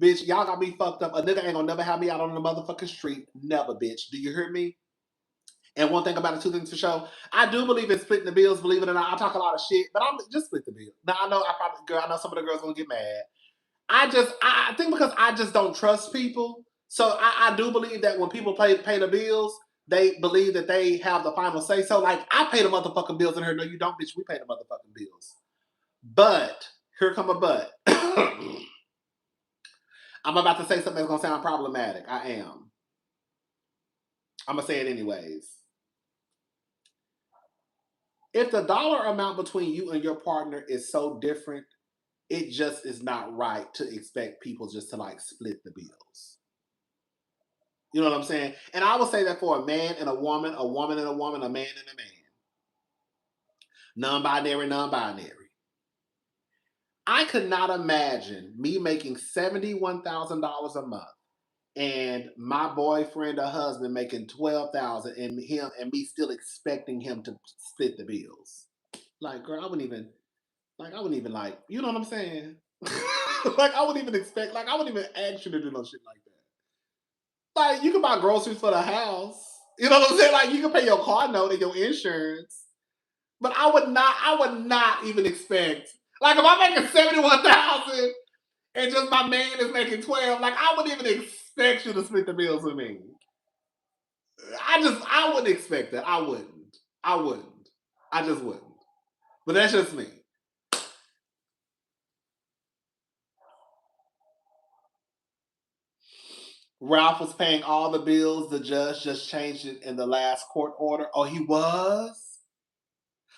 Bitch, y'all got me fucked up. A nigga ain't gonna never have me out on the motherfucking street. Never, bitch. Do you hear me? And one thing about it, two things for sure. I do believe in splitting the bills. Believe it or not, I talk a lot of shit, but I'm just split the bill. Now I know some of the girls gonna get mad. I think because I just don't trust people. So I do believe that when people pay the bills, they believe that they have the final say. So like I pay the motherfucking bills and her, no, you don't, bitch. We pay the motherfucking bills. But here come a but. I'm about to say something that's gonna sound problematic. I am. I'm gonna say it anyways. If the dollar amount between you and your partner is so different, it just is not right to expect people just to like split the bills. You know what I'm saying? And I would say that for a man and a woman and a woman, a man and a man. Non-binary, non-binary. I could not imagine me making $71,000 a month and my boyfriend or husband making $12,000 and him and me still expecting him to split the bills. Like, girl, I wouldn't even like, you know what I'm saying? Like, I wouldn't even expect, like, I wouldn't even ask you to do no shit like that. Like, you can buy groceries for the house. You know what I'm saying? Like, you can pay your car note and your insurance. But I would not even expect, like, if I'm making 71,000 and just my man is making 12, like, I wouldn't even expect you to split the bills with me. I wouldn't expect that. I wouldn't. I just wouldn't. But that's just me. Ralph was paying all the bills. The judge just changed it in the last court order. Oh, he was?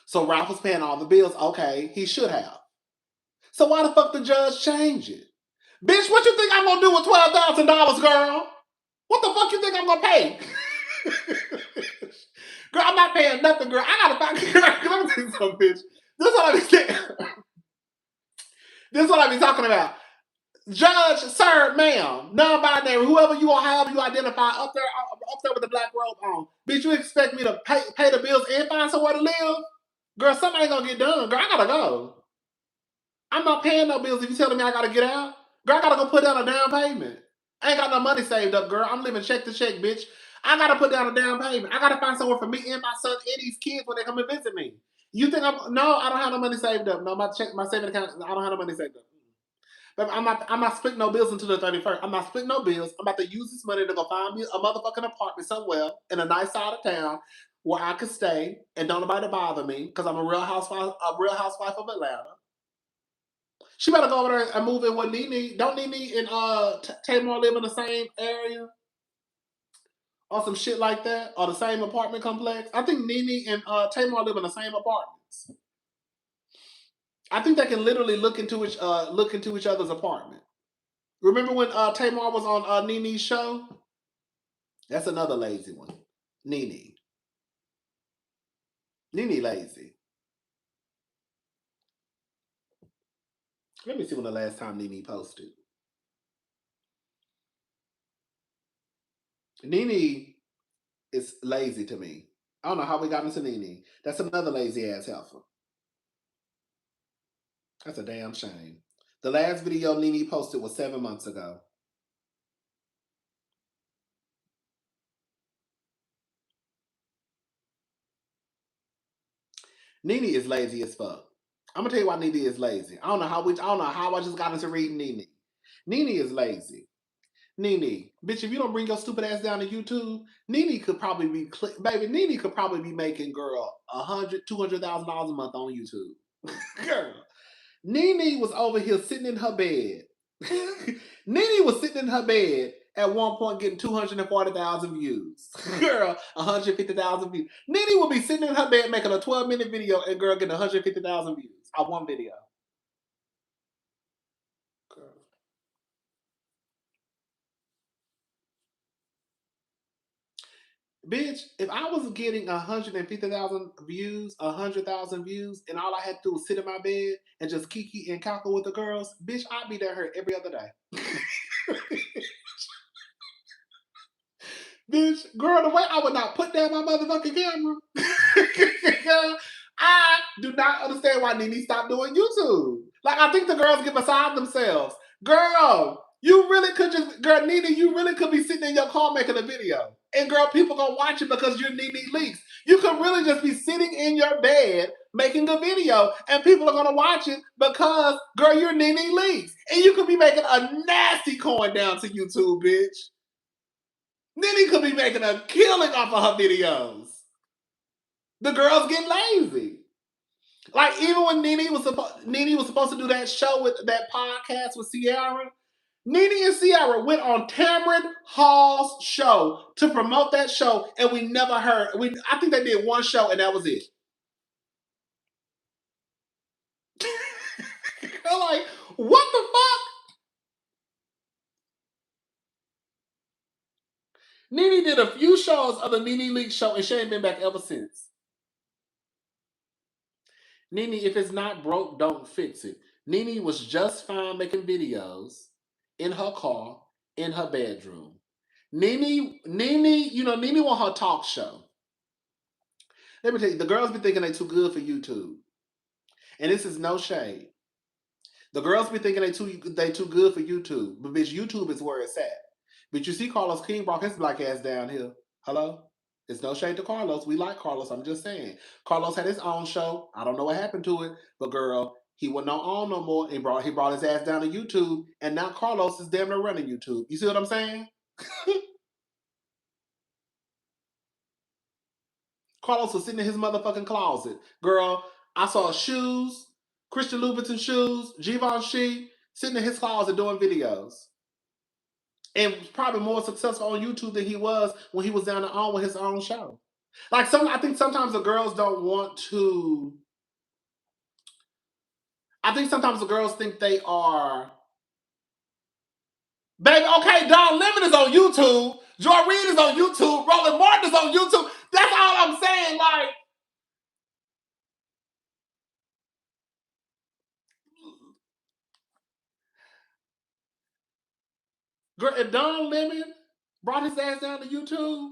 So Ralph was paying all the bills. Okay, he should have. So why the fuck the judge change it? Bitch, what you think I'm gonna do with $12,000, girl? What the fuck you think I'm gonna pay? Girl, I'm not paying nothing, girl. I gotta find. Girl, let me tell you something, bitch. This is what I be saying. This is what I be talking about. Judge, sir, ma'am, non-binary, whoever you or however you identify up there with the black robe on. Bitch, you expect me to pay the bills and find somewhere to live? Girl, something ain't gonna get done. Girl, I gotta go. I'm not paying no bills if you telling me I gotta get out. Girl, I gotta go put down a down payment. I ain't got no money saved up, girl. I'm living check to check, bitch. I gotta put down a down payment. I gotta find somewhere for me and my son and these kids when they come and visit me. You think no, I don't have no money saved up. No, my saving account, I don't have no money saved up. But I'm not splitting no bills until the 31st. I'm not splitting no bills. I'm about to use this money to go find me a motherfucking apartment somewhere in a nice side of town where I can stay and don't nobody bother me because I'm a real housewife of Atlanta. She better go over there and move in with Nene. Don't Nene and Tamar live in the same area? Or some shit like that? Or the same apartment complex? I think Nene and Tamar live in the same apartments. I think they can literally look into each other's apartment. Remember when Tamar was on Nene's show? That's another lazy one. Nene lazy. Let me see when the last time Nene posted. Nene is lazy to me. I don't know how we got into Nene. That's another lazy ass heifer. That's a damn shame. The last video Nene posted was 7 months ago. Nene is lazy as fuck. I'm gonna tell you why Nene is lazy. I don't know how I just got into reading Nene. Nene is lazy. Nene, bitch, if you don't bring your stupid ass down to YouTube, Nene could probably be making girl $100,000, $200,000 a month on YouTube. Girl, Nene was over here sitting in her bed. Nene was sitting in her bed at one point getting 240,000 views. Girl, 150,000 views. Nene would be sitting in her bed making a 12-minute video and girl getting 150,000 views on one video. Girl. Bitch, if I was getting 150,000 views, 100,000 views, and all I had to do was sit in my bed and just kiki and cackle with the girls, bitch, I'd be there every other day. Bitch, girl, the way I would not put down my motherfucking camera. Girl, I do not understand why Nene stopped doing YouTube. Like, I think the girls get beside themselves. Girl, you really could Nene, you really could be sitting in your car making a video. And girl, people gonna watch it because you're Nene Leaks. You could really just be sitting in your bed making a video and people are gonna watch it because, girl, you're Nene Leaks. And you could be making a nasty coin down to YouTube, bitch. Nene could be making a killing off of her videos. The girls get lazy. Like, even when Nene was supposed to do that show with that podcast with Ciara, Nene and Ciara went on Tamron Hall's show to promote that show, and we never heard. I think they did one show, and that was it. They're like, what the fuck? Nene did a few shows of the Nene Leakes show, and she ain't been back ever since. Nene, if it's not broke, don't fix it. Nene was just fine making videos in her car, in her bedroom. Nene, Nene want her talk show. Let me tell you, the girls be thinking they too good for YouTube. And this is no shade. The girls be thinking they too good for YouTube. But bitch, YouTube is where it's at. But you see Carlos King brought his black ass down here. Hello? It's no shade to Carlos. We like Carlos. I'm just saying. Carlos had his own show. I don't know what happened to it. But girl, he wasn't on no more. He brought his ass down to YouTube. And now Carlos is damn near running YouTube. You see what I'm saying? Carlos was sitting in his motherfucking closet. Girl, I saw shoes, Christian Louboutin shoes, Givenchy, sitting in his closet doing videos. And was probably more successful on YouTube than he was when he was down the on with his own show. Like I think sometimes the girls don't want to. I think sometimes the girls think they are. Baby, okay, Don Lemon is on YouTube. Joy Reid is on YouTube. Roland Martin is on YouTube. That's all I'm saying. Like, girl, if Don Lemon brought his ass down to YouTube,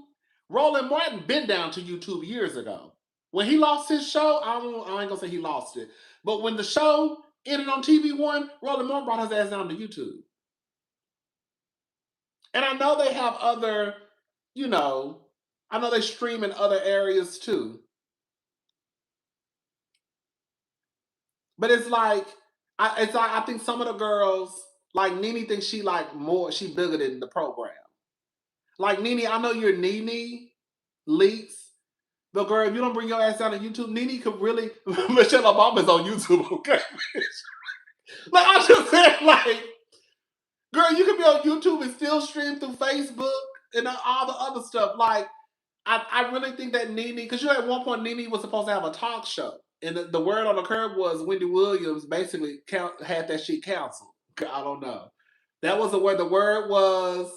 Roland Martin been down to YouTube years ago. When he lost his show, I ain't gonna say he lost it, but when the show ended on TV1, Roland Martin brought his ass down to YouTube. And I know they have other, I know they stream in other areas too. But it's like, I think some of the girls, like Nene thinks she bigger than the program. Like Nene, I know you're Nene Leakes, but girl, if you don't bring your ass down to YouTube, Nene could really, Michelle Obama's on YouTube, okay? Like, I'm just saying, like, girl, you could be on YouTube and still stream through Facebook and all the other stuff. Like, I really think that Nene, because at one point Nene was supposed to have a talk show. And the word on the curb was Wendy Williams basically had that shit canceled. I don't know. That was the word. The word was,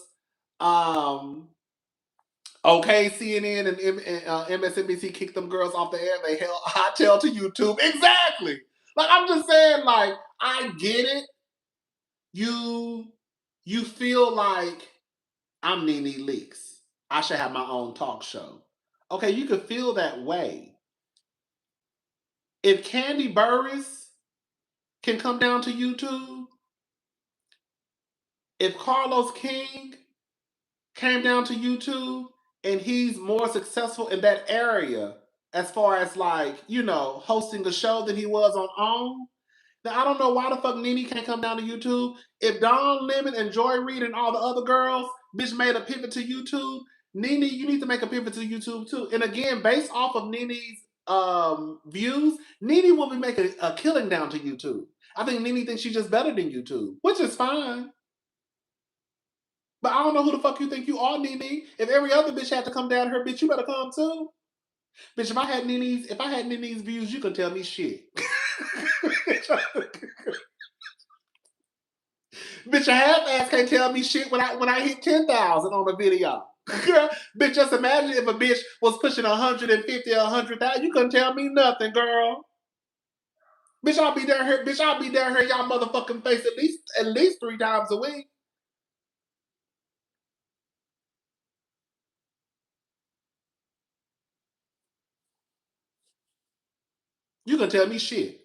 okay, CNN and MSNBC kicked them girls off the air. They held hightail to YouTube. Exactly. Like, I'm just saying, like, I get it. You feel like I'm Nene Leakes. I should have my own talk show. Okay, you could feel that way. If Candy Burris can come down to YouTube, if Carlos King came down to YouTube and he's more successful in that area as far as hosting a show than he was on, then I don't know why the fuck Nene can't come down to YouTube. If Dawn Lemon and Joy Reid and all the other girls, bitch, made a pivot to YouTube, Nene, you need to make a pivot to YouTube too. And again, based off of Nene's views, Nene will be making a killing down to YouTube. I think Nene thinks she's just better than YouTube, which is fine. But I don't know who the fuck you think you are, Nene. If every other bitch had to come down here, bitch, you better come too. Bitch, if I had Nene's views, you could tell me shit. Bitch, a half ass can't tell me shit when I hit 10,000 on a video. Girl, bitch, just imagine if a bitch was pushing 150 or 100,000. You couldn't tell me nothing, girl. Bitch, I'll be down here. Bitch, I'll be down here in y'all motherfucking face at least 3 times a week. You can tell me shit.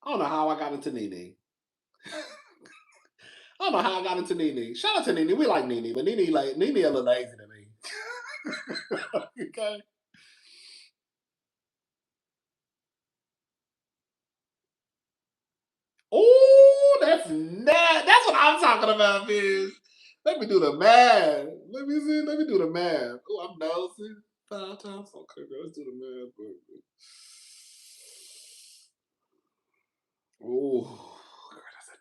I don't know how I got into Nene. I don't know how I got into Nene. Shout out to Nene. We like Nene, but Nene a little lazy to me. Okay. Oh, that's what I'm talking about, bitch. Let me do the math. Let me see. Let me do the math. Oh, I'm nosy. 5 times. Okay, girl, let's do the math, baby. Oh, girl, that's a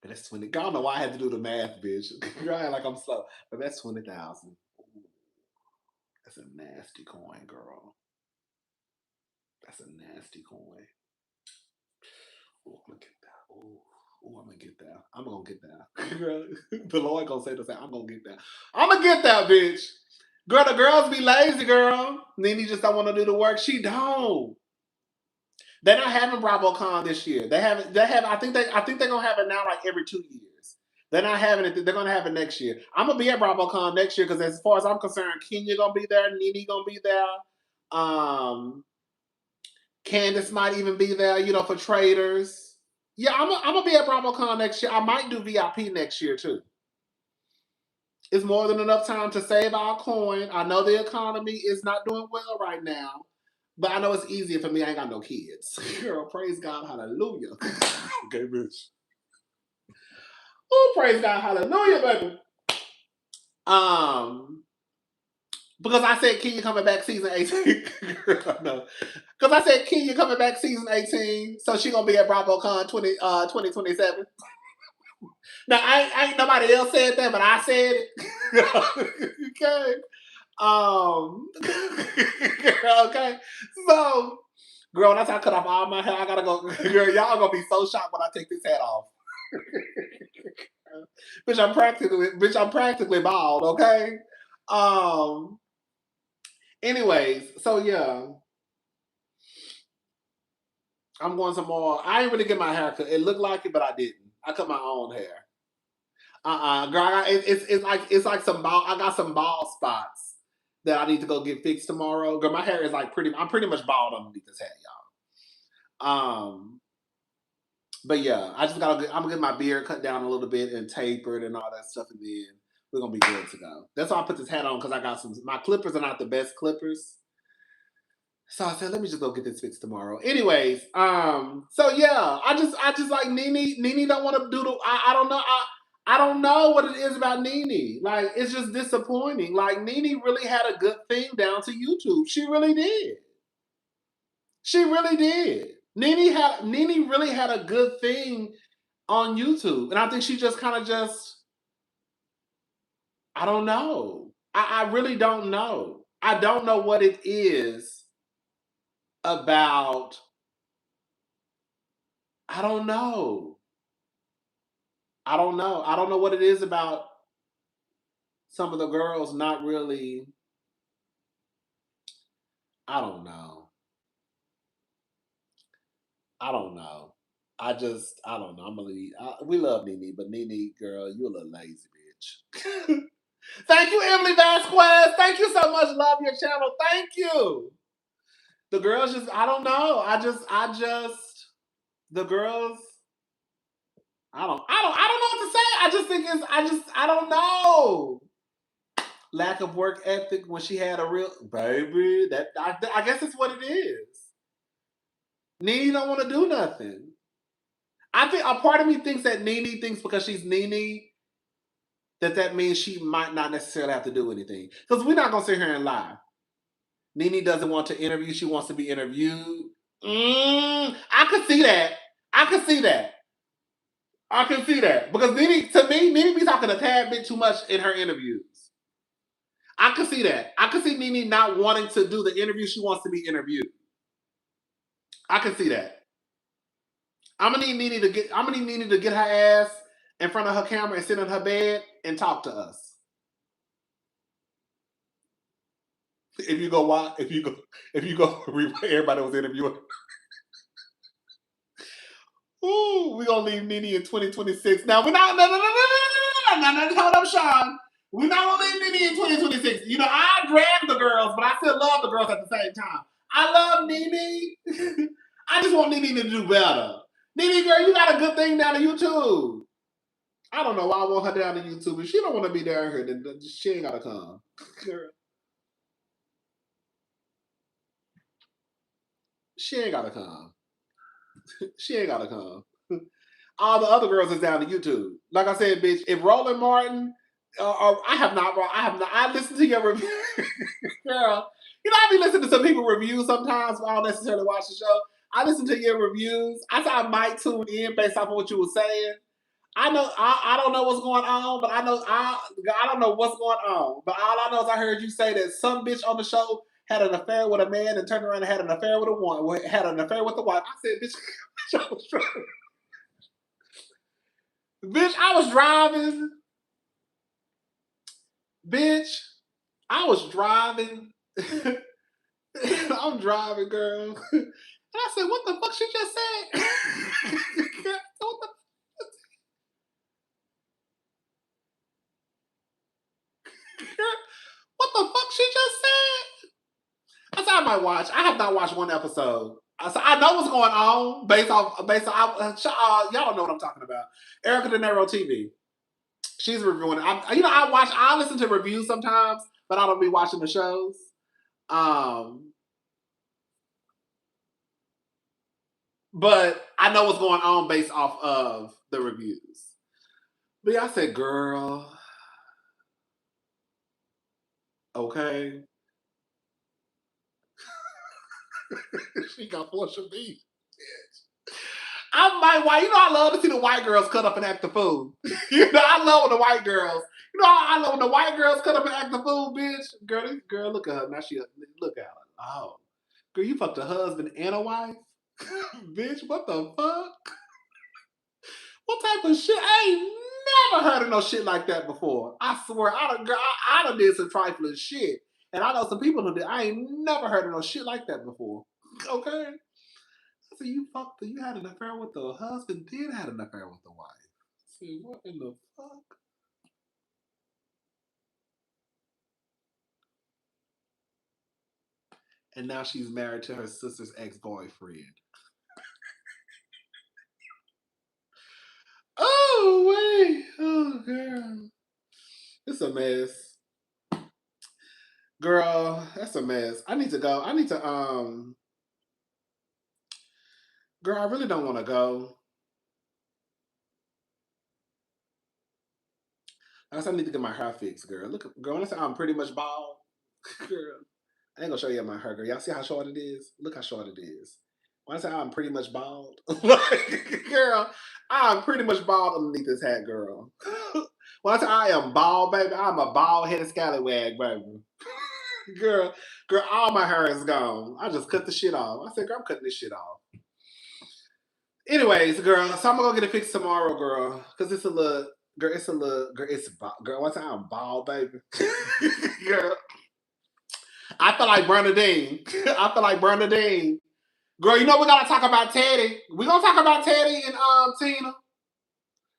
But that's 20. Girl, I don't know why I had to do the math, bitch. Girl, I act like I'm slow. But that's 20,000. That's a nasty coin, girl. That's a nasty coin. Oh, I'm gonna get that. Oh, I'm gonna get that. I'm gonna get that. Girl, the Lord gonna say the same. I'm gonna get that. I'm gonna get that, bitch. Girl, the girls be lazy, girl. Nene just don't want to do the work. She don't. They're not having BravoCon this year. They have. I think they're gonna have it now, like every 2 years. They're not having it. They're gonna have it next year. I'm gonna be at BravoCon next year because, as far as I'm concerned, Kenya gonna be there. Nene gonna be there. Candace might even be there. You know, for traders. Yeah, I'm gonna be at BravoCon next year. I might do VIP next year too. It's more than enough time to save our coin. I know the economy is not doing well right now. But I know it's easier for me. I ain't got no kids. Girl, praise God, hallelujah. Okay, bitch. Oh, praise God, hallelujah, baby. Because I said Kenya coming back season 18. Girl, no. Because I said Kenya coming back season 18, so she gonna be at BravoCon 2027. Now I ain't nobody else said that, but I said it. Okay. Okay. So, girl, when I cut off all my hair, I gotta go. Girl, y'all gonna be so shocked when I take this hat off. Bitch, I'm practically bald, okay? Anyways, so yeah. I'm going some more. I didn't really get my hair cut. It looked like it, but I didn't. I cut my own hair. Girl, it's like some bald. I got some bald spots that I need to go get fixed tomorrow. Girl, my hair is like I'm pretty much bald underneath this hat, y'all. But yeah, I'm gonna get my beard cut down a little bit and tapered and all that stuff, and then we're gonna be good to go. That's why I put this hat on, because I got my clippers are not the best clippers. So I said, let me just go get this fixed tomorrow. Anyways, so yeah, I just like Nene don't want to do the. I don't know. I don't know what it is about Nene. Like, it's just disappointing. Like, Nene really had a good thing down to YouTube. She really did. She really did. Nene really had a good thing on YouTube, and I think she just kind of I don't know. I really don't know. I don't know what it is about. I don't know. I don't know. I don't know what it is about some of the girls not really. I don't know. I don't know. I don't know. I'm gonna leave. We love Nene, but Nene, girl, you a little lazy bitch. Thank you, Emily Vasquez. Thank you so much. Love your channel. Thank you. The girls I don't know. The girls. I don't know what to say. I just think I don't know. Lack of work ethic when she had a real baby. I guess it's what it is. Nene don't want to do nothing. I think a part of me thinks that Nene thinks because she's Nene that means she might not necessarily have to do anything. Because we're not gonna sit here and lie. Nene doesn't want to interview; she wants to be interviewed. I could see that. I could see that. I can see that because Nene be talking a tad bit too much in her interviews. I could see that. I could see Nene not wanting to do the interview; she wants to be interviewed. I can see that. I'm gonna need Nene to get her ass in front of her camera and sit in her bed and talk to us. If you go, everybody was interviewing. Ooh, we gonna leave Nene in 2026. Now we're not. No. Hold up, Sean. We're not gonna leave Nene in 2026. You know, I drag the girls, but I still love the girls at the same time. I love Nene. I just want Nene to do better. Nene, girl, you got a good thing down to YouTube. I don't know why I want her down to YouTube. If she don't want to be down here, then she ain't gotta come. Girl. She ain't gotta come. She ain't gotta come. All the other girls is down to YouTube. Like I said, bitch, if Roland Martin, I listen to your review. Girl, you know, I be listening to some people review sometimes, but I don't necessarily watch the show. I listen to your reviews. I might tune in based off of what you were saying. I know I don't know what's going on, but I don't know what's going on. But all I know is I heard you say that some bitch on the show had an affair with a man and turned around and had an affair with a woman, had an affair with a wife. I said, bitch, bitch, I was driving. Bitch, I was driving. I'm driving, girl. And I said, what the fuck she just said? What the fuck she just said? I said I might watch. I have not watched one episode. I said I know what's going on based on y'all don't know what I'm talking about. Erica De Niro TV. She's reviewing it. I listen to reviews sometimes, but I don't be watching the shows. But I know what's going on based off of the reviews. But yeah, I said, girl, okay. She got Porsha beef. I love to see the white girls cut up and act the fool. I love when the white girls, I love when the white girls cut up and act the fool, bitch. Girl, look at her. Now look at her. Oh. Girl, you fucked a husband and a wife? Bitch, what the fuck? What type of shit? I ain't never heard of no shit like that before. I swear, I done did some trifling shit. And I know some people who did. I ain't never heard of no shit like that before. Okay? So you had an affair with the husband, did have an affair with the wife. See, what in the fuck? And now she's married to her sister's ex-boyfriend. Oh, wait. Oh, girl. It's a mess. Girl, that's a mess. I need to go. Girl, I really don't want to go. I guess I need to get my hair fixed, girl. Look, girl, when I say I'm pretty much bald, girl, I ain't gonna show you my hair, girl. Y'all see how short it is? Look how short it is. When I say I'm pretty much bald, girl, I'm pretty much bald underneath this hat, girl. When I say I am bald, baby, I'm a bald-headed scallywag, baby. girl, all my hair is gone. I just cut the shit off. I said, girl, I'm cutting this shit off. Anyways, girl, so I'm gonna go get it fixed tomorrow, girl, because it's a little. Girl, girl, one time I'm bald, baby. Girl, I feel like Bernadine. I feel like Bernadine. Girl, we gotta talk about Teddy. We gonna talk about Teddy and Tina.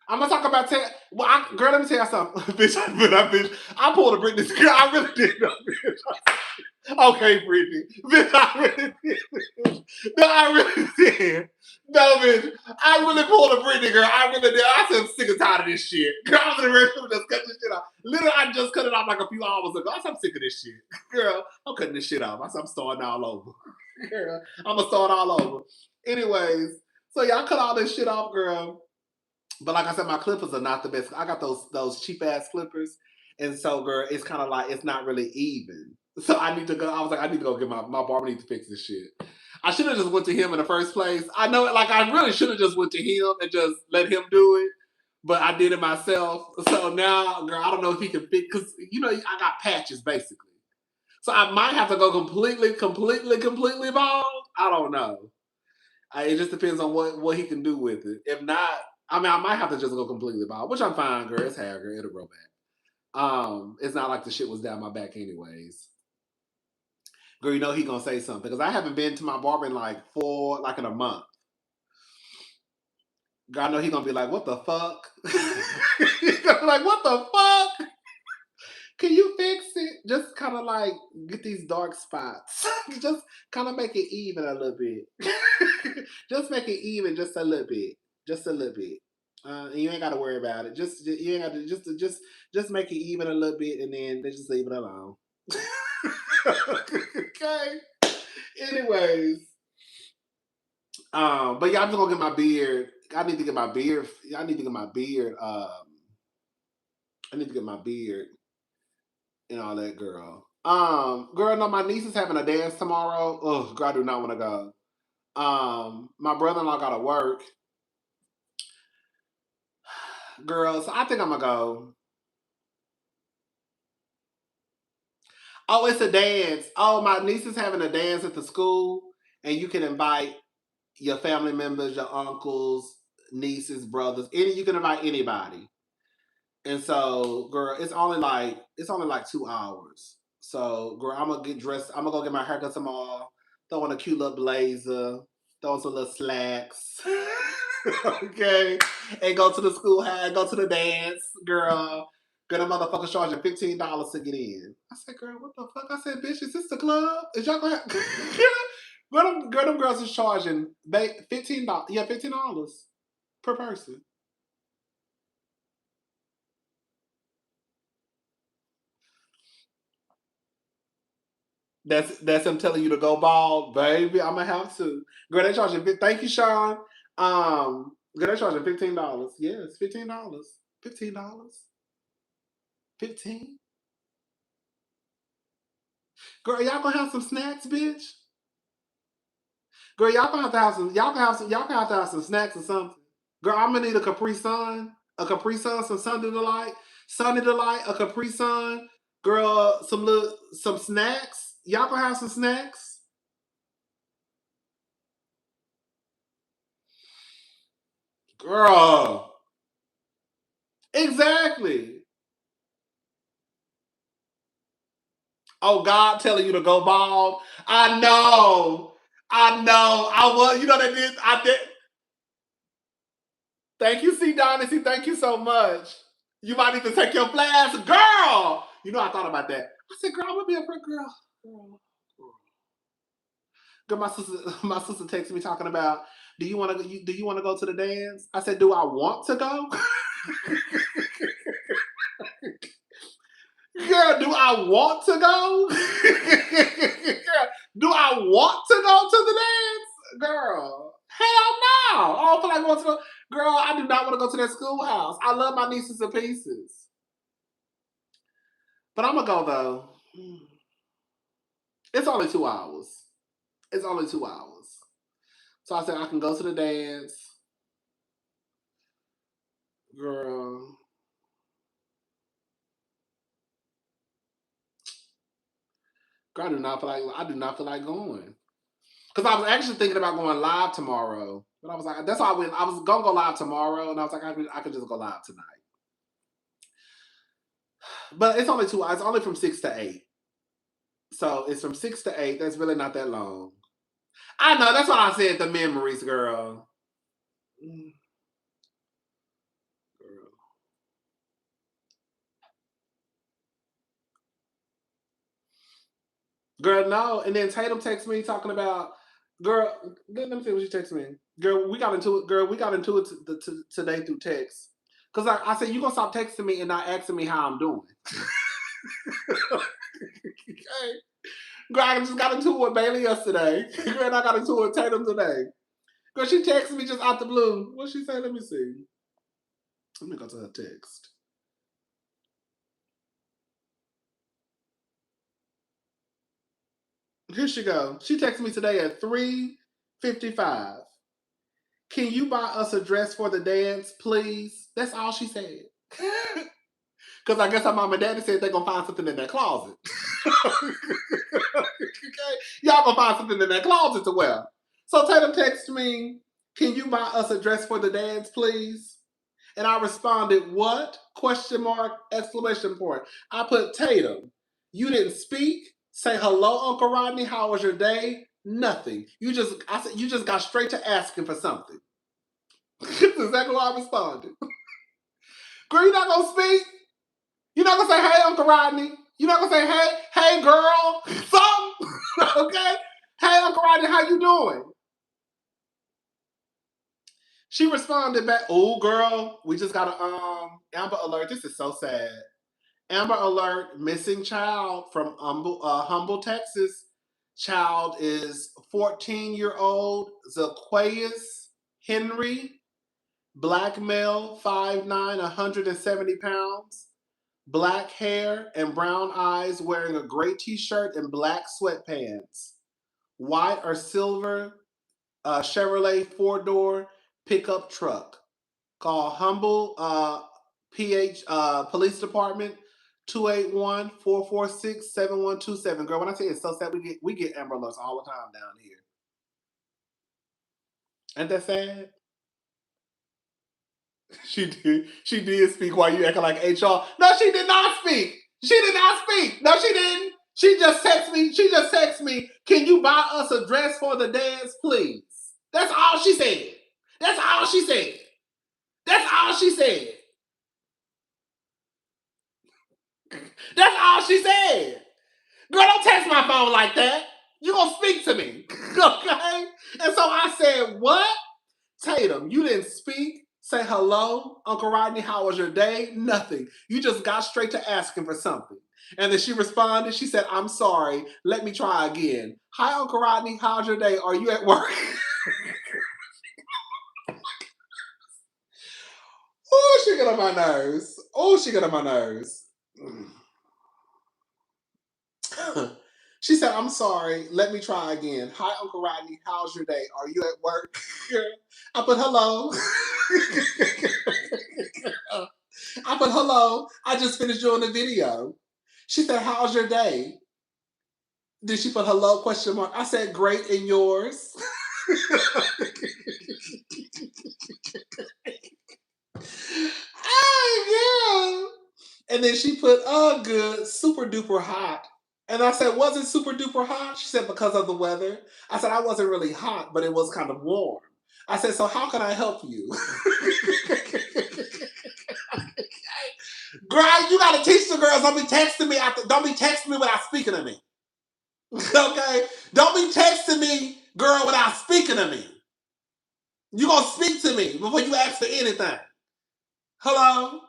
I'm gonna talk about Teddy. Well, girl, let me tell you something, bitch. I pulled a Britney. Girl, I really did, bitch. Okay, Brittany. Bitch, I really did. No, I really did. No, bitch. I really pulled a Brittany, girl. I really did. I said I'm sick and tired of this shit. Girl, I was ready to just cut this shit off. Literally, I just cut it off like a few hours ago. I said I'm sick of this shit. Girl, I'm cutting this shit off. I said I'm starting all over. Girl, I'm gonna start all over. Anyways, so y'all cut all this shit off, girl. But like I said, my clippers are not the best. I got those cheap ass clippers. And so, girl, it's kind of like it's not really even. So I need to go. I was like, I need to go get my barber needs to fix this shit. I should have just went to him in the first place. I know it. Like I really should have just went to him and just let him do it. But I did it myself. So now, girl, I don't know if he can fix because I got patches basically. So I might have to go completely bald. I don't know. It just depends on what he can do with it. If not, I might have to just go completely bald, which I'm fine, girl. It's hair, girl. It'll grow back. It's not like the shit was down my back anyways. Girl, he gonna say something because I haven't been to my barber in in a month. Girl, I know he gonna be like, "What the fuck?" He's gonna be like, "What the fuck? Can you fix it? Just kind of like get these dark spots. Just kind of make it even a little bit. Just make it even just a little bit, just a little bit. And you ain't got to worry about it. You ain't got to just make it even a little bit, and then they just leave it alone. Okay. Anyways, but yeah, I'm just gonna get my beard. I need to get my beard. I need to get my beard. I need to get my beard and all that, girl. Girl, no, my niece is having a dance tomorrow. Oh, girl, I do not want to go. My brother-in-law got to work. Girls, I think I'm gonna go. Oh, it's a dance. Oh, my niece is having a dance at the school, and you can invite your family members, your uncles, nieces, brothers. You can invite anybody. And so, girl, it's only like 2 hours. So, girl, I'm gonna get dressed. I'm gonna go get my haircut tomorrow. Throw on a cute little blazer. Throw on some little slacks. Okay, and go to the school. Go to the dance, girl. Girl, the motherfucker charging $15 to get in. I said, girl, what the fuck? I said, bitch, is this the club? Is y'all gonna? Girl, them girls is charging $15. Yeah, $15 per person. That's him telling you to go bald, baby. I'm gonna have to. Girl, they charging. Thank you, Sean. Girl, they charging $15. Yes, $15. $15. 15. Girl, y'all gonna have some snacks, bitch. Girl, y'all gonna have to have some. Y'all gonna have some. Y'all gonna have to have some snacks or something. Girl, I'm gonna need a Capri Sun, some Sunny Delight, a Capri Sun. Girl, some snacks. Y'all gonna have some snacks. Girl, exactly. Oh, God telling you to go bald. I know. I know. I was. You know they did. I did. Thank you, C. Dynasty. Thank you so much. You might need to take your flash, girl. You know I thought about that. I said, girl, I'm gonna be a pretty girl. Girl, my sister texted me talking about, do you want to go to the dance? I said, do I want to go? Girl, do I want to go? Girl, do I want to go to the dance? Girl, hell no. I don't feel like going to the... Girl, I do not want to go to that schoolhouse. I love my nieces to pieces. But I'm going to go, though. It's only 2 hours. It's only 2 hours. So I said I can go to the dance. Girl. Girl, I do not feel like going. Because I was actually thinking about going live tomorrow. But I was like, that's why I was going to go live tomorrow. And I was like, I could just go live tonight. But it's only 2 hours. It's only from 6 to 8. So it's from 6 to 8. That's really not that long. I know. That's why I said the memories, girl. Girl, no. And then Tatum texted me talking about, girl, let me see what she texted me. Girl, we got into it today through text. Because I said, you going to stop texting me and not asking me how I'm doing. Okay. Girl, I just got into it with Bailey yesterday. Girl, and I got into it with Tatum today. Girl, she texted me just out the blue. What'd she say? Let me see. Let me go to her text. Here she go. She texted me today at 3:55. Can you buy us a dress for the dance, please? That's all she said. Because I guess her mom and daddy said they're going to find something in that closet. Okay? Y'all going to find something in that closet to wear. So Tatum texted me, can you buy us a dress for the dance, please? And I responded, what? Question mark, exclamation point. I put, Tatum, you didn't speak? Say hello, Uncle Rodney. How was your day? Nothing. You just got straight to asking for something. That's exactly what I responded. Girl, you not gonna speak? You're not gonna say, hey, Uncle Rodney? You're not gonna say, hey, girl, something? Okay? Hey, Uncle Rodney, how you doing? She responded back, oh, girl, we just got a Amber Alert. This is so sad. Amber Alert, missing child from Humble, Texas. Child is 14-year-old Zaquayus Henry, black male, 5'9", 170 pounds, black hair and brown eyes, wearing a gray t-shirt and black sweatpants, white or silver Chevrolet 4-door pickup truck. Call Humble Police Department, 281-446-7127. Girl, when I tell you it's so sad, we get Amber Alerts all the time down here. Ain't that sad? She did speak while you acting like HR. No, she did not speak. She did not speak. No, she didn't. She just texted me, can you buy us a dress for the dance, please? That's all she said. That's all she said. That's all she said. That's all she said. Girl, don't text my phone like that. You gonna speak to me. Okay? And so I said, what? Tatum, you didn't speak, say hello. Uncle Rodney, how was your day? Nothing. You just got straight to asking for something. And then she responded, she said, I'm sorry. Let me try again. Hi, Uncle Rodney, how's your day? Are you at work? Oh, she got on my nerves. Oh, she got on my nerves. She said, I'm sorry. Let me try again. Hi, Uncle Rodney. How's your day? Are you at work? I put hello. I put hello. I just finished doing the video. She said, how's your day? Did she put hello question mark? I said, great, and yours? Oh, yeah. And then she put, oh, good, super duper hot. And I said, was it super duper hot? She said, because of the weather. I said, I wasn't really hot, but it was kind of warm. I said, so how can I help you? Girl, you gotta teach the girls, don't be texting me without speaking to me. Okay? Don't be texting me, girl, without speaking to me. You gonna speak to me before you ask for anything. Hello?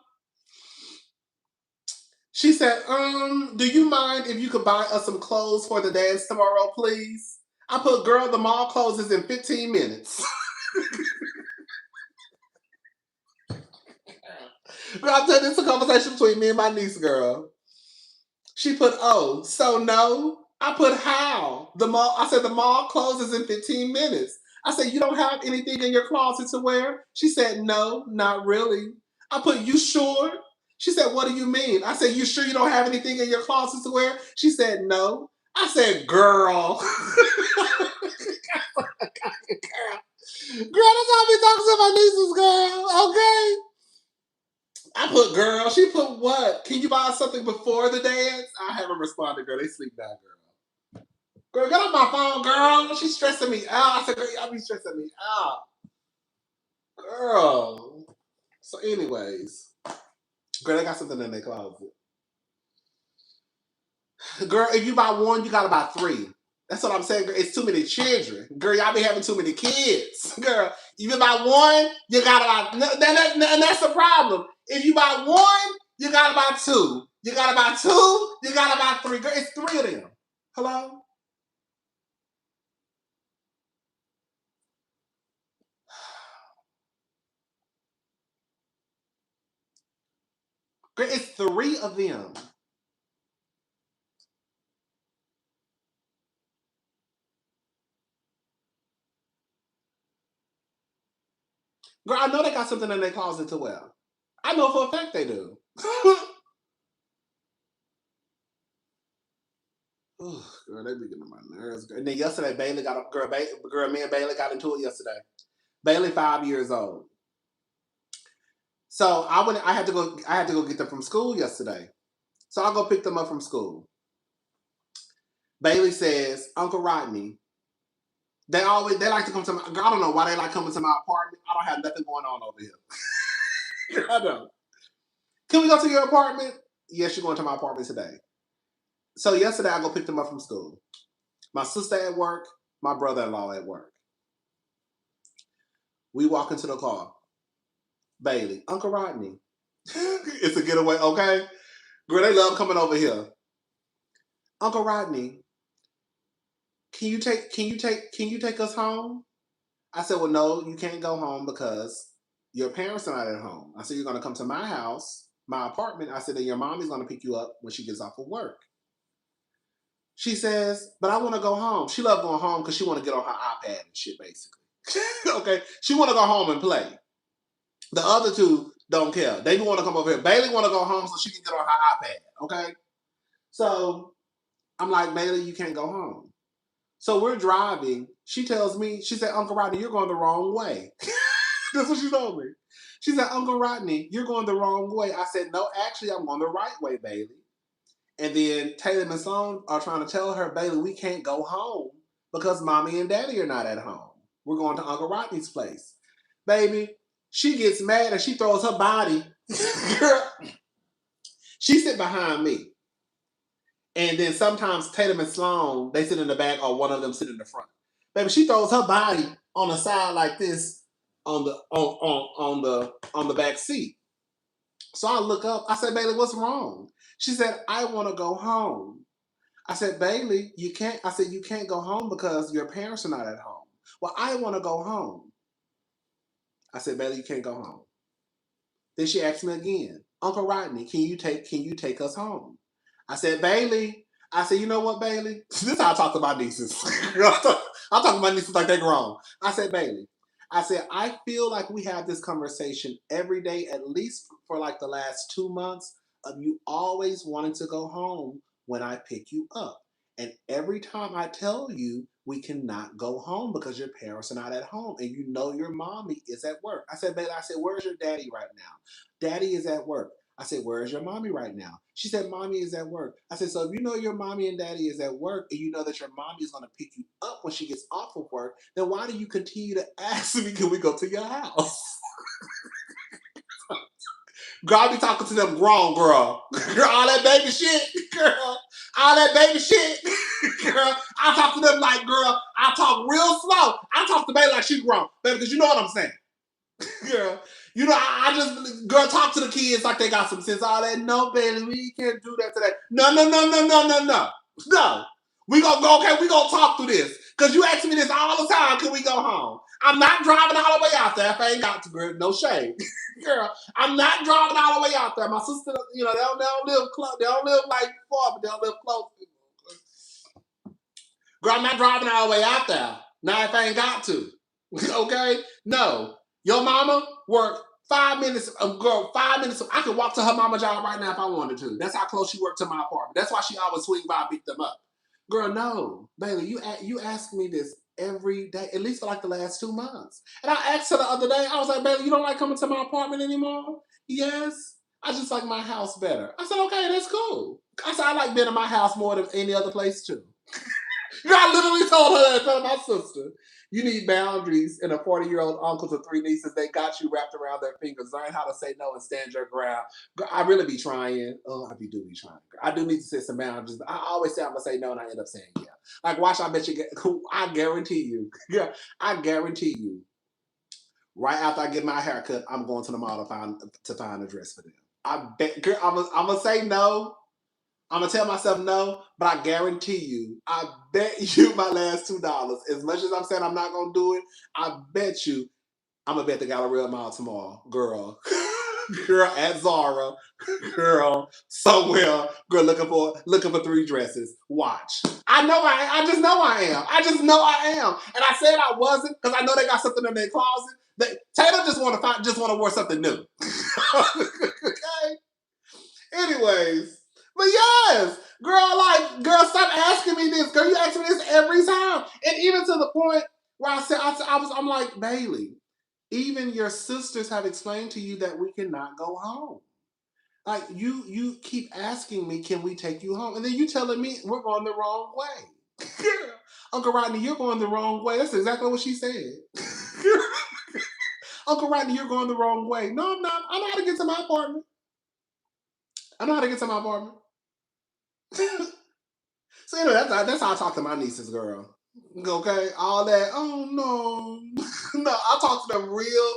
She said, do you mind if you could buy us some clothes for the dance tomorrow, please? I put, girl, the mall closes in 15 minutes. Girl, I'm telling you, it's a conversation between me and my niece, girl. She put, oh, so no? I put, how? I said, the mall closes in 15 minutes. I said, you don't have anything in your closet to wear? She said, no, not really. I put, you sure? She said, what do you mean? I said, you sure you don't have anything in your closet to wear? She said, no. I said, girl. Girl, that's how we talk to my nieces, girl. Okay? I put, girl. She put, what? Can you buy something before the dance? I haven't responded, girl. They sleep now, girl. Girl, get off my phone, girl. She's stressing me out. I said, girl, y'all be stressing me out. Girl. So anyways. Girl, they got something in their closet. Girl, if you buy one, you gotta buy three. That's what I'm saying, girl. It's too many children. Girl, y'all be having too many kids. Girl, if you buy one, you gotta buy... And that's the problem. If you buy one, you gotta buy two. You gotta buy two, you gotta buy three. Girl, it's three of them. Hello? Girl, it's three of them. Girl, I know they got something in their closet to wear. I know for a fact they do. Ooh, girl, they be getting on my nerves. Girl. And then yesterday, Bailey got a me and Bailey got into it yesterday. Bailey, 5 years old. So I had to go get them from school yesterday. So I'll go pick them up from school. Bailey says, Uncle Rodney, they like to come to my, I don't know why they like coming to my apartment. I don't have nothing going on over here. I don't. Can we go to your apartment? Yes, you're going to my apartment today. So yesterday I go pick them up from school. My sister at work, my brother-in-law at work. We walk into the car. Bailey, Uncle Rodney. It's a getaway, okay? Girl, they love coming over here. Uncle Rodney, can you take us home? I said, well, no, you can't go home because your parents are not at home. I said, you're going to come to my house, my apartment. I said, then your mommy's going to pick you up when she gets off of work. She says, but I want to go home. She loves going home because she want to get on her iPad and shit, basically. Okay? She want to go home and play. The other two don't care. They want to come over here. Bailey want to go home so she can get on her iPad. Okay. So I'm like, Bailey, you can't go home. So we're driving. She tells me, she said, Uncle Rodney, you're going the wrong way. That's what she told me. She said, Uncle Rodney, you're going the wrong way. I said, no, actually, I'm going the right way, Bailey. And then Taylor and Sloan are trying to tell her, Bailey, we can't go home because Mommy and Daddy are not at home. We're going to Uncle Rodney's place. Baby, she gets mad and she throws her body. Girl, she sit behind me. And then sometimes Tatum and Sloan, they sit in the back or one of them sit in the front. Baby, she throws her body on the side like this on the back seat. So I look up. I said, Bailey, what's wrong? She said, I want to go home. I said, Bailey, you can't. I said, you can't go home because your parents are not at home. Well, I want to go home. I said, Bailey, you can't go home. Then she asked me again, Uncle Rodney, can you take us home? I said, Bailey. I said, you know what, Bailey? This is how I talk to my nieces. I talk to my nieces like they're grown. I said, Bailey. I said, I feel like we have this conversation every day, at least for like the last 2 months, of you always wanting to go home when I pick you up. And every time I tell you we cannot go home because your parents are not at home and you know your mommy is at work. I said, Bailey, where's your daddy right now? Daddy is at work. I said, where is your mommy right now? She said, Mommy is at work. I said, so if you know your mommy and daddy is at work and you know that your mommy is going to pick you up when she gets off of work, then why do you continue to ask me, can we go to your house? Girl, I be talking to them grown, girl. Girl, all that baby shit, girl. All that baby shit, girl. I talk to them like, girl, I talk real slow. I talk to baby like she grown. Baby, because you know what I'm saying. Girl, you know, I just, girl, talk to the kids like they got some sense. All that, no, baby, we can't do that today. No. No. We gonna go, okay, we gonna talk through this. Because you ask me this all the time, can we go home? I'm not driving all the way out there if I ain't got to, girl. No shame. Girl, I'm not driving all the way out there. My sister, you know, they don't live close. They don't live like far, but they don't live close. Girl, I'm not driving all the way out there. Not if I ain't got to. Okay? No. Your mama worked 5 minutes, girl, 5 minutes. I could walk to her mama job right now if I wanted to. That's how close she worked to my apartment. That's why she always swing by and beat them up. Girl, no. Bailey, you ask me this every day, at least for like the last 2 months. And I asked her the other day, I was like, Bailey, you don't like coming to my apartment anymore? Yes. I just like my house better. I said, okay, that's cool. I said, I like being in my house more than any other place too. Girl, I literally told her that in front of my sister. You need boundaries, and a 40-year-old uncle to 3 nieces, they got you wrapped around their fingers. Learn how to say no and stand your ground. Girl, I really be trying. Oh, I do be trying. Girl, I do need to set some boundaries. I always say I'm going to say no, and I end up saying yeah. Like, watch, I bet you get, I guarantee you. Girl, I guarantee you. Right after I get my haircut, I'm going to the mall to find a dress for them. I bet, girl, I'm going to say no. I'm going to tell myself no, but I guarantee you, I bet you my last $2, as much as I'm saying I'm not going to do it, I bet you I'm going to be at the Galleria Mall tomorrow. Girl. Girl, at Zara. Girl, somewhere. Girl, looking for 3 dresses. Watch. I just know I am. I just know I am. And I said I wasn't because I know they got something in their closet. Taylor just want to wear something new. Okay? Anyways. But yes, girl, stop asking me this. Girl, you ask me this every time. And even to the point where I'm like, Bailey, even your sisters have explained to you that we cannot go home. Like, you keep asking me, can we take you home? And then you telling me we're going the wrong way. Girl, Uncle Rodney, you're going the wrong way. That's exactly what she said. Uncle Rodney, you're going the wrong way. No, I'm not. I know how to get to my apartment. So anyway, that's how I talk to my nieces, girl. Okay, all that. Oh no, no. I talk to them real,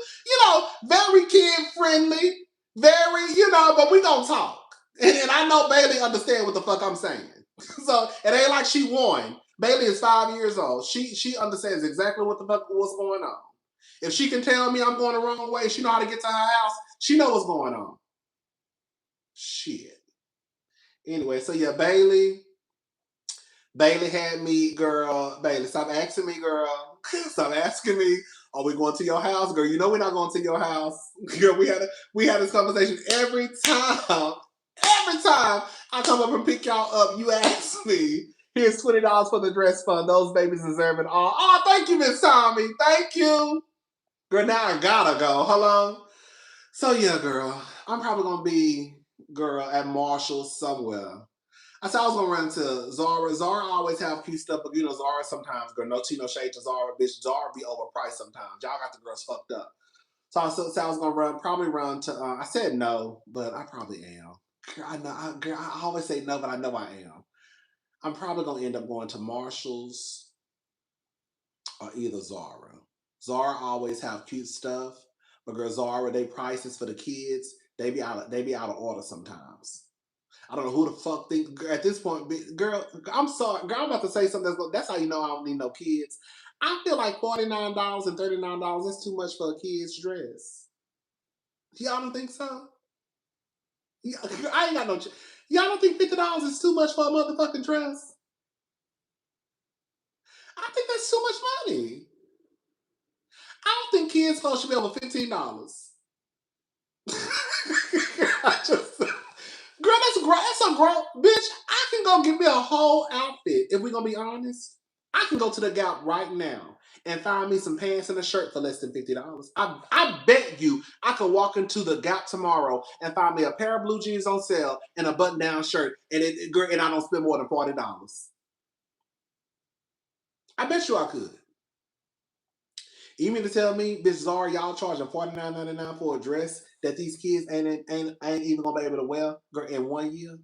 very kid friendly, very, but we gonna talk. And I know Bailey understand what the fuck I'm saying. So it ain't like she won. Bailey is 5 years old. She understands exactly what's going on. If she can tell me I'm going the wrong way, she know how to get to her house. She know what's going on. Shit. Anyway, so yeah, Bailey had me, girl. Bailey, stop asking me, girl. Stop asking me Are we going to your house, girl? You know we're not going to your house, girl. We had this conversation every time. Every time I come up and pick y'all up, you ask me, here's $20 for the dress fund. Those babies deserve it all. Oh, thank you, Miss Tommy. Thank you. Girl, now I gotta go. Hello? So, yeah, girl. I'm probably going to be, girl, at Marshall's somewhere. I said I was going to run to Zara. Zara always have cute stuff, but you know, Zara sometimes, girl, no tea, no shade to Zara. Bitch, Zara be overpriced sometimes. Y'all got the girls fucked up. So I said I was going to probably run to, I said no, but I probably am. Girl, I always say no, but I know I am. I'm probably gonna end up going to Marshalls or either Zara. Zara always have cute stuff, but girl, Zara, they prices for the kids, they be out of order sometimes. I don't know who the fuck think at this point, girl. I'm sorry, girl. I'm about to say something. That's how you know I don't need no kids. I feel like $49 and $39. That's too much for a kid's dress. Y'all don't think so? Yeah, I ain't got no. Y'all don't think $50 is too much for a motherfucking dress? I think that's too much money. I don't think kids' clothes should be over $15. I just, girl, that's a grown bitch. I can go get me a whole outfit. If we're gonna be honest, I can go to the Gap right now and find me some pants and a shirt for less than $50. I bet you I could walk into the Gap tomorrow and find me a pair of blue jeans on sale and a button-down shirt, and and I don't spend more than $40. I bet you I could. You mean to tell me, bitch, Zara, y'all charging $49.99 for a dress that these kids ain't even gonna be able to wear in 1 year?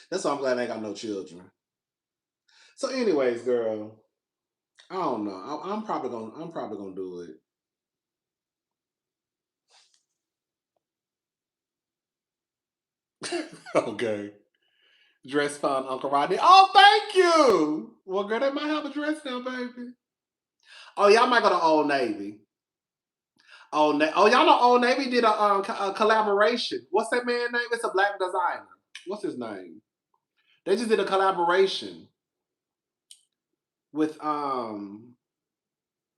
That's why I'm glad I ain't got no children. So, anyways, girl, I don't know. I'm probably gonna do it. Okay. Dress fund, Uncle Rodney. Oh, thank you. Well, girl, they might have a dress now, baby. Oh, y'all might go to Old Navy. Oh, y'all know Old Navy did a collaboration. What's that man's name? It's a black designer. What's his name? They just did a collaboration with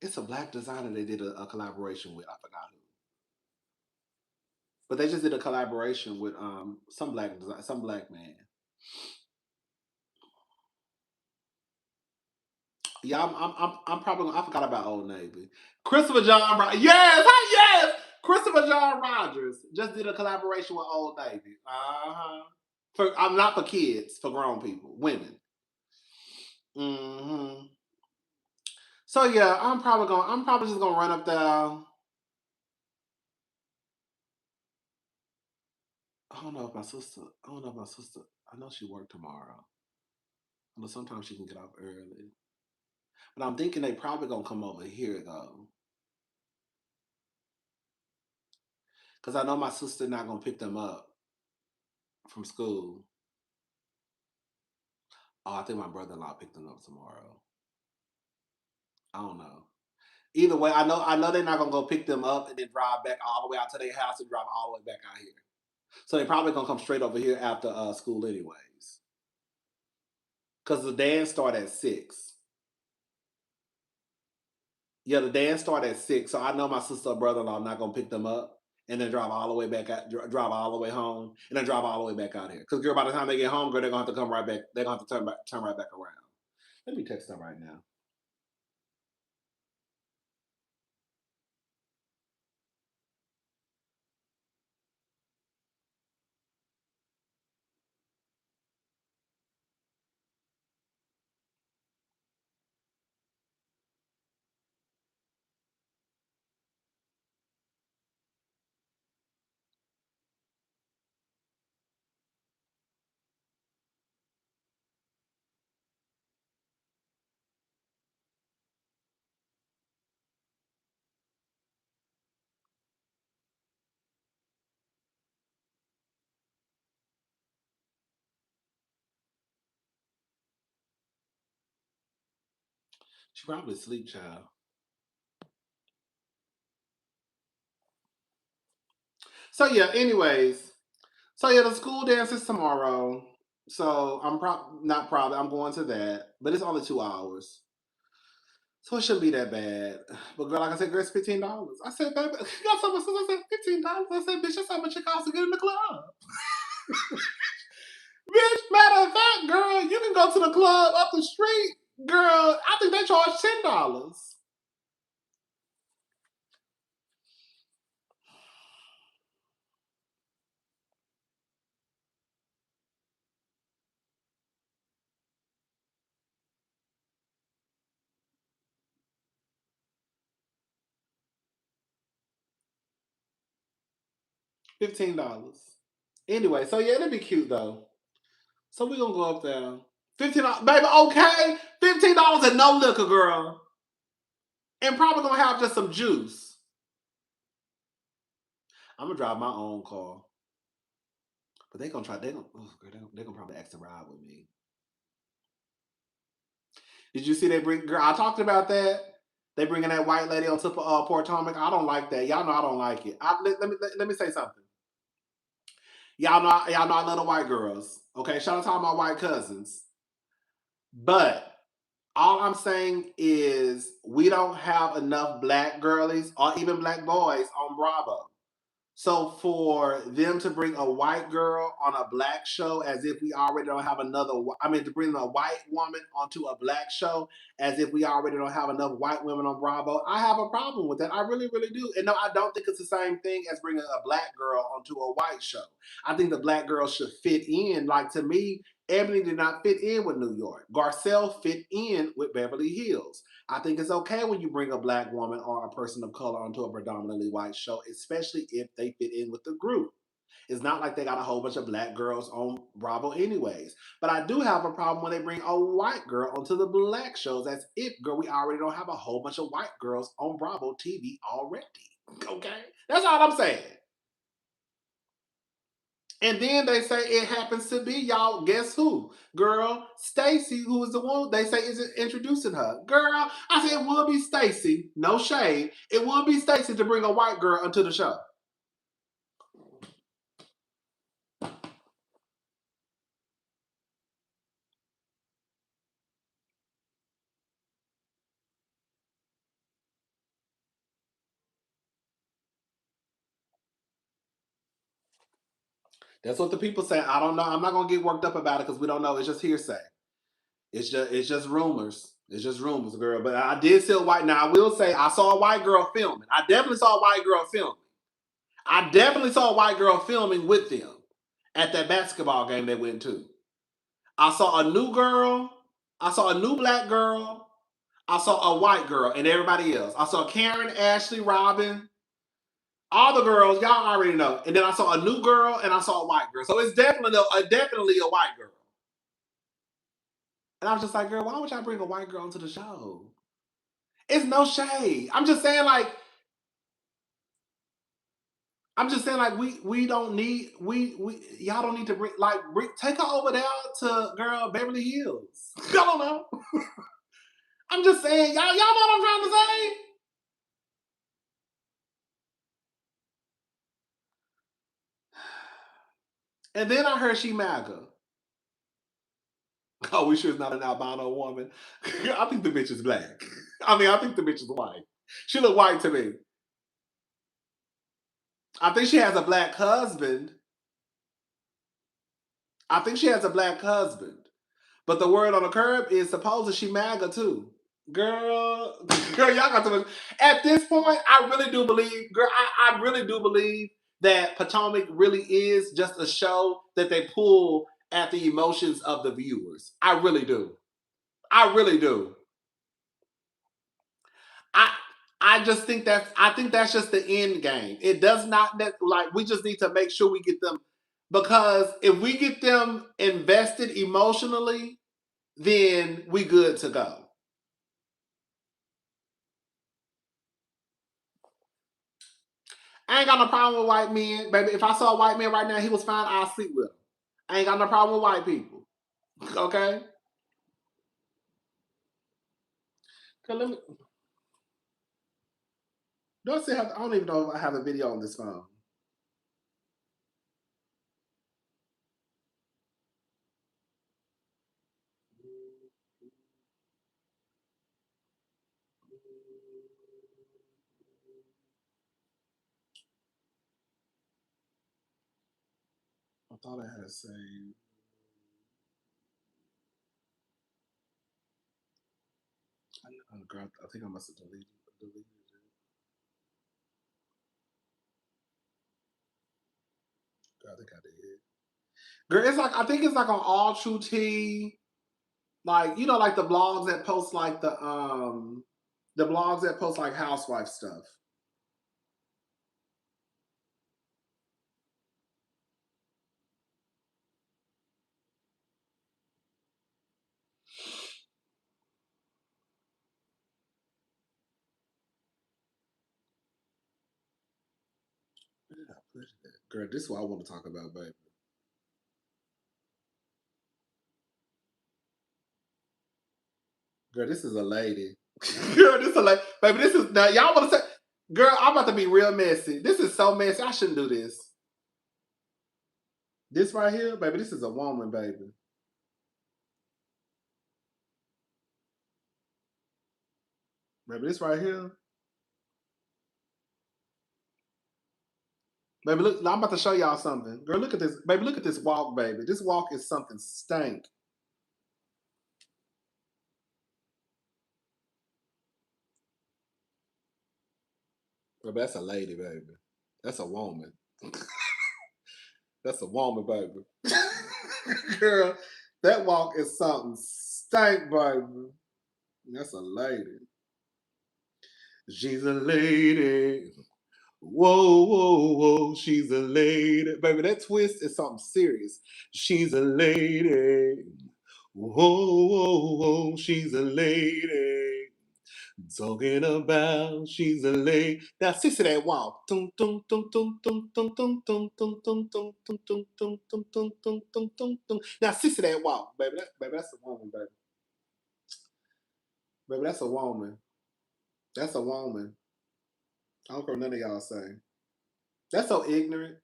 it's a black designer they did a collaboration with. I forgot who. But they just did a collaboration with some black man. Yeah, I'm probably I forgot about Old Navy. Christopher John yes, yes. Christopher John Rogers just did a collaboration with Old Navy. Uh-huh. I'm not for kids, for grown people, women. Mm-hmm. So yeah, I'm probably just gonna run up there. I don't know if my sister. I don't know if my sister. I know she worked tomorrow. But sometimes she can get off early. But I'm thinking they probably gonna come over here though, because I know my sister not gonna pick them up from school. Oh, I think my brother-in-law picked them up tomorrow. I don't know. Either way, I know they're not gonna go pick them up and then drive back all the way out to their house and drive all the way back out here. So they probably gonna come straight over here after school anyways. Cause the dance start at 6. Yeah, the dance start at 6. So I know my sister or brother-in-law not gonna pick them up and then drive all the way back out, drive all the way home, and then drive all the way back out here. Cause girl, by the time they get home, girl, they're gonna have to come right back. They're gonna have to turn right back around. Let me text them right now. She probably asleep, child. So yeah, anyways. So yeah, the school dance is tomorrow. So I'm not probably I'm going to that, but it's only 2 hours. So it shouldn't be that bad. But girl, like I said, girl, it's $15. I said, baby, you got so much. I said $15. I said, bitch, that's how much it costs to get in the club. Bitch, matter of fact, girl, you can go to the club up the street. Girl, I think they charge $10. $15. Anyway, so yeah, it'll be cute though. So we gonna go up there. $15, baby, okay. $15 and no liquor, girl. And probably gonna have just some juice. I'm gonna drive my own car. But they gonna try, they gonna probably ask to ride with me. Did you see they bring, girl, I talked about that. They bringing that white lady onto Potomac. I don't like that. Y'all know I don't like it. Let me say something. Y'all know I love the white girls. Okay, shout out to all my white cousins. But all I'm saying is we don't have enough black girlies or even black boys on Bravo. So for them to bring a white girl on a black show as if we already don't have another, I mean, to bring a white woman onto a black show as if we already don't have enough white women on Bravo, I have a problem with that. I really, really do. And no, I don't think it's the same thing as bringing a black girl onto a white show. I think the black girl should fit in. Like to me, Ebony did not fit in with New York. Garcelle fit in with Beverly Hills. I think it's okay when you bring a black woman or a person of color onto a predominantly white show, especially if they fit in with the group. It's not like they got a whole bunch of black girls on Bravo anyways. But I do have a problem when they bring a white girl onto the black shows as if, girl, we already don't have a whole bunch of white girls on Bravo TV already. Okay? That's all I'm saying. And then they say it happens to be y'all. Guess who? Girl, Stacy, who is the one they say is introducing her. Girl, I said it would be Stacy. No shade. It would be Stacy to bring a white girl into the show. That's what the people say. I don't know. I'm not gonna get worked up about it because we don't know. It's just hearsay. It's just rumors. It's just rumors, girl. But I did see a white. Now I will say I saw a white girl filming. I definitely saw a white girl filming. I definitely saw a white girl filming with them at that basketball game they went to. I saw a new girl. I saw a new black girl. I saw a white girl and everybody else. I saw Karen, Ashley, Robin, all the girls. Y'all already know. And then I saw a new girl and I saw a white girl. So it's definitely a white girl. And I was just like, girl, why would y'all bring a white girl into the show? It's no shade. I'm just saying like we don't need we y'all don't need to take her over there to girl Beverly Hills. I don't know. I'm just saying y'all know what I'm trying to say. And then I heard she MAGA. Oh, we sure it's not an albino woman. I think the bitch is black. I think the bitch is white. She look white to me. I think she has a black husband. I think she has a black husband. But the word on the curb is supposed she MAGA too. Girl, y'all got too much. At this point, I really do believe, girl, I really do believe that Potomac really is just a show that they pull at the emotions of the viewers. I really do. I really do. I I think that's just the end game. It does not that like we just need to make sure we get them because if we get them invested emotionally, then we good to go. I ain't got no problem with white men, baby. If I saw a white man right now, he was fine. I'll sleep with him. I ain't got no problem with white people. Okay. Let me. Do I still have? I don't even know if I have a video on this phone. I thought I had a save. Girl, I think I must have deleted it. Girl, I think I did. Girl, it's like I think it's like on All True Tea, like you know, like the blogs that post like the blogs that post like housewife stuff. Where did I put it at? Girl, this is what I want to talk about, baby. Girl, this is a lady. Girl, this is a lady. Baby, this is now y'all want to say, girl, I'm about to be real messy. This is so messy. I shouldn't do this. This right here, baby, this is a woman, baby. Baby, this right here. Baby, look, I'm about to show y'all something. Girl, look at this. Baby, look at this walk, baby. This walk is something stank. Baby, that's a lady, baby. That's a woman. That's a woman, baby. Girl, that walk is something stank, baby. That's a lady. She's a lady. Whoa, whoa, whoa, she's a lady. Baby, that twist is something serious. She's a lady. Whoa, whoa, whoa, she's a lady. Talking about she's a lady. Now, sissy that walk. Now, sissy that walk, baby. Baby, that's a woman, baby. Baby, that's a woman. That's a woman. I don't care what none of y'all say. That's so ignorant.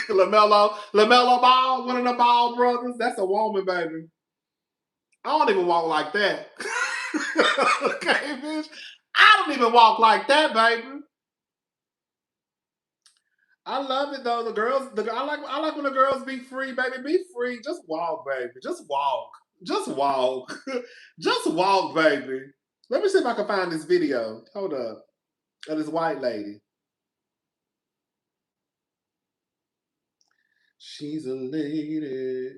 LaMelo Ball, one of the Ball brothers. That's a woman, baby. I don't even walk like that. Okay, bitch. I don't even walk like that, baby. I love it though. I like when the girls be free, baby. Be free. Just walk, baby. Just walk. Just walk. Just walk, baby. Let me see if I can find this video. Hold up. Of this white lady. She's a lady.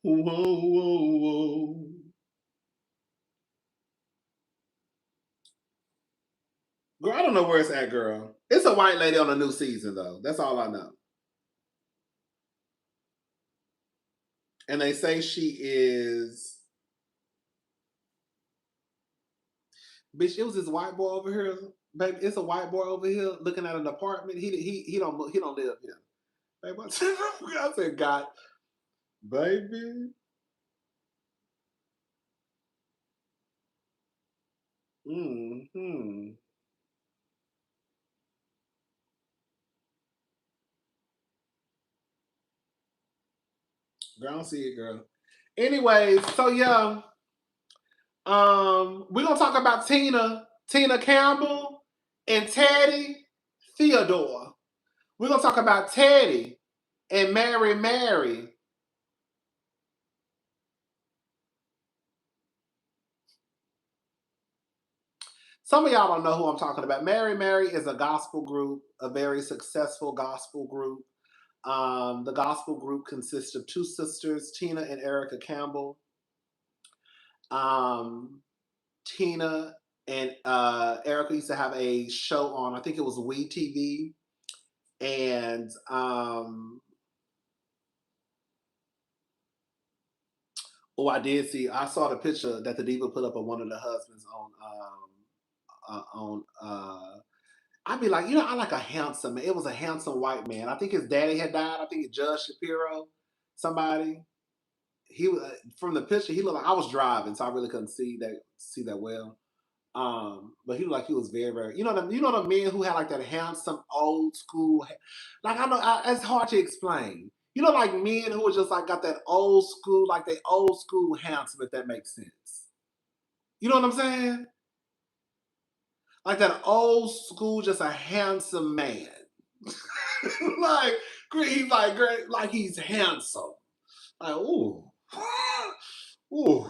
Whoa, whoa, whoa. Girl, I don't know where it's at, girl. It's a white lady on a new season, though. That's all I know. And they say she is. Bitch, it was this white boy over here, baby. It's a white boy over here looking at an apartment. He don't live here. Baby, I said, God, baby. Mm-hmm. Girl, I don't see it, girl. Anyways, so yeah. We're gonna talk about Tina Campbell, and Teddy Theodore. We're gonna talk about Teddy and Mary. Some of y'all don't know who I'm talking about. Mary is a gospel group, a very successful gospel group. The gospel group consists of two sisters, Tina and Erica Campbell. Um, Tina and Erica used to have a show on, I think it was We TV. And oh, I saw the picture that the diva put up of one of the husbands on I'd be like, you know, I like a handsome man. It was a handsome white man. I think his daddy had died. I think it's Judge Shapiro, somebody. He was from the picture. He looked like I was driving, so I really couldn't see that well. But he looked like he was very, very. You know the men who had like that handsome old school. Like it's hard to explain. You know, like men who were just like got that old school, like they old school handsome. If that makes sense. You know what I'm saying? Like that old school, just a handsome man. Like, he's like, great, like he's handsome. Like, ooh. Ooh.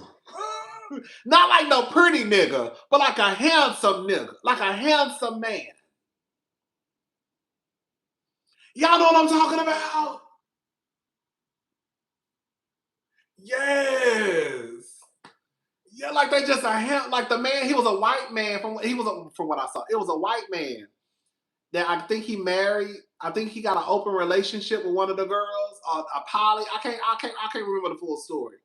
Not like no pretty nigga, but like a handsome nigga. Like a handsome man. Y'all know what I'm talking about? Yes. Yeah, like they just like the man, he was a white man from what I saw. It was a white man that I think he married. I think he got an open relationship with one of the girls, a poly. I can't remember the full story.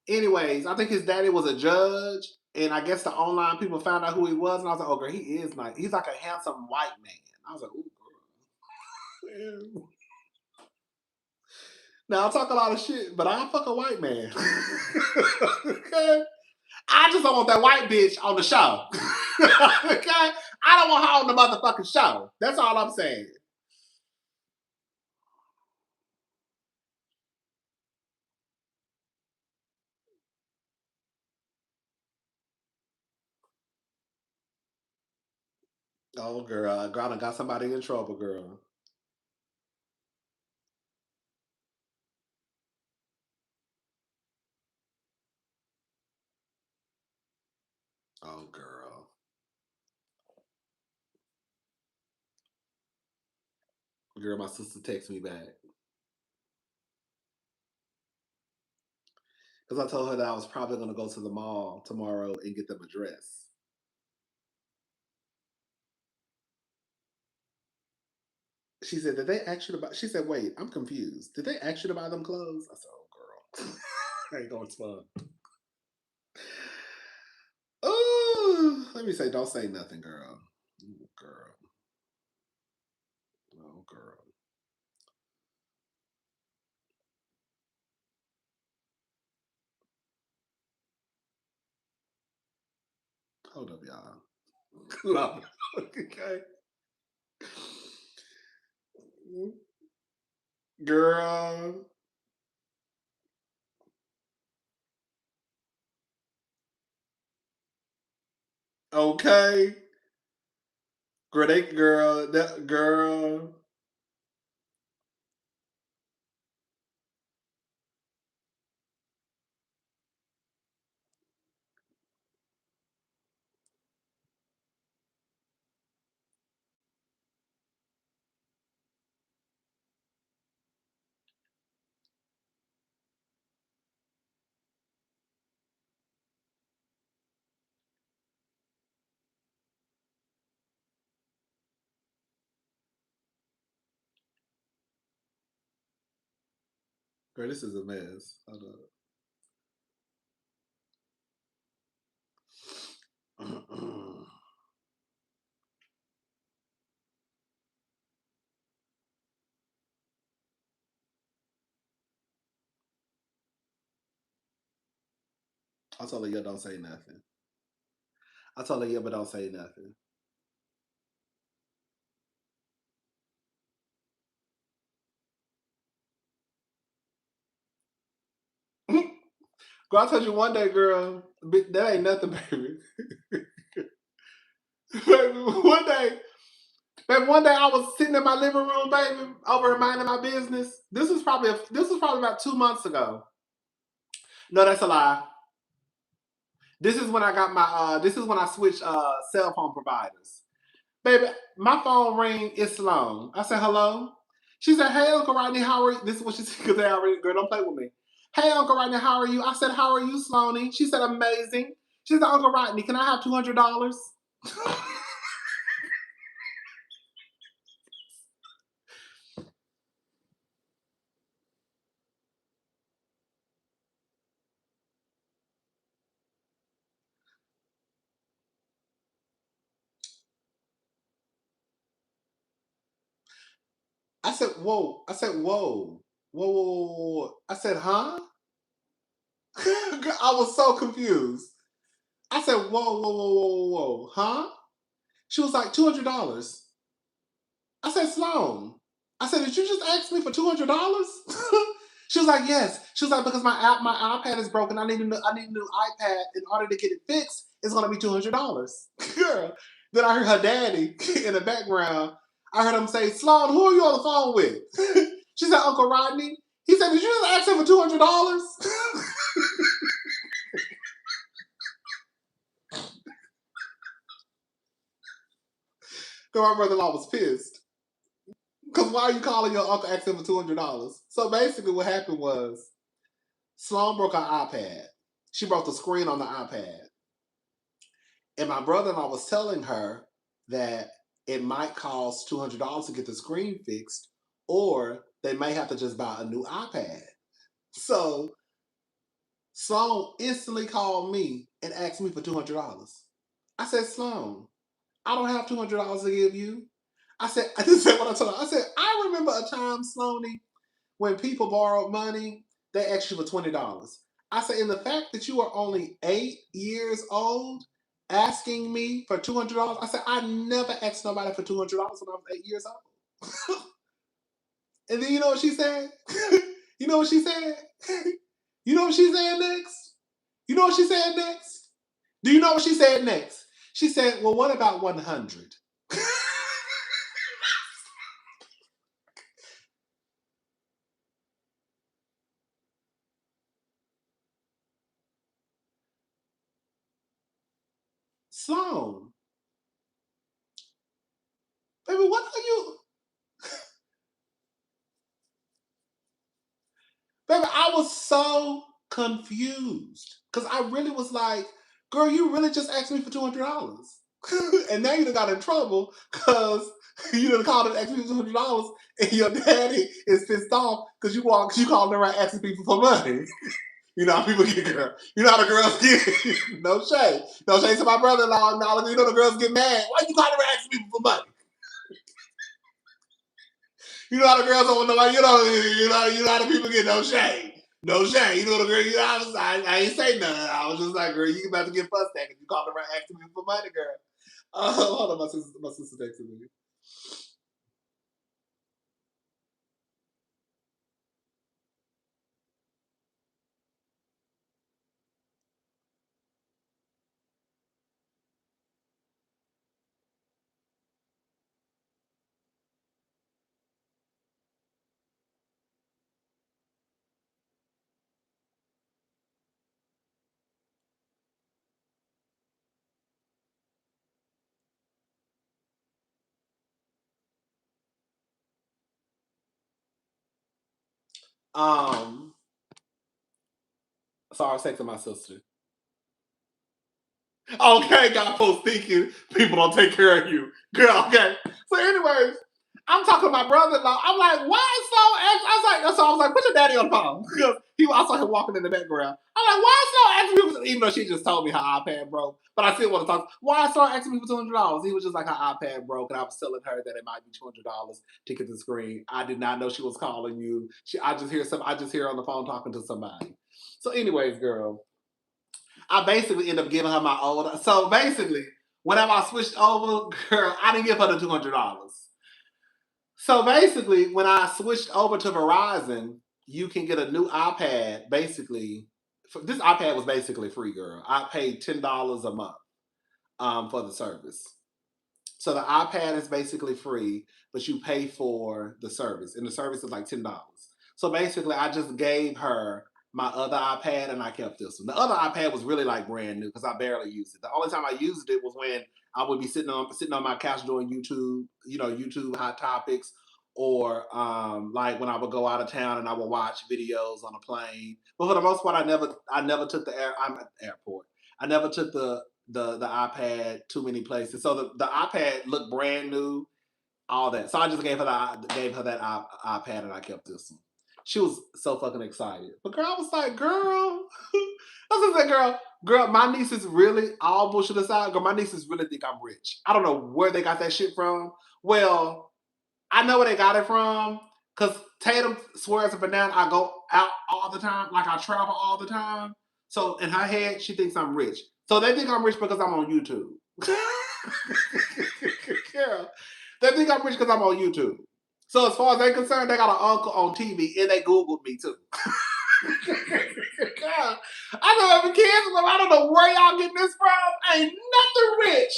Anyways, I think his daddy was a judge, and I guess the online people found out who he was, and I was like, oh girl, he is nice. He's like a handsome white man. I was like, ooh, girl. Now I talk a lot of shit, but I fuck a white man. Okay? I just don't want that white bitch on the show. Okay? I don't want her on the motherfucking show. That's all I'm saying. Oh, girl. I got somebody in trouble, girl. Oh, girl. Girl, my sister texted me back. Because I told her that I was probably going to go to the mall tomorrow and get them a dress. She said, did they ask you to buy? She said, wait, I'm confused. Did they ask you to buy them clothes? I said, oh, girl. I ain't going to fun. Oh, let me say, don't say nothing, girl. Girl. Oh, girl. Hold up, y'all. No. Okay. Girl. Okay. That girl. Girl, this is a mess. Hold up. I told her, yeah, don't say nothing. I told her, yeah, but don't say nothing. Girl, I told you one day, girl, that ain't nothing, baby. Baby, one day I was sitting in my living room, baby, over minding my business. This was probably about 2 months ago. No, that's a lie. This is when I got my this is when I switched cell phone providers. Baby, my phone ring is Sloan. I said, hello. She said, hey, Uncle Rodney, how are you? This is what she said, because they already, girl, don't play with me. Hey, Uncle Rodney, how are you? I said, how are you, Sloanie? She said, amazing. She said, Uncle Rodney, can I have $200? I said, whoa. I said, whoa. Whoa, whoa, whoa, whoa. I said, huh? I was so confused. I said, whoa, whoa, whoa, whoa, whoa, huh? She was like, $200. I said, Sloan. I said, did you just ask me for $200? She was like, yes. She was like, because my iPad is broken. I need a new iPad. In order to get it fixed, it's gonna be $200. Girl. Then I heard her daddy in the background. I heard him say, Sloan, who are you on the phone with? She said, Uncle Rodney. He said, did you just ask him for $200? My brother-in-law was pissed. Because why are you calling your uncle asking for $200? So basically what happened was Sloan broke her iPad. She broke the screen on the iPad. And my brother-in-law was telling her that it might cost $200 to get the screen fixed, or they may have to just buy a new iPad. So Sloan instantly called me and asked me for $200. I said, Sloan, I don't have $200 to give you. I said what I told her. I said, I remember a time, Sloanie, when people borrowed money, they asked you for $20. I said, in the fact that you are only 8 years old, asking me for $200, I said, I never asked nobody for $200 when I was 8 years old. And then you know what she said? You know what she said? You know what she said next? You know what she said next? Do you know what she said next? She said, well, what about 100? Sloan, baby, what are you? Baby, I was so confused because I really was like, girl, you really just asked me for $200. And now you done got in trouble because you done called and asked me for $200 and your daddy is pissed off because you called around asking people for money. You know how people get, girl. You know how the girls get. No shade. No shade to my brother-in-law. No, you know the girls get mad. Why you calling around asking people for money? You know how the girls don't want nobody. You know how the people get. No shade. No shade. You know the girl. You know, I ain't say nothing. I was just like, girl, you about to get fussed at if you called around asking me for money, girl. Hold on, my sister texted me. Sorry, I was texting my sister. Okay, got folks thinking people don't take care of you. Girl, okay. So anyways, I'm talking to my brother-in-law. I'm like, why is so I was like, put your daddy on the phone. Because I saw him walking in the background. I'm like, why is so asking me, even though she just told me her iPad broke, but I still want to talk. Why is so asking me for $200? He was just like, her iPad broke, and I was telling her that it might be $200 to get the screen. I did not know she was calling you. I just hear her on the phone talking to somebody. So anyways, girl, I basically end up giving her my old. So basically, whenever I switched over, girl, I didn't give her the $200. So basically, when I switched over to Verizon, you can get a new iPad. Basically, this iPad was basically free, girl. I paid $10 a month for the service. So the iPad is basically free, but you pay for the service, and the service is like $10. So basically, I just gave her my other iPad, and I kept this one. The other iPad was really like brand new because I barely used it. The only time I used it was when I would be sitting on my couch doing YouTube, YouTube hot topics, or like when I would go out of town and I would watch videos on a plane. But for the most part, I never took I'm at the airport. I never took the iPad too many places. So the iPad looked brand new, all that. So I just gave her that iPad, and I kept this one. She was so fucking excited. But girl, I was like, girl, I was like, girl, my nieces really, all bullshit aside, girl, my nieces really think I'm rich. I don't know where they got that shit from. Well, I know where they got it from, because Tatum swears up and down I go out all the time, like I travel all the time. So in her head, she thinks I'm rich. So they think I'm rich because I'm on YouTube. Girl, they think I'm rich because I'm on YouTube. So as far as they're concerned, they got an uncle on TV and they Googled me too. God, I know every kid, I don't know where y'all getting this from. Ain't nothing rich.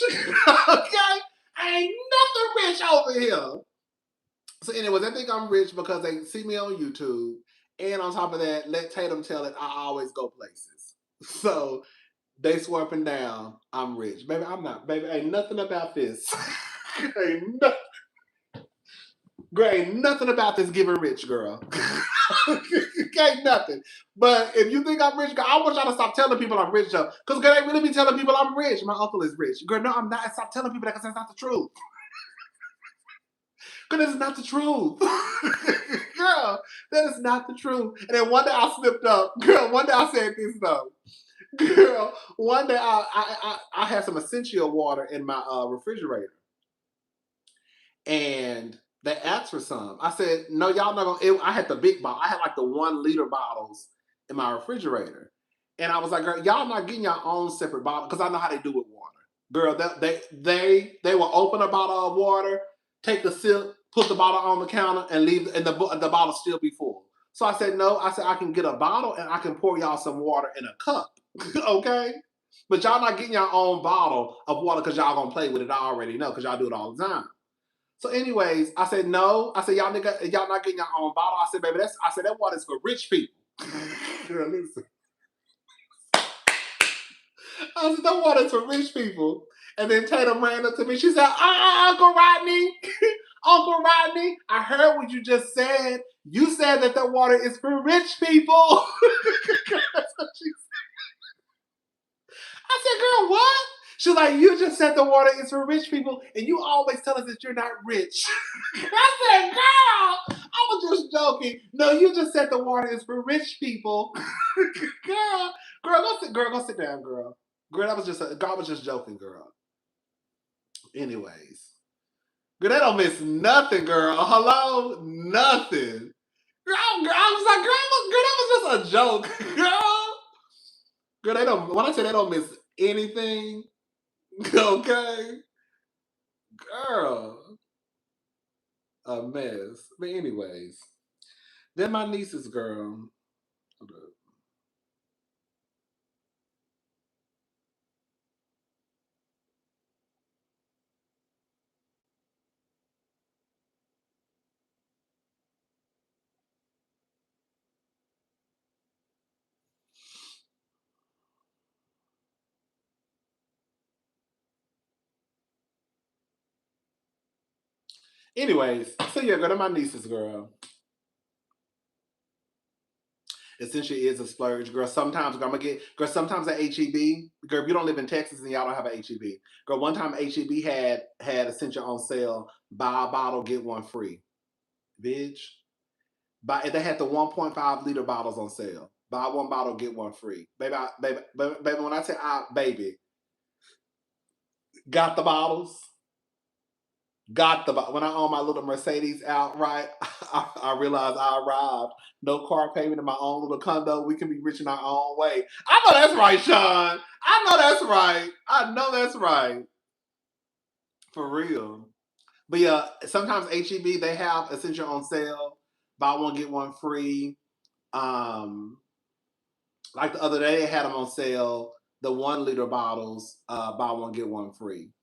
Okay? Ain't nothing rich over here. So anyways, they think I'm rich because they see me on YouTube. And on top of that, let Tatum tell it, I always go places. So they swerving down, I'm rich. Baby, I'm not. Baby, ain't nothing about this. ain't nothing about this giving rich, girl. Ain't nothing. But if you think I'm rich, girl, I want y'all to stop telling people I'm rich, though. Because girl, they really be telling people I'm rich. My uncle is rich. Girl, no, I'm not. Stop telling people that because that's not the truth. Girl, that is not the truth. Girl, that is not the truth. And then one day I slipped up. Girl, one day I said this, though. Girl, one day I had some essential water in my refrigerator. And they asked for some. I said, no, y'all not gonna. I had the big bottle. I had like the 1 liter bottles in my refrigerator. And I was like, girl, y'all not getting your own separate bottle because I know how they do with water. Girl, they will open a bottle of water, take a sip, put the bottle on the counter, and leave, and the bottle still be full. So I said, no, I said, I can get a bottle and I can pour y'all some water in a cup. Okay? But y'all not getting your own bottle of water because y'all gonna play with it. I already know because y'all do it all the time. So, anyways, I said no. I said y'all not getting your own bottle. I said, baby, that water's for rich people. Girl, listen. I said that water's for rich people. And then Tatum ran up to me. She said, Uncle Rodney, Uncle Rodney, I heard what you just said. You said that water is for rich people. That's what she said. I said, girl, what? She's like, you just said the water is for rich people, and you always tell us that you're not rich. I said, girl, I was just joking. No, you just said the water is for rich people. girl, go sit down, girl. Girl, God was just joking, girl. Anyways. Girl, they don't miss nothing, girl. Hello? Nothing. Girl, I was like, girl, that was just a joke. Girl, they don't, when I say they don't miss anything, okay? Girl, a mess. But anyways, then my nieces, girl. Hold up. Anyways, so yeah, girl, they're my nieces, girl. Essentially is a splurge, girl. Sometimes girl, sometimes at HEB, girl, if you don't live in Texas and y'all don't have an HEB, girl, one time HEB had Essential on sale, buy a bottle, get one free. Bitch. They had the 1.5 liter bottles on sale. Buy one bottle, get one free. Baby, baby, when I say baby, got the bottles. When I own my little Mercedes outright, I realized I arrived. No car payment in my own little condo. We can be rich in our own way. I know that's right, Sean. I know that's right. I know that's right. For real. But yeah, sometimes HEB they have Essential on sale. Buy one get one free. Like the other day they had them on sale. The 1 liter bottles, buy one get one free.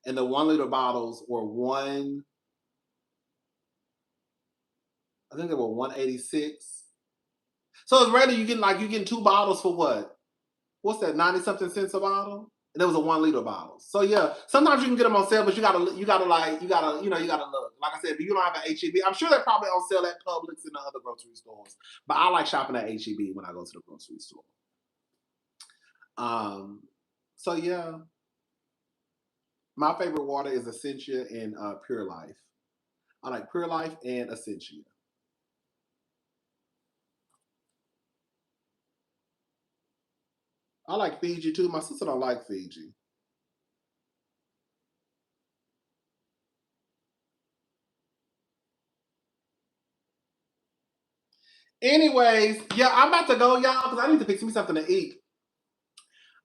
And the 1 liter bottles were I think they were 186. So it's random. You getting 2 bottles for what? What's that? 90 something cents a bottle. And there was a 1 liter bottle. So yeah, sometimes you can get them on sale, but you gotta look. You gotta look. Like I said, if you don't have an HEB, I'm sure they're probably on sale at Publix and the other grocery stores. But I like shopping at HEB when I go to the grocery store. So yeah, my favorite water is Essentia and Pure Life. I like Pure Life and Essentia. I like Fiji too. My sister don't like Fiji. Anyways, yeah, I'm about to go, y'all, because I need to fix me something to eat.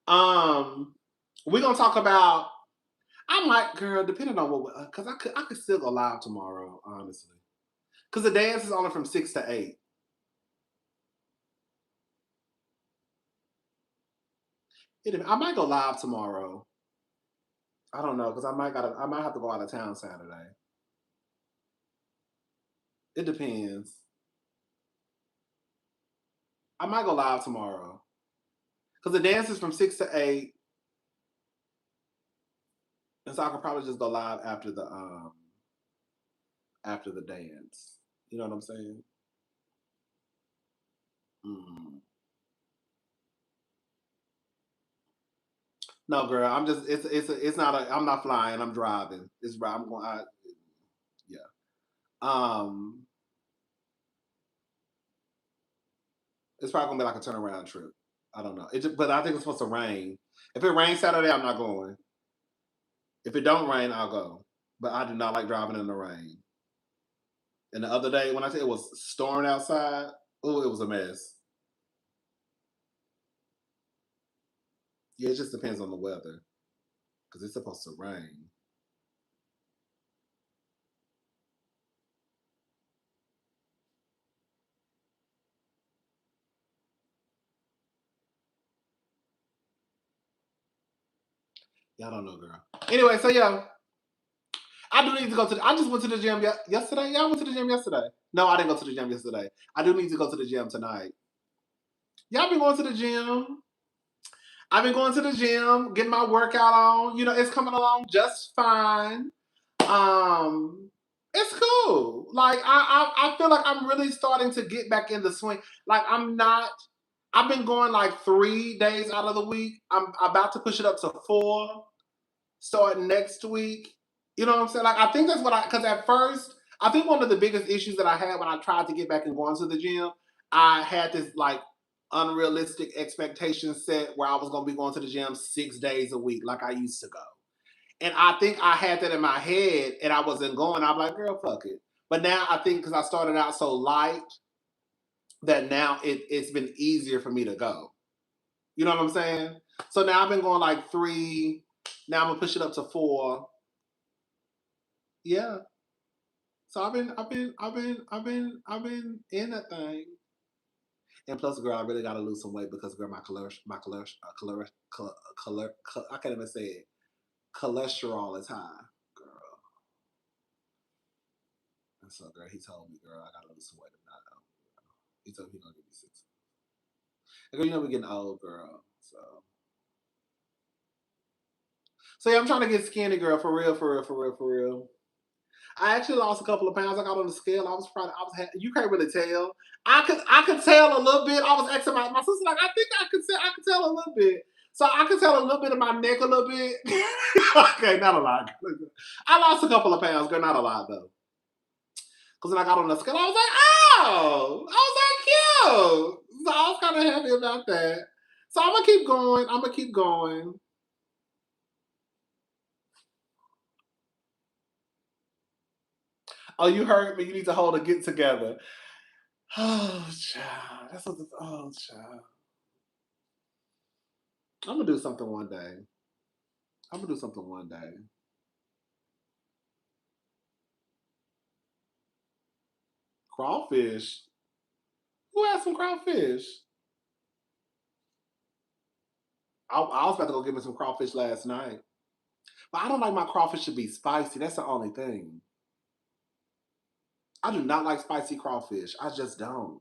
We're gonna talk about. I might, girl, depending on what, because I could still go live tomorrow, honestly. Because the dance is only from 6 to 8. I might go live tomorrow. I don't know, because I might have to go out of town Saturday. It depends. I might go live tomorrow. Because the dance is from 6 to 8. And so I could probably just go live after the dance. You know what I'm saying? Mm. No, girl, I'm just it's not I'm not flying. I'm driving. I'm going. Yeah. It's probably gonna be like a turnaround trip. I don't know. But I think it's supposed to rain. If it rains Saturday, I'm not going. If it don't rain, I'll go. But I do not like driving in the rain. And the other day, when I said it was storming outside, oh, it was a mess. Yeah, it just depends on the weather, because it's supposed to rain. Y'all don't know, girl. Anyway, so yeah, I do need to go to. I just went to the gym yesterday. Yeah, I went to the gym yesterday. No, I didn't go to the gym yesterday. I do need to go to the gym tonight. Y'all been going to the gym. I've been going to the gym, getting my workout on. You know, it's coming along just fine. It's cool. Like I feel like I'm really starting to get back in the swing. Like I've been going like 3 days out of the week. I'm about to push it up to 4 starting next week. You know what I'm saying? Like I think that's because at first, I think one of the biggest issues that I had when I tried to get back and going to the gym, I had this like unrealistic expectation set where I was gonna be going to the gym 6 days a week like I used to go. And I think I had that in my head and I wasn't going. I'm like, girl, fuck it. But now I think because I started out so light that now it's been easier for me to go. You know what I'm saying? So now I've been going like 3. Now I'm gonna push it up to 4. Yeah. So I've been in that thing. And plus, girl, I really gotta lose some weight because, girl, I can't even say it. Cholesterol is high, girl. And so, girl, he told me, girl, I gotta lose some weight. If not, he told me he gonna give me 6. And girl, you know we're getting old, girl. So yeah, I'm trying to get skinny, girl, for real, for real, for real, for real. I actually lost a couple of pounds. I got on the scale. I was proud. You can't really tell. I could tell a little bit. I was asking my sister, like, I think I could tell a little bit. So I could tell a little bit of my neck a little bit. Okay, not a lot. I lost a couple of pounds, girl, not a lot though. Because when I got on the scale, I was like, oh, I was like, cute. So I was kind of happy about that. So I'm gonna keep going. I'm gonna keep going. Oh, you heard me. You need to hold a get together. Oh, child. That's what child. I'm gonna do something one day. I'm gonna do something one day. Crawfish. Who had some crawfish? I was about to go get me some crawfish last night. But I don't like my crawfish to be spicy. That's the only thing. I do not like spicy crawfish. I just don't.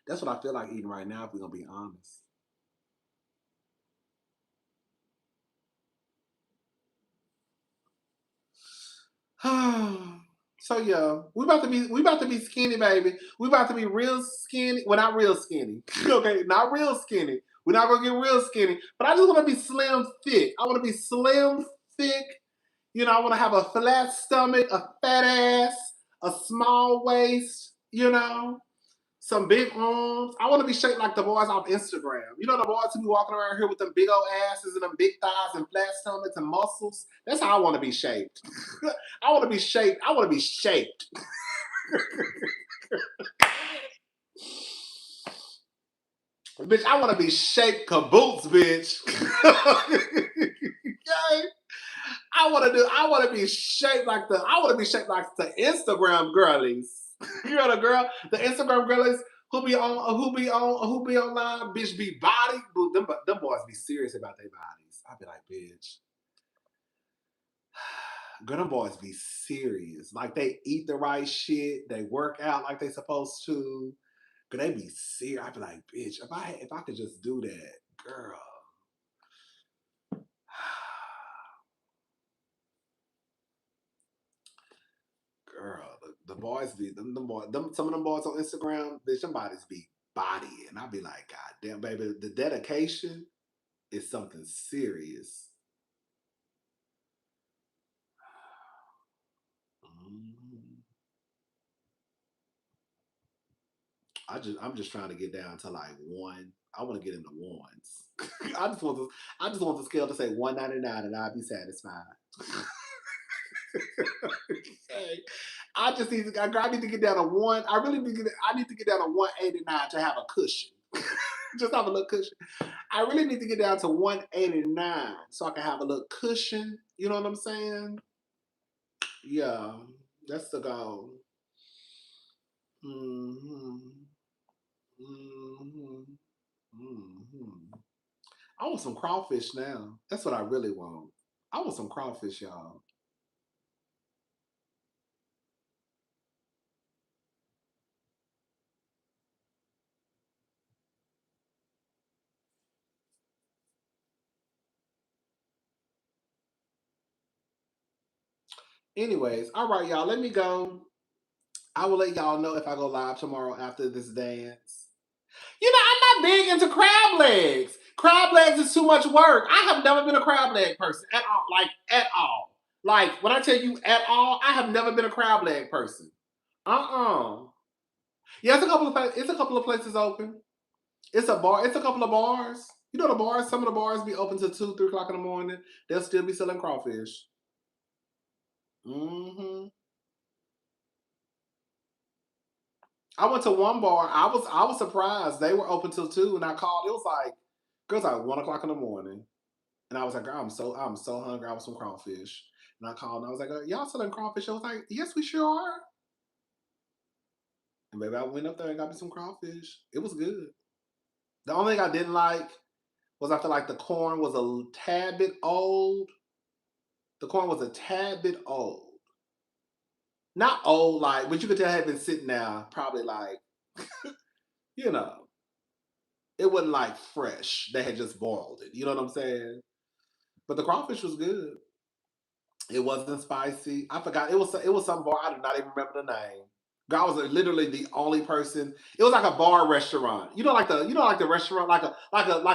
That's what I feel like eating right now, if we're gonna be honest. So yeah, we about to be skinny, baby. We about to be real skinny. Well, not real skinny. Okay, not real skinny. We're not gonna get real skinny. But I just want to be slim thick. I want to be slim thick. You know, I want to have a flat stomach, a fat ass, a small waist. You know, some big arms. I want to be shaped like the boys off Instagram. You know, the boys who be walking around here with them big old asses and them big thighs and flat stomachs and muscles. That's how I want to be shaped. I want to be shaped. I want to be shaped. Bitch, I want to be shaped caboose, bitch. Okay? I want to be shaped like the Instagram girlies. You know the Instagram girlies who be online, bitch be body. Them boys be serious about their bodies. I be like, bitch. Girl, them boys be serious. Like they eat the right shit, they work out like they supposed to. Girl, they be serious. I be like, bitch, if I could just do that, girl. Girl, the boys be some of them boys on Instagram, bitch, them bodies be body. And I be like, God damn, baby, the dedication is something serious. I'm just trying to get down to like one. I want to get into ones. I just want the scale to say 199 and I'll be satisfied. Okay. I need to get down to one. I need to get down to 189 to have a cushion. Just have a little cushion. I really need to get down to 189 so I can have a little cushion. You know what I'm saying? Yeah, that's the goal. Mm-hmm. Mm-hmm. Mm-hmm. I want some crawfish now. That's what I really want. I want some crawfish, y'all. Anyways, all right, y'all. Let me go. I will let y'all know if I go live tomorrow after this dance. You know, I'm not big into crab legs. Crab legs is too much work. I have never been a crab leg person at all. Like, at all. Like, when I tell you at all, I have never been a crab leg person. Yeah, it's a couple of places open. It's a bar. It's a couple of bars. You know the bars. Some of the bars be open till 2, 3 o'clock in the morning. They'll still be selling crawfish. Hmm. I went to one bar. I was surprised they were open till 2, and I called. It was like girls like 1 o'clock in the morning, and I was like, girl, I'm so hungry. I want some crawfish, and I called and I was like, y'all selling crawfish? I was like, yes, we sure are. And maybe I went up there and got me some crawfish. It was good. The only thing I didn't like was I feel like the corn was a tad bit old. The corn was a tad bit old. Not old, like, but you could tell it had been sitting there probably like, you know, it wasn't like fresh. They had just boiled it. You know what I'm saying? But the crawfish was good. It wasn't spicy. I forgot. It was some bar. I do not even remember the name. I was literally the only person. It was like a bar restaurant. Like the restaurant, like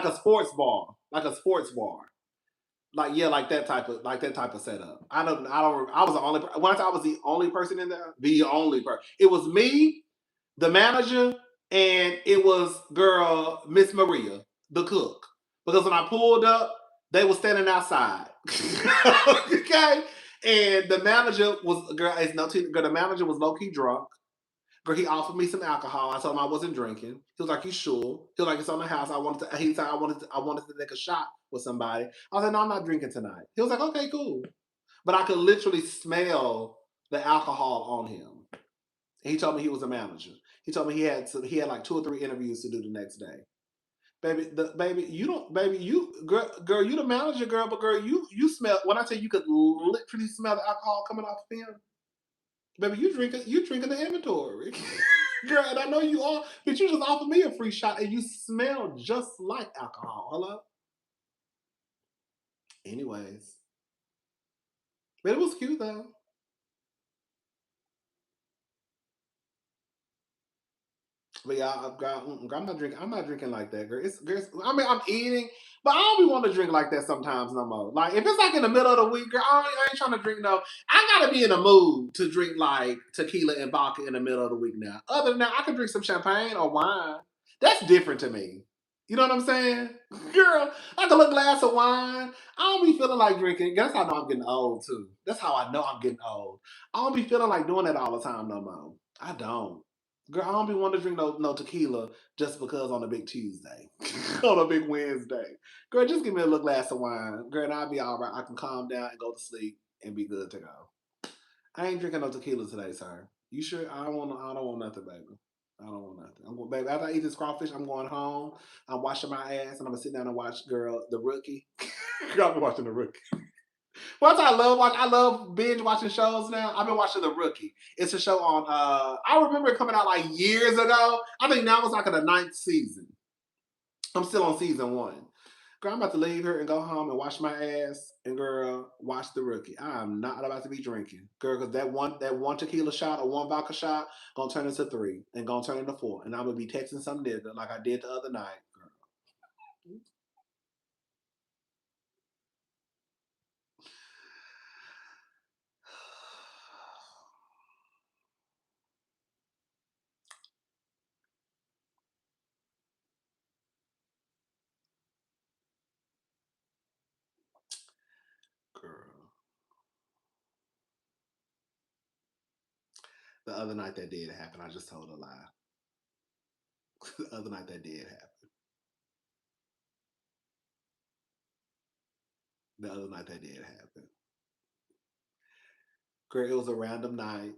a sports bar, like a sports bar. Like yeah, like that type of setup. I was the only once I was the only person in there. The only person. It was me, the manager, and it was girl Miss Maria, the cook. Because when I pulled up, they were standing outside. Okay, and the manager was girl. It's no tea, girl. The manager was low key drunk. Girl, he offered me some alcohol. I told him I wasn't drinking. He was like, "You sure?" He was like, "It's on the house." He said, I wanted to take a shot with somebody." I was like, "No, I'm not drinking tonight." He was like, "Okay, cool." But I could literally smell the alcohol on him. And he told me he was a manager. He told me he had like 2 or 3 interviews to do the next day. Baby, you don't, baby, you girl, you the manager, girl, but girl, you smell. When I say you could literally smell the alcohol coming off of him, baby, you drinking the inventory. Girl, and I know you are, but you just offered me a free shot and you smell just like alcohol. Hello? Anyways. But it was cute though. But yeah, I'm not drinking. I'm not drinking like that, girl. I mean, I'm eating, but I don't be want to drink like that sometimes no more. Like if it's like in the middle of the week, girl, I ain't trying to drink no. I gotta be in a mood to drink like tequila and vodka in the middle of the week now. Other than that, I can drink some champagne or wine. That's different to me. You know what I'm saying? Girl, like a little glass of wine. I don't be feeling like drinking. That's how I know I'm getting old too. That's how I know I'm getting old. I don't be feeling like doing that all the time no more. I don't. Girl, I don't be wanting to drink no tequila just because on a big Tuesday, on a big Wednesday. Girl, just give me a little glass of wine, girl, and I'll be all right. I can calm down and go to sleep and be good to go. I ain't drinking no tequila today, sir. You sure? I don't want nothing, baby. I don't want nothing. I'm going, baby. After I eat this crawfish, I'm going home. I'm washing my ass, and I'm gonna sit down and watch, girl, The Rookie. Girl, I've been watching The Rookie. Once I love binge watching shows now. I've been watching The Rookie. It's a show on I remember it coming out like years ago. I think now it's like in the 9th season. I'm still on season 1. Girl, I'm about to leave here and go home and wash my ass and girl, watch The Rookie. I'm not about to be drinking. Girl, because that one tequila shot or one vodka shot gonna turn into 3 and gonna turn into 4. And I'm gonna be texting some nigga like I did the other night. Girl. The other night that did happen. I just told a lie. The other night that did happen. The other night that did happen. Girl, it was a random night.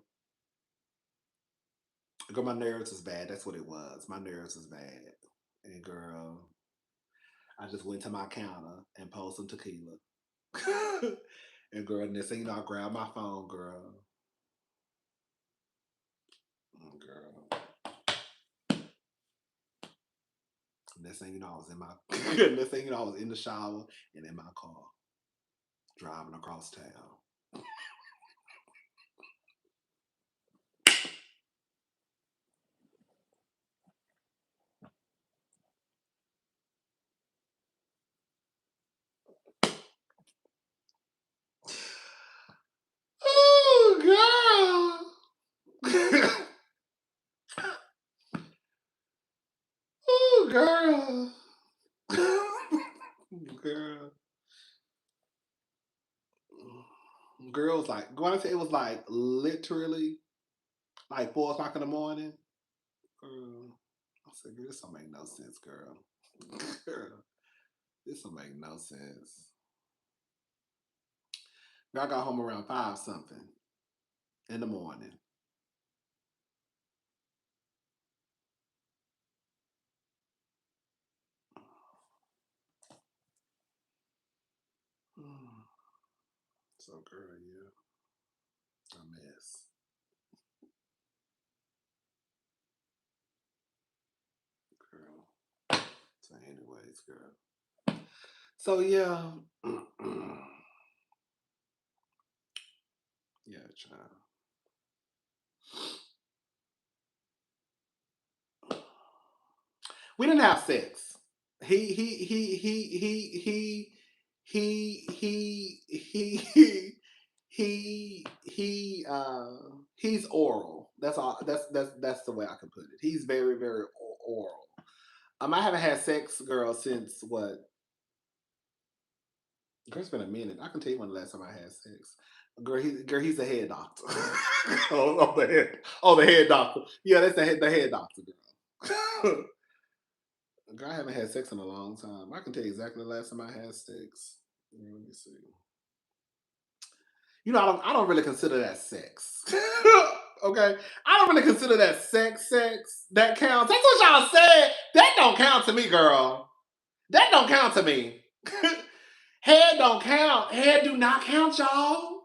Girl, my nerves was bad. That's what it was. My nerves was bad. And girl, I just went to my counter and pulled some tequila. And girl, next thing you know, I grabbed my phone, girl. Girl. Next thing you know, I was in my next thing you know, I was in the shower and in my car. Driving across town. Oh girl. Oh girl. Girl. Girls like when I say it was like literally like 4 o'clock in the morning. I said, girl, this don't make no sense, girl. Girl, this don't make no sense. Girl, I got home around 5 something in the morning. So, girl, yeah, a mess. Girl. So, anyways, girl. So, yeah. Yeah, child. We didn't have sex. He he's oral. That's all. That's the way I can put it. He's very very oral. I haven't had sex, girl, since what? Girl, it's been a minute. I can tell you when the last time I had sex. Girl, he's a head doctor. The head doctor. Yeah, that's the head doctor, girl. Girl, I haven't had sex in a long time. I can tell you exactly the last time I had sex. Let me see. You know, I don't really consider that sex. Okay, I don't really consider that sex. That counts. That's what y'all said. That don't count to me, girl. That don't count to me. Head don't count. Head do not count, y'all.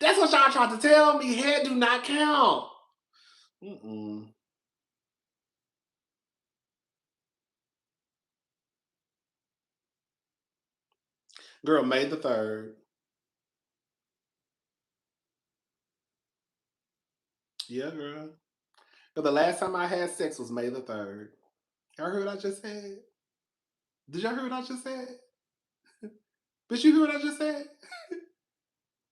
That's what y'all tried to tell me. Head do not count. Mm-mm. Girl, May the 3rd. Yeah, girl. But the last time I had sex was May the 3rd. Y'all heard what I just said? Did y'all hear what I just said? Bitch, you hear what I just said?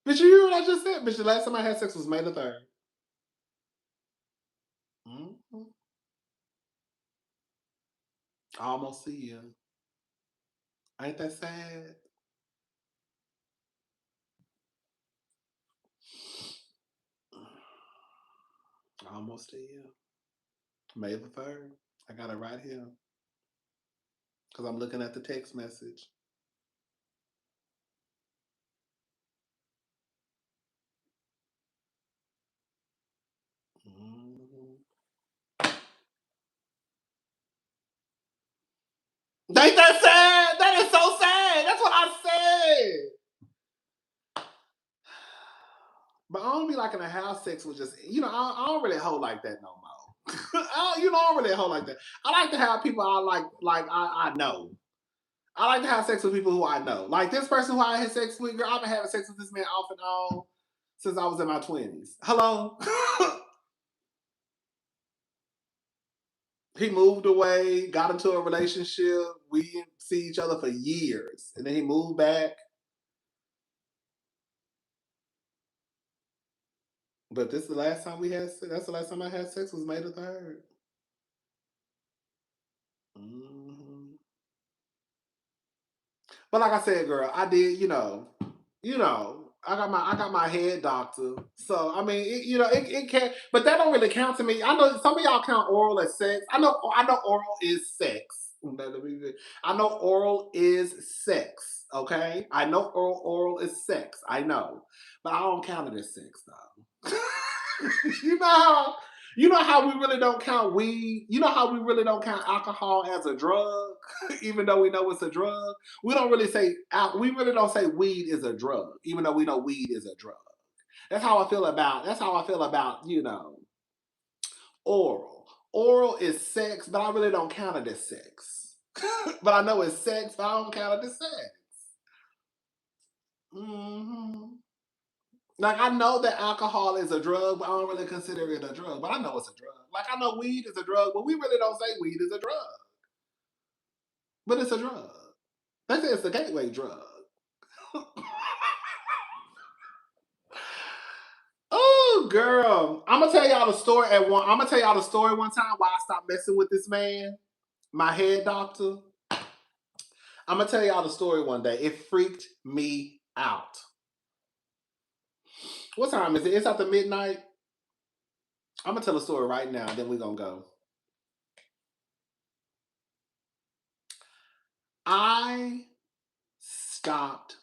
Bitch, you hear what I just said? Bitch, the last time I had sex was May the 3rd. Mm-hmm. I almost see you. Ain't that sad? I almost see you. May the 3rd. I got it right here. Because I'm looking at the text message. Mm-hmm. Ain't that sad? That is so sad. That's what I said. But I don't be liking to have sex with just, I don't really hold like that no more. I don't really hold like that. I like to have people I know. I like to have sex with people who I know. Like this person who I had sex with, girl, I've been having sex with this man off and on since I was in my 20s. Hello? He moved away, got into a relationship. We didn't see each other for years. And then he moved back. But this is the last time that's the last time I had sex was May the 3rd. Mm-hmm. But like I said, girl, I did, I got my head doctor. So I mean, it can't, but that don't really count to me. I know some of y'all count oral as sex. I know oral is sex. I know oral is sex. Okay, I know oral is sex. I know, but I don't count it as sex though. you know how we really don't count weed. You know how we really don't count alcohol as a drug, even though we know it's a drug. We really don't say weed is a drug, even though we know weed is a drug. That's how I feel about. Oral. Oral is sex, but I really don't count it as sex. But I know it's sex, but I don't count it as sex. Mm-hmm. Like I know that alcohol is a drug, but I don't really consider it a drug. But I know it's a drug. Like I know weed is a drug, but we really don't say weed is a drug. But it's a drug. They say it's a gateway drug. Oh, girl. I'm gonna tell y'all the story one time why I stopped messing with this man, my head doctor. I'm gonna tell y'all the story one day. It freaked me out. What time is it? It's after midnight. I'm gonna tell a story right now, then we're gonna go. I stopped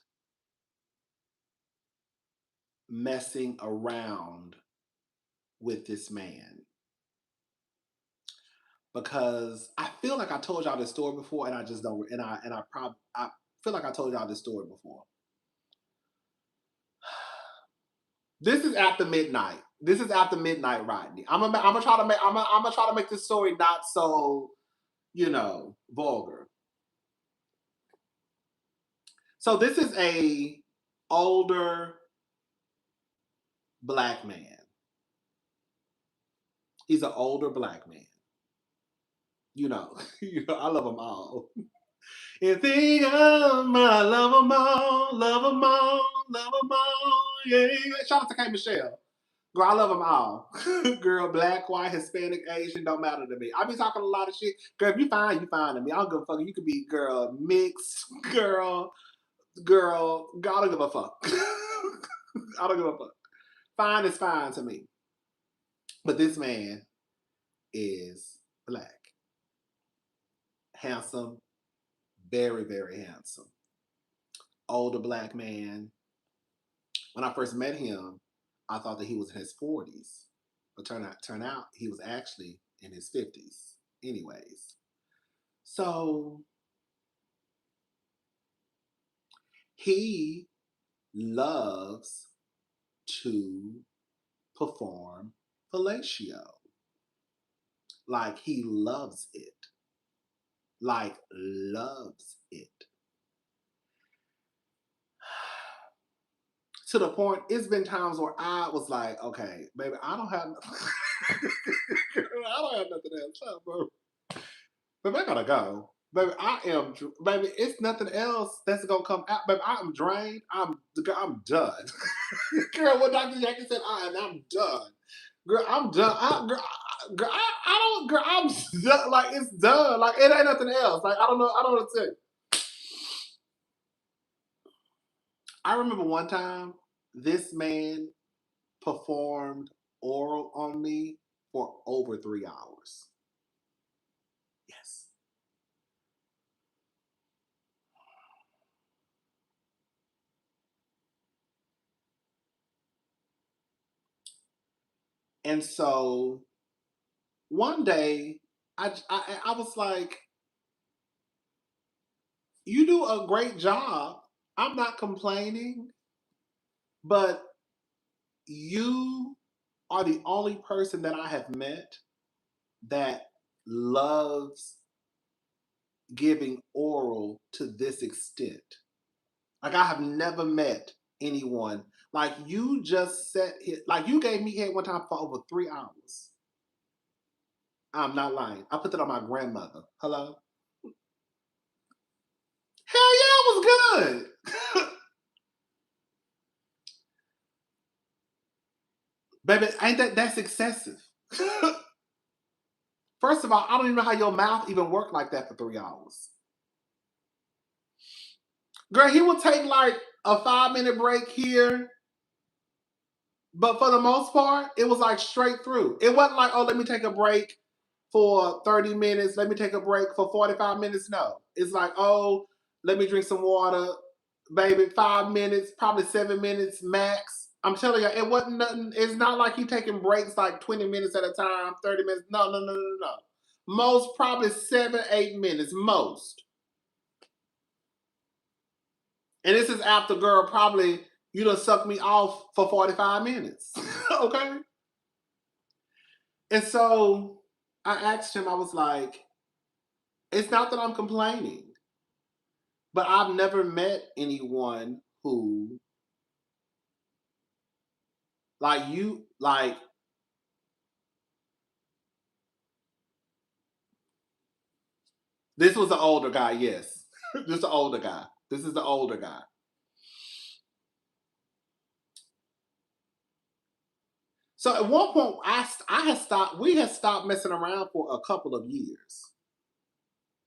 messing around with this man because I feel like I told y'all this story before, and I just don't. I feel like I told y'all this story before. This is after midnight. This is after midnight, Rodney. I'm gonna try to make this story not so vulgar. So this is a older black man. He's an older black man. I love them all. And think of my love them all, love them all, love them all. Yeah. Shout out to K Michelle. Girl, I love them all. Girl, black, white, Hispanic, Asian, don't matter to me. I be talking a lot of shit. Girl, if you fine to me. I don't give a fuck. You could be, girl, mixed, girl, I don't give a fuck. I don't give a fuck. Fine is fine to me. But this man is black. Handsome, very, very handsome. Older black man. When I first met him, I thought that he was in his 40s. But turn out he was actually in his 50s. Anyways. So he loves to perform fellatio. Like he loves it. Like loves it. To the point, it's been times where I was like, okay, baby, I don't have nothing else. Shut up, bro. Baby, I gotta go. Baby, it's nothing else that's gonna come out. Baby, I am drained. I'm done. Girl, what Dr. Jackie said, I'm done. Girl, I'm done. I'm done. Like, it's done. Like, it ain't nothing else. Like, I don't know what to say. I remember one time, this man performed oral on me for over 3 hours. And so one day, I was like, you do a great job. I'm not complaining, but you are the only person that I have met that loves giving oral to this extent. Like, I have never met anyone like you. Just said it, like you gave me head one time for over 3 hours. I'm not lying. I put that on my grandmother. Hello? Hell yeah, it was good. Baby, ain't that's excessive. First of all, I don't even know how your mouth even worked like that for 3 hours. Girl, he would take like a 5-minute break here, but for the most part, it was like straight through. It wasn't like, oh, let me take a break for 30 minutes, let me take a break for 45 minutes. No. It's like, oh, let me drink some water, baby, 5 minutes, probably 7 minutes max. I'm telling you, it wasn't nothing. It's not like he taking breaks like 20 minutes at a time, 30 minutes. No, no, no, no, no. Most probably 7, 8 minutes, most. And this is after, girl, probably you done sucked me off for 45 minutes. Okay? And so I asked him, I was like, it's not that I'm complaining, but I've never met anyone who, like you, like, this was an older guy, yes. This is the older guy. This is the older guy. So at one point, we had stopped messing around for a couple of years.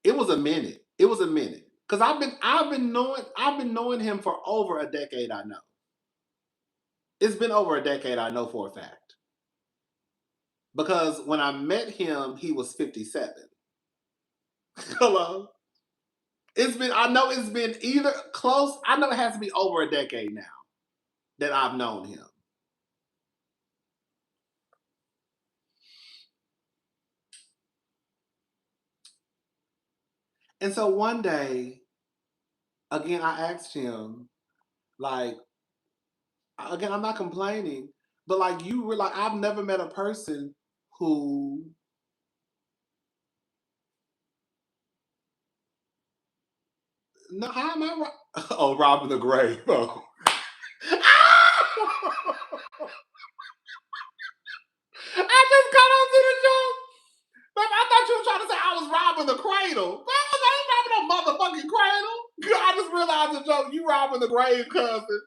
It was a minute. It was a minute. Because I've been knowing him for over a decade, I know. It's been over a decade, I know for a fact. Because when I met him, he was 57. Hello? I know it's been either close, I know it has to be over a decade now that I've known him. And so one day, again, I asked him, like, again, I'm not complaining, but like you were like, I've never met a person who no, how am I oh, robbing the grave. Oh. I just got onto the joke. But I thought you were trying to say I was robbing the cradle. I ain't robbing no motherfucking cradle. I just realized the joke. You robbing the grave, cousin.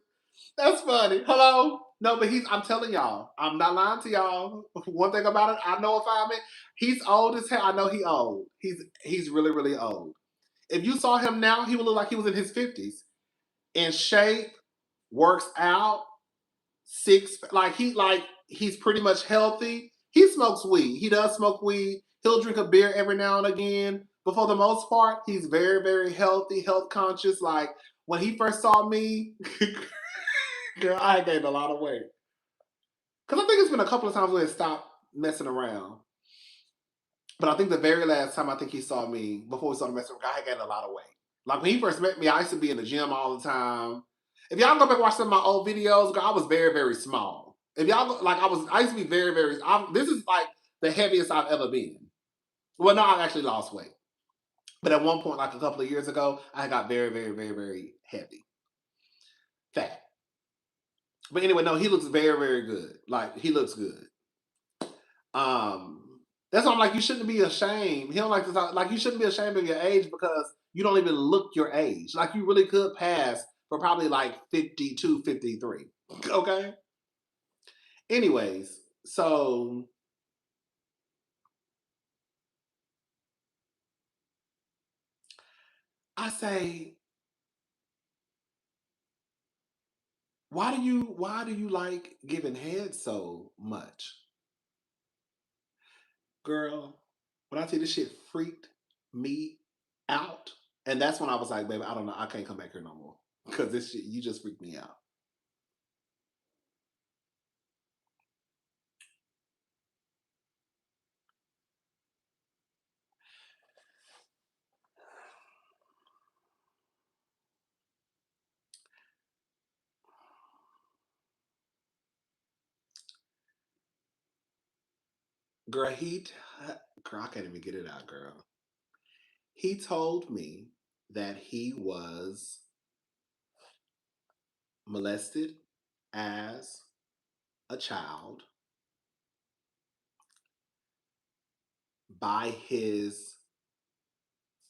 That's funny. Hello? No, but I'm telling y'all, I'm not lying to y'all. One thing about it, I know if I'm it, he's old as hell. I know he old. He's really, really old. If you saw him now, he would look like he was in his 50s. In shape, works out, he's pretty much healthy. He smokes weed. He does smoke weed. He'll drink a beer every now and again. But for the most part, he's very, very healthy, health conscious. Like when he first saw me, girl, I gained a lot of weight. Because I think it's been a couple of times where it stopped messing around. But I think the very last time I think he saw me, before we started messing around, I gained a lot of weight. Like when he first met me, I used to be in the gym all the time. If y'all go back and watch some of my old videos, girl, I was very, very small. If y'all go, like I used to be very, very. This is like the heaviest I've ever been. Well, no, I've actually lost weight, but at one point, like a couple of years ago, I got very, very, very, very heavy, fat. But anyway, no, he looks very, very good. Like he looks good. That's why I'm like, you shouldn't be ashamed. He don't like to talk. Like you shouldn't be ashamed of your age because you don't even look your age. Like you really could pass for probably like 52, 53. Okay. Anyways, so I say, why do you like giving head so much? Girl, when I tell you this shit freaked me out. And that's when I was like, baby, I don't know. I can't come back here no more. Because this shit, you just freaked me out. Girl, girl, I can't even get it out, girl. He told me that he was molested as a child by his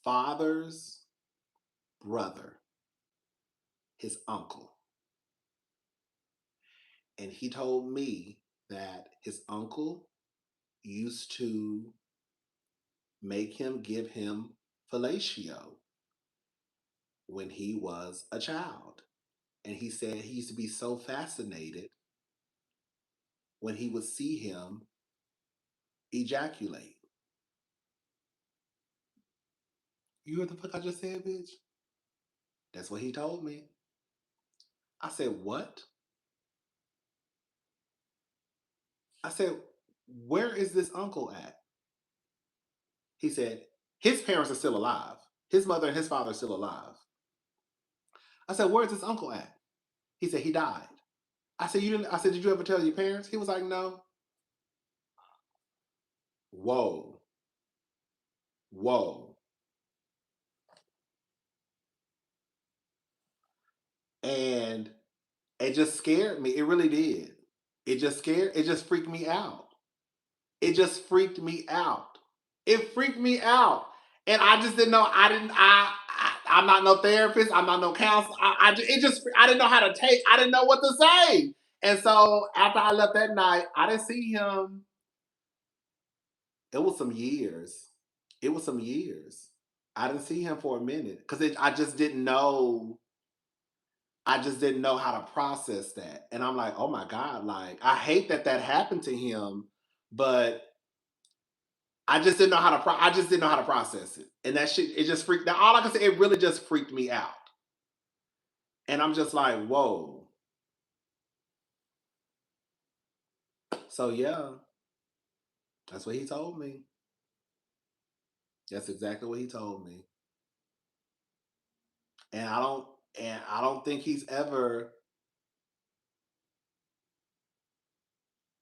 father's brother, his uncle. And he told me that his uncle used to make him give him fellatio when he was a child. And he said he used to be so fascinated when he would see him ejaculate. You heard the fuck I just said, bitch? That's what he told me. I said, what? I said, where is this uncle at? He said, his parents are still alive. His mother and his father are still alive. I said, where's this uncle at? He said, he died. I said, you didn't? I said, did you ever tell your parents? He was like, no. Whoa. Whoa. And it just scared me. It really did. It just freaked me out. It just freaked me out. It freaked me out. And I just didn't know. I'm not no therapist. I'm not no counselor. I didn't know how to take. I didn't know what to say. And so after I left that night, I didn't see him. It was some years. It was some years. I didn't see him for a minute because I just didn't know. I just didn't know how to process that. And I'm like, oh my God, like, I hate that that happened to him, but I just didn't know how to, I just didn't know how to process it. And that shit, it just freaked, now all I can say, it really just freaked me out. And I'm just like, whoa. So yeah, that's what he told me. That's exactly what he told me. And I don't think he's ever,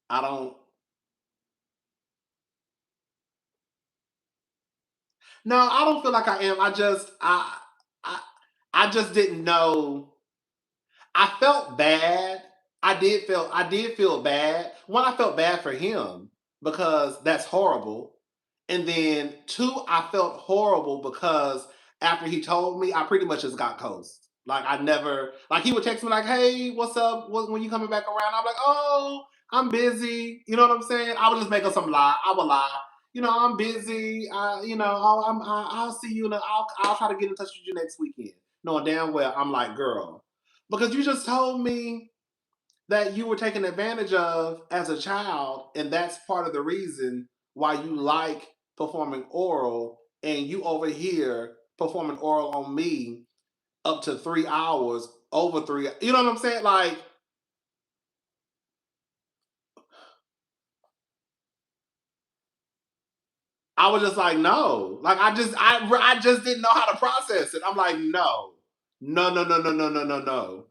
I don't, no, I don't feel like I am. I, I just didn't know. I felt bad. I did feel bad. One, I felt bad for him because that's horrible. And then two, I felt horrible because after he told me, I pretty much just got coast. Like I never, like he would text me like, "Hey, what's up? When you coming back around?" I'm like, "Oh, I'm busy." You know what I'm saying? I would just make up some lie. I would lie. You know, I'm busy. I'll see you. I'll try to get in touch with you next weekend. Knowing damn well, I'm like, girl, because you just told me that you were taken advantage of as a child, and that's part of the reason why you like performing oral, and you over here performing oral on me up to 3 hours, over three. You know what I'm saying? Like, I was just like, no. Like, I just didn't know how to process it. I'm like, no, no, no, no, no, no, no, no, no.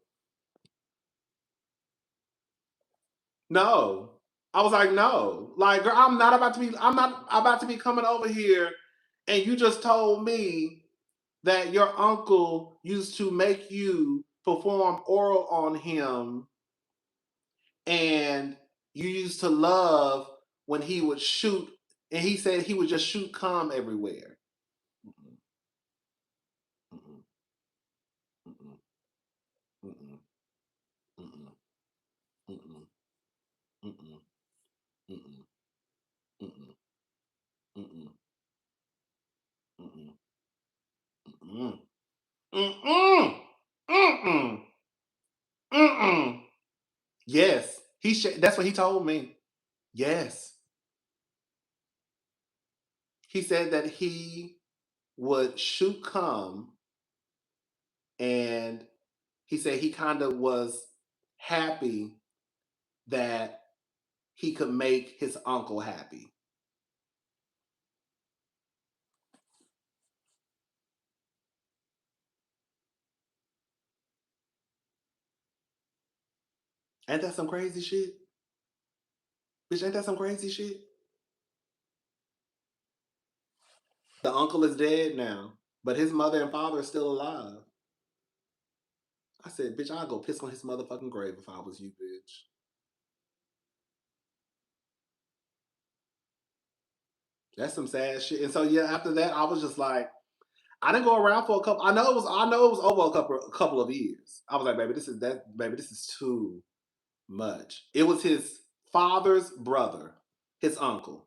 No. I was like, no. Like, girl, I'm not about to be coming over here and you just told me that your uncle used to make you perform oral on him and you used to love when he would shoot and he said he would just shoot cum everywhere. Mm-mm, mm-mm, mm-mm, mm-mm, mm-mm, mm-mm, mm-mm, mm-mm, mm-mm, mm-mm, mm-mm, mm-mm. Mm-mm. Mm-mm. Mm-mm. Yes. That's what he told me. Yes. He said that he would shoot cum and he said he kind of was happy that he could make his uncle happy. Ain't that some crazy shit? Bitch, ain't that some crazy shit? The uncle is dead now, but his mother and father are still alive. I said, bitch, I'd go piss on his motherfucking grave if I was you, bitch. That's some sad shit. And so yeah, after that, I was just like, I didn't go around for a couple. I know it was over a couple of years. I was like, baby, this is too much. It was his father's brother, his uncle.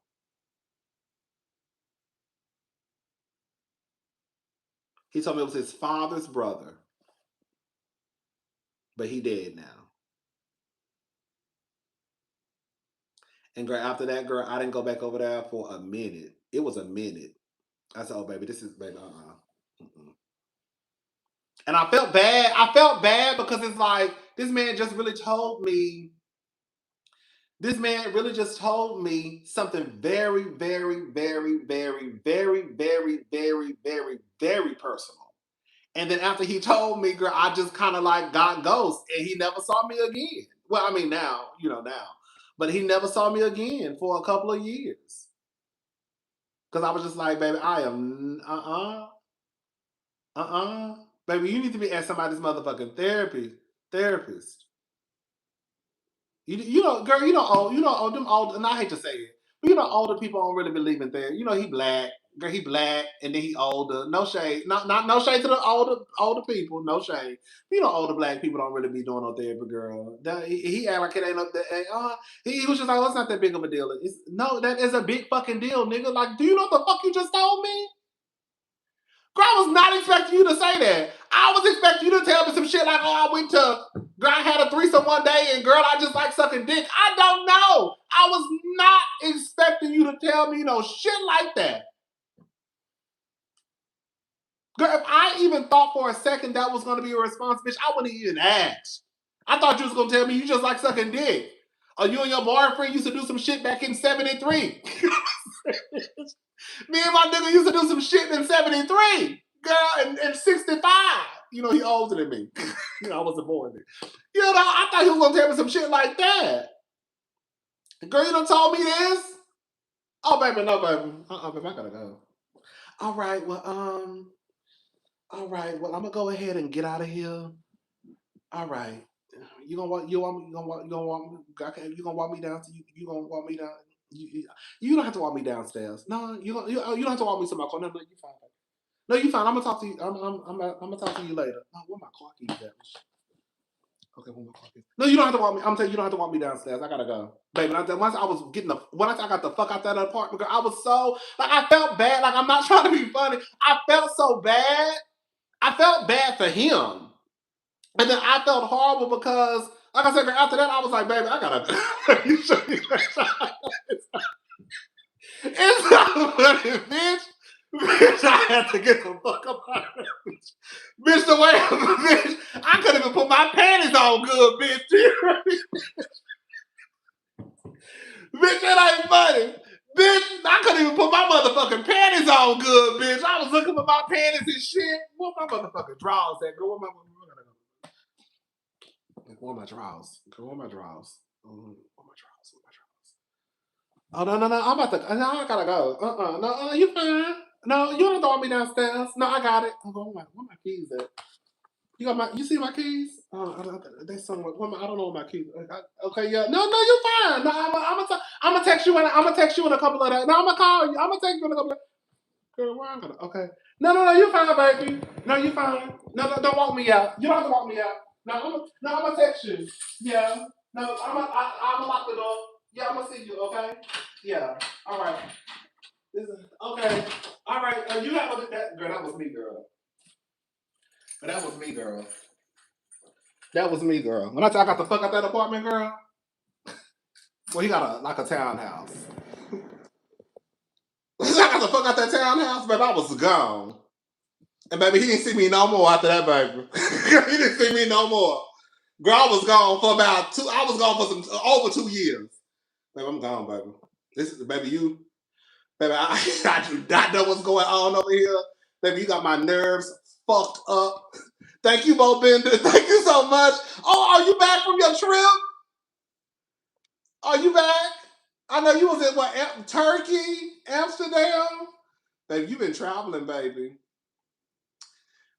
He told me it was his father's brother, but he dead now. And girl, after that, girl, I didn't go back over there for a minute. It was a minute. I said, oh baby, this is baby, And I felt bad. I felt bad because it's like this man just really told me. This man really just told me something very, very, very, very, very, very, very, very, very personal. And then after he told me, girl, I just kind of like got ghost, and he never saw me again. Well, I mean now, now, but he never saw me again for a couple of years. Because I was just like, baby, I am baby, you need to be at somebody's motherfucking therapist. Girl, them old, and I hate to say it, but older people don't really believe in therapy. He black, girl, he black, and then he older. No shade, not no shade to the older people, no shade. Older black people don't really be doing no therapy, girl. He act like it ain't up there. He was just like, oh, it's not that big of a deal. No, that is a big fucking deal, nigga. Like, do you know what the fuck you just told me? Girl, I was not expecting you to say that. I was expecting you to tell me some shit like, oh, girl, I had a threesome one day and girl, I just like sucking dick. I don't know. I was not expecting you to tell me no shit like that. Girl, if I even thought for a second that was going to be a response, bitch, I wouldn't even ask. I thought you was going to tell me you just like sucking dick. Or you and your boyfriend used to do some shit back in 73. Me and my nigga used to do some shit in 73. Girl, in 65. He older than me. I wasn't born then. I thought he was going to tell me some shit like that. Girl, you done told me this? Oh, baby, no, baby. Baby, I gotta go. All right, well, I'm gonna go ahead and get out of here. All right. You gonna walk? You gonna walk? You gonna walk? Okay, you gonna walk me down? You gonna walk me down? You don't have to walk me downstairs. No, you don't have to walk me to my car. No, you fine. No, you fine. I'm gonna talk to you. I'm gonna talk to you later. No, where my car keys at? Okay, where my car keys? No, you don't have to walk me. I'm telling you, you don't have to walk me downstairs. I gotta go, baby. Once I was getting once I got the fuck out that apartment, girl, I was so like I felt bad. Like I'm not trying to be funny. I felt so bad. I felt bad for him. And then I felt horrible because, like I said, after that, I was like, baby, I gotta. You should be It's not funny, bitch. Bitch, I had to get the fuck up out of there. Bitch, the way, bitch, I couldn't even put my panties on good, bitch. Bitch, that ain't funny. Bitch, I couldn't even put my motherfucking panties on good, bitch. I was looking for my panties and shit. Where my motherfucking drawers at? Girl, where my drawers? Girl, where my drawers? Where my drawers? Oh, no. I'm about to. No, I gotta go. No, you fine. No, you don't throw me downstairs. No, I got it. Where my keys at? You see my keys? They somewhere. I don't know where my keys. Okay, yeah. No, you fine. No, I'm gonna text you. I'm gonna text you in a couple of days. No, I'm gonna call you. I'm gonna text you in a couple of. Girl, where I'm gonna? Okay. No, you fine, baby. No, you fine. No, don't walk me out. You don't have to walk me out. I'm gonna text you. Yeah. No, I'm gonna lock the door. Yeah, I'm gonna see you. Okay. Yeah. All right. Okay. All right. You have a that girl. That was me, girl. That was me, girl. That was me, girl. When I got the fuck out that apartment, girl. Well, he got a townhouse. When I got the fuck out that townhouse, baby, I was gone. And baby, he didn't see me no more after that, baby. He didn't see me no more. Girl, I was gone for about I was gone for some over 2 years. Baby, I'm gone, baby. This is baby, I do not know what's going on over here. Baby, you got my nerves fucked up. Thank you, Bo Bender. Thank you so much. Oh, are you back from your trip? Are you back? I know you was in Turkey, Amsterdam. Baby, you been traveling, baby.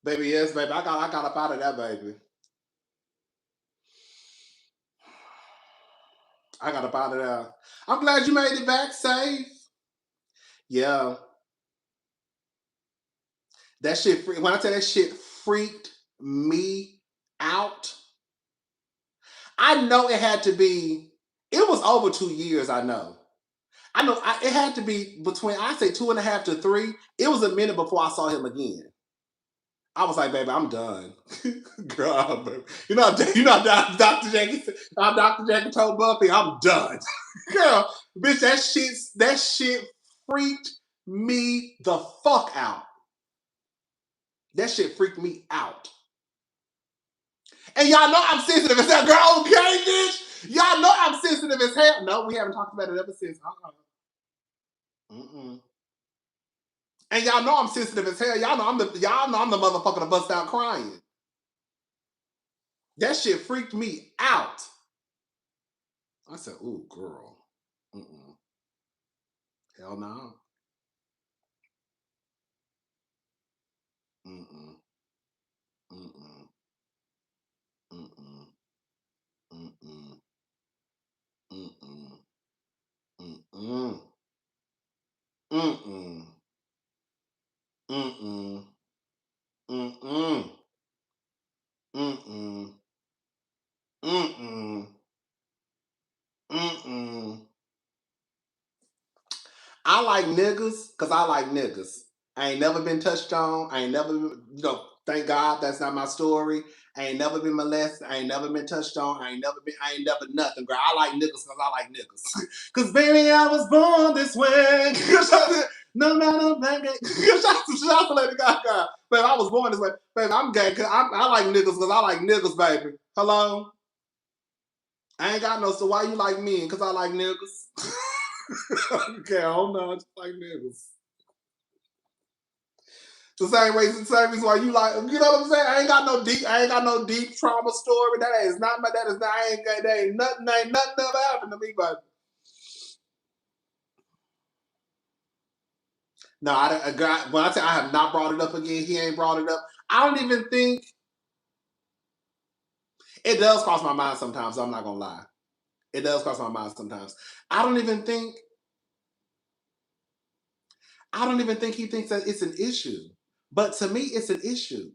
Baby, yes, baby. I got up out of that, baby. I got up out of there. I'm glad you made it back safe. Yeah. That shit, when I tell that shit freaked me out, I know it had to be, it was over 2 years, I know. It had to be between, I say 2.5 to 3. It was a minute before I saw him again. I was like, baby, I'm done. Girl, baby. You know, Dr. Jackie told Buffy, I'm done. Girl, bitch, that shit freaked me the fuck out. That shit freaked me out. And y'all know I'm sensitive as hell. Girl, okay, bitch? Y'all know I'm sensitive as hell. No, we haven't talked about it ever since. Mm-mm. And y'all know I'm sensitive as hell. Y'all know I'm the motherfucker that bust out crying. That shit freaked me out. I said, ooh, girl. Mm-mm. Hell no. Mm-mm. Mm-mm. Mm-mm. Mm-mm. Mm-mm. Mm-mm. Mm-mm. Mm-mm. Mm-mm. Mm-mm. Mm-mm. Mm-mm. I like niggas because I like niggas. I ain't never been touched on. I ain't never, thank God that's not my story. I ain't never been molested. I ain't never been touched on. I ain't never nothing, girl. I like niggas because I like niggas. Because baby, I was born this way. No matter what. Shout to Lady Gaga. Baby, I was born this way. Baby, I'm gay because I like niggas because I like niggas, baby. Hello? I ain't got no, so why you like me? Because I like niggas. Okay, hold on, I just like niggas. The same reason why you like, you know what I'm saying? I ain't got no deep trauma story. That ain't nothing ever happened to me, baby. No, when I say I have not brought it up again, he ain't brought it up. I don't even think, it does cross my mind sometimes, so I'm not gonna lie. It does cross my mind sometimes. I don't even think he thinks that it's an issue. But to me, it's an issue.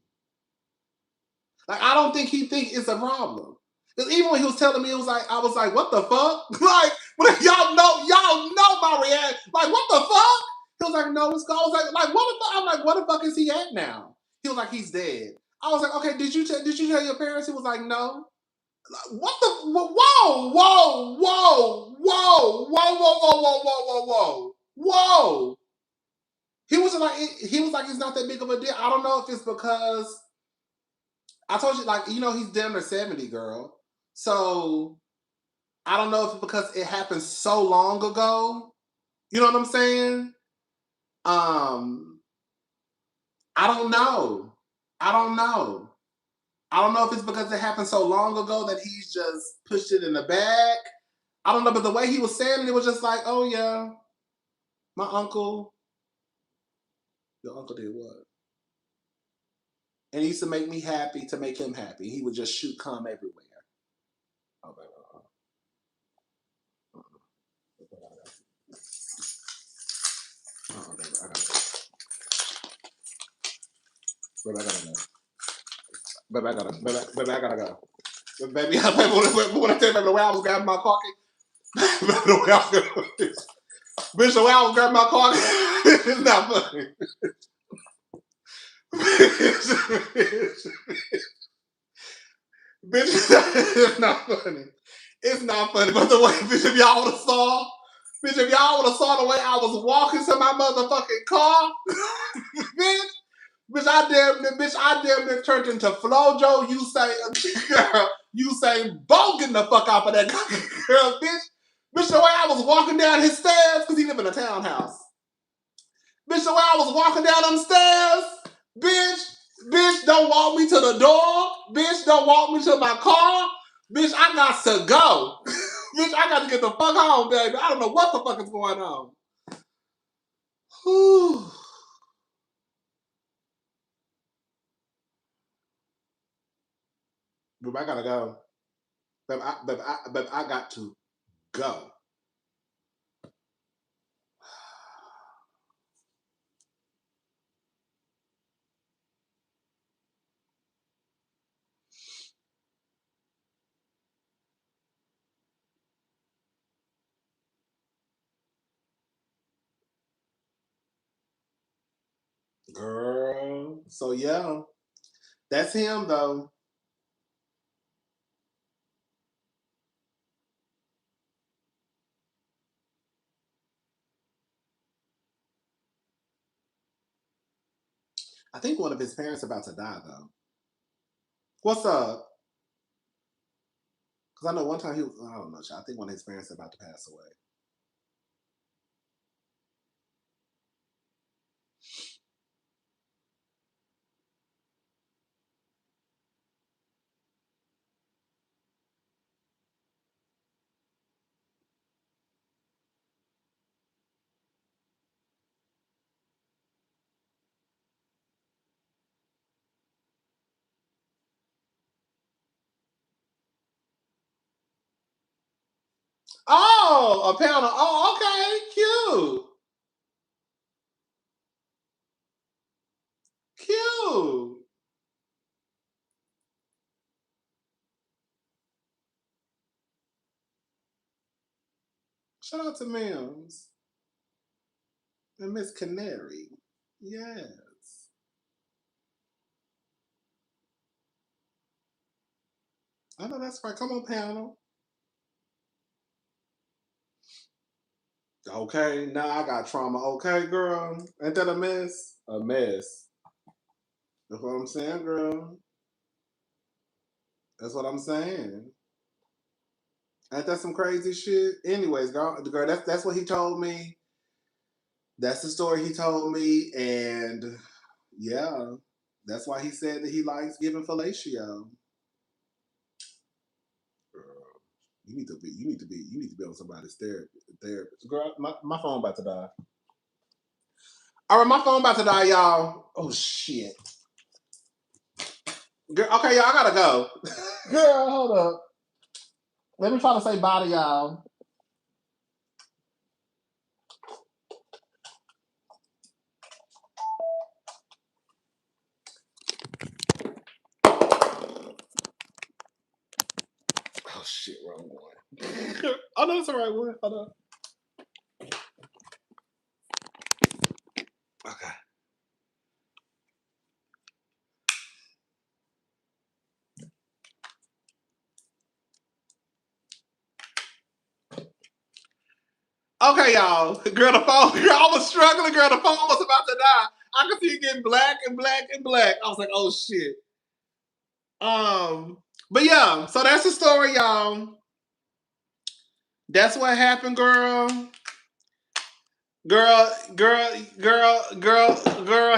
Like, I don't think he thinks it's a problem. Because even when he was telling me, I was like, what the fuck? Like, y'all know my reaction. Like, what the fuck? He was like, no, it's gone. I was like, what the fuck? I'm like, what the fuck is he at now? He was like, he's dead. I was like, okay, did you tell your parents? He was like, no. What the? Whoa, whoa, whoa, whoa, whoa, whoa, whoa, whoa, whoa, whoa, whoa. He was like, it's not that big of a deal. I don't know if it's because I told you, like, he's damn near 70, girl. So I don't know if it's because it happened so long ago. You know what I'm saying? I don't know. I don't know if it's because it happened so long ago that he's just pushed it in the back. I don't know, but the way he was saying it was just like, oh yeah, my uncle. Your uncle did what? And he used to make me happy to make him happy. He would just shoot cum everywhere. Oh, baby. Baby, I gotta go. Baby, I gotta go. Baby, when I tell you, baby, the way I was grabbing my car, bitch, the way I was grabbing my car, it's not funny. Bitch, it's not funny. It's not funny, but the way, bitch, if y'all would have saw the way I was walking to my motherfucking car, bitch, I damn near turned into Flojo. You say, Bo, getting the fuck out of that girl, bitch. Bitch, the way I was walking down his stairs, because he live in a townhouse. Bitch, the way I was walking down them stairs, bitch, don't walk me to the door. Bitch, don't walk me to my car. Bitch, I got to go. Bitch, I got to get the fuck home, baby. I don't know what the fuck is going on. Whew. But I gotta go. But I got to go. Girl. So yeah. That's him though. I think one of his parents about to die though. What's up? Because I know one time he was, I don't know, I think one of his parents about to pass away. Oh, a pound of, oh, okay. Cute. Cute. Shout out to Mims and Miss Canary. Yes. I know that's right. Come on, panel. Okay, now I got trauma. Okay, girl. Ain't that a mess? A mess. That's what I'm saying, girl. That's what I'm saying. Ain't that some crazy shit? Anyways, girl, that's what he told me. That's the story he told me, and yeah, that's why he said that he likes giving fellatio. Girl, you need to be on somebody's therapist. Girl, my phone about to die. All right, my phone about to die, y'all. Oh shit. Girl, okay, y'all, I gotta go. Girl, hold up. Let me try to say bye to y'all. Oh shit, wrong one. Oh no, it's the right one. Hold on. Okay. Okay, y'all. Girl, the phone. Girl, I was struggling. Girl, the phone was about to die. I could see it getting black and black and black. I was like, oh shit. But yeah, so that's the story, y'all. That's what happened, girl. Girl.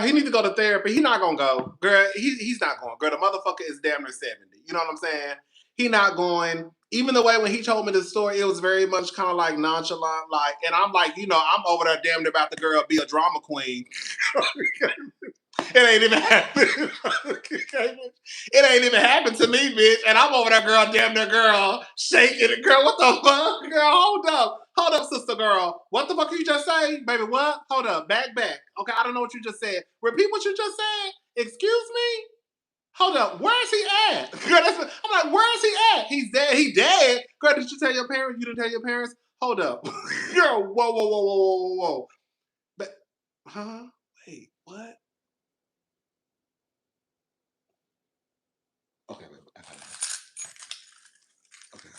He need to go to therapy. He not gonna go, girl. He's not going. Girl, the motherfucker is damn near 70. You know what I'm saying? He not going. Even the way when he told me the story, it was very much kind of like nonchalant, like, and I'm like, I'm over there damn near about the girl be a drama queen. It ain't even happened. It ain't even happened to me, bitch. And I'm over there, girl, damn near girl, shaking it. Girl, what the fuck? Girl, hold up. Hold up, sister girl. What the fuck you just say? Baby, what? Hold up. Back. Okay, I don't know what you just said. Repeat what you just said. Excuse me? Hold up. Where is he at? Girl, I'm like, where is he at? He's dead. He dead. Girl, did you tell your parents? You didn't tell your parents? Hold up. Girl, whoa. But, huh? Wait, what? Okay, wait. I gotta Okay.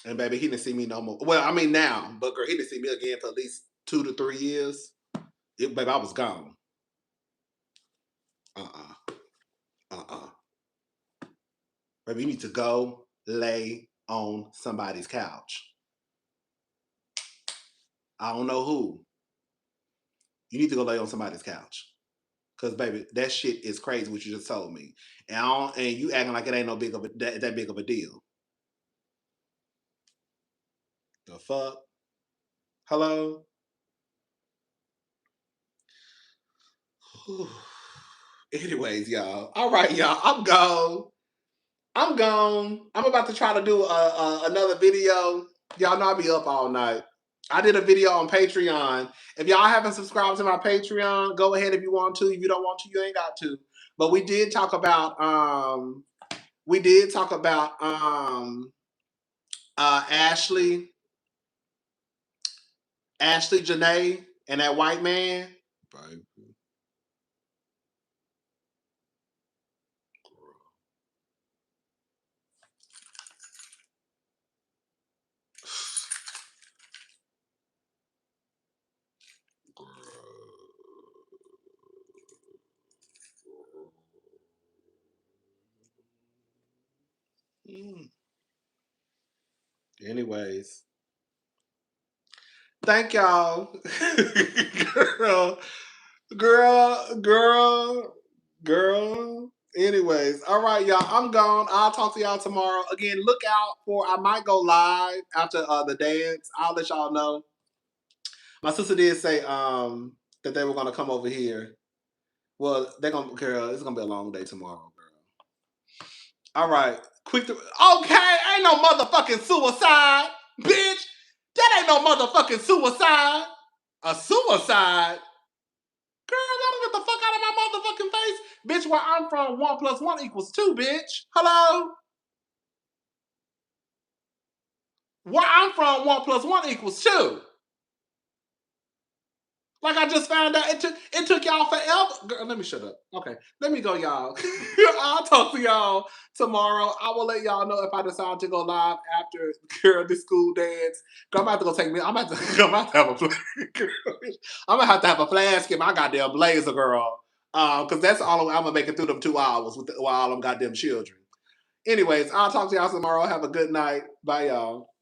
And baby, he didn't see me no more. Well, I mean now, but girl, he didn't see me again for at least 2 to 3 years. Baby, I was gone. Uh-uh. Uh-uh. Baby, you need to go lay on somebody's couch. I don't know who. You need to go lay on somebody's couch. Cause baby, that shit is crazy what you just told me. And you acting like it ain't no big of that big of a deal. The fuck? Hello? Anyways, y'all. All right, y'all. I'm gone. I'm about to try to do another video. Y'all know I'll be up all night. I did a video on Patreon. If y'all haven't subscribed to my Patreon, go ahead if you want to. If you don't want to, you ain't got to. But we did talk about Ashley Janae and that white man. Right. Anyways, thank y'all. girl. Anyways, all right, y'all. I'm gone. I'll talk to y'all tomorrow. Again, look out for. I might go live after the dance. I'll let y'all know. My sister did say that they were gonna come over here. Well, they're gonna, girl. It's gonna be a long day tomorrow, girl. All right, okay, ain't no motherfucking suicide, bitch. That ain't no motherfucking suicide. A suicide. Girl, y'all get the fuck out of my motherfucking face. Bitch, where I'm from, 1 + 1 = 2, bitch. Hello? Where I'm from, 1 + 1 = 2. Like I just found out, it took y'all forever. Girl, let me shut up. Okay, let me go, y'all. I'll talk to y'all tomorrow. I will let y'all know if I decide to go live after the school dance. Girl, I'm about to go take me. I'm about to have a I'm gonna have to have a flask in my goddamn blazer, girl. Because that's all I'm gonna make it through them 2 hours with all them goddamn children. Anyways, I'll talk to y'all tomorrow. Have a good night. Bye, y'all.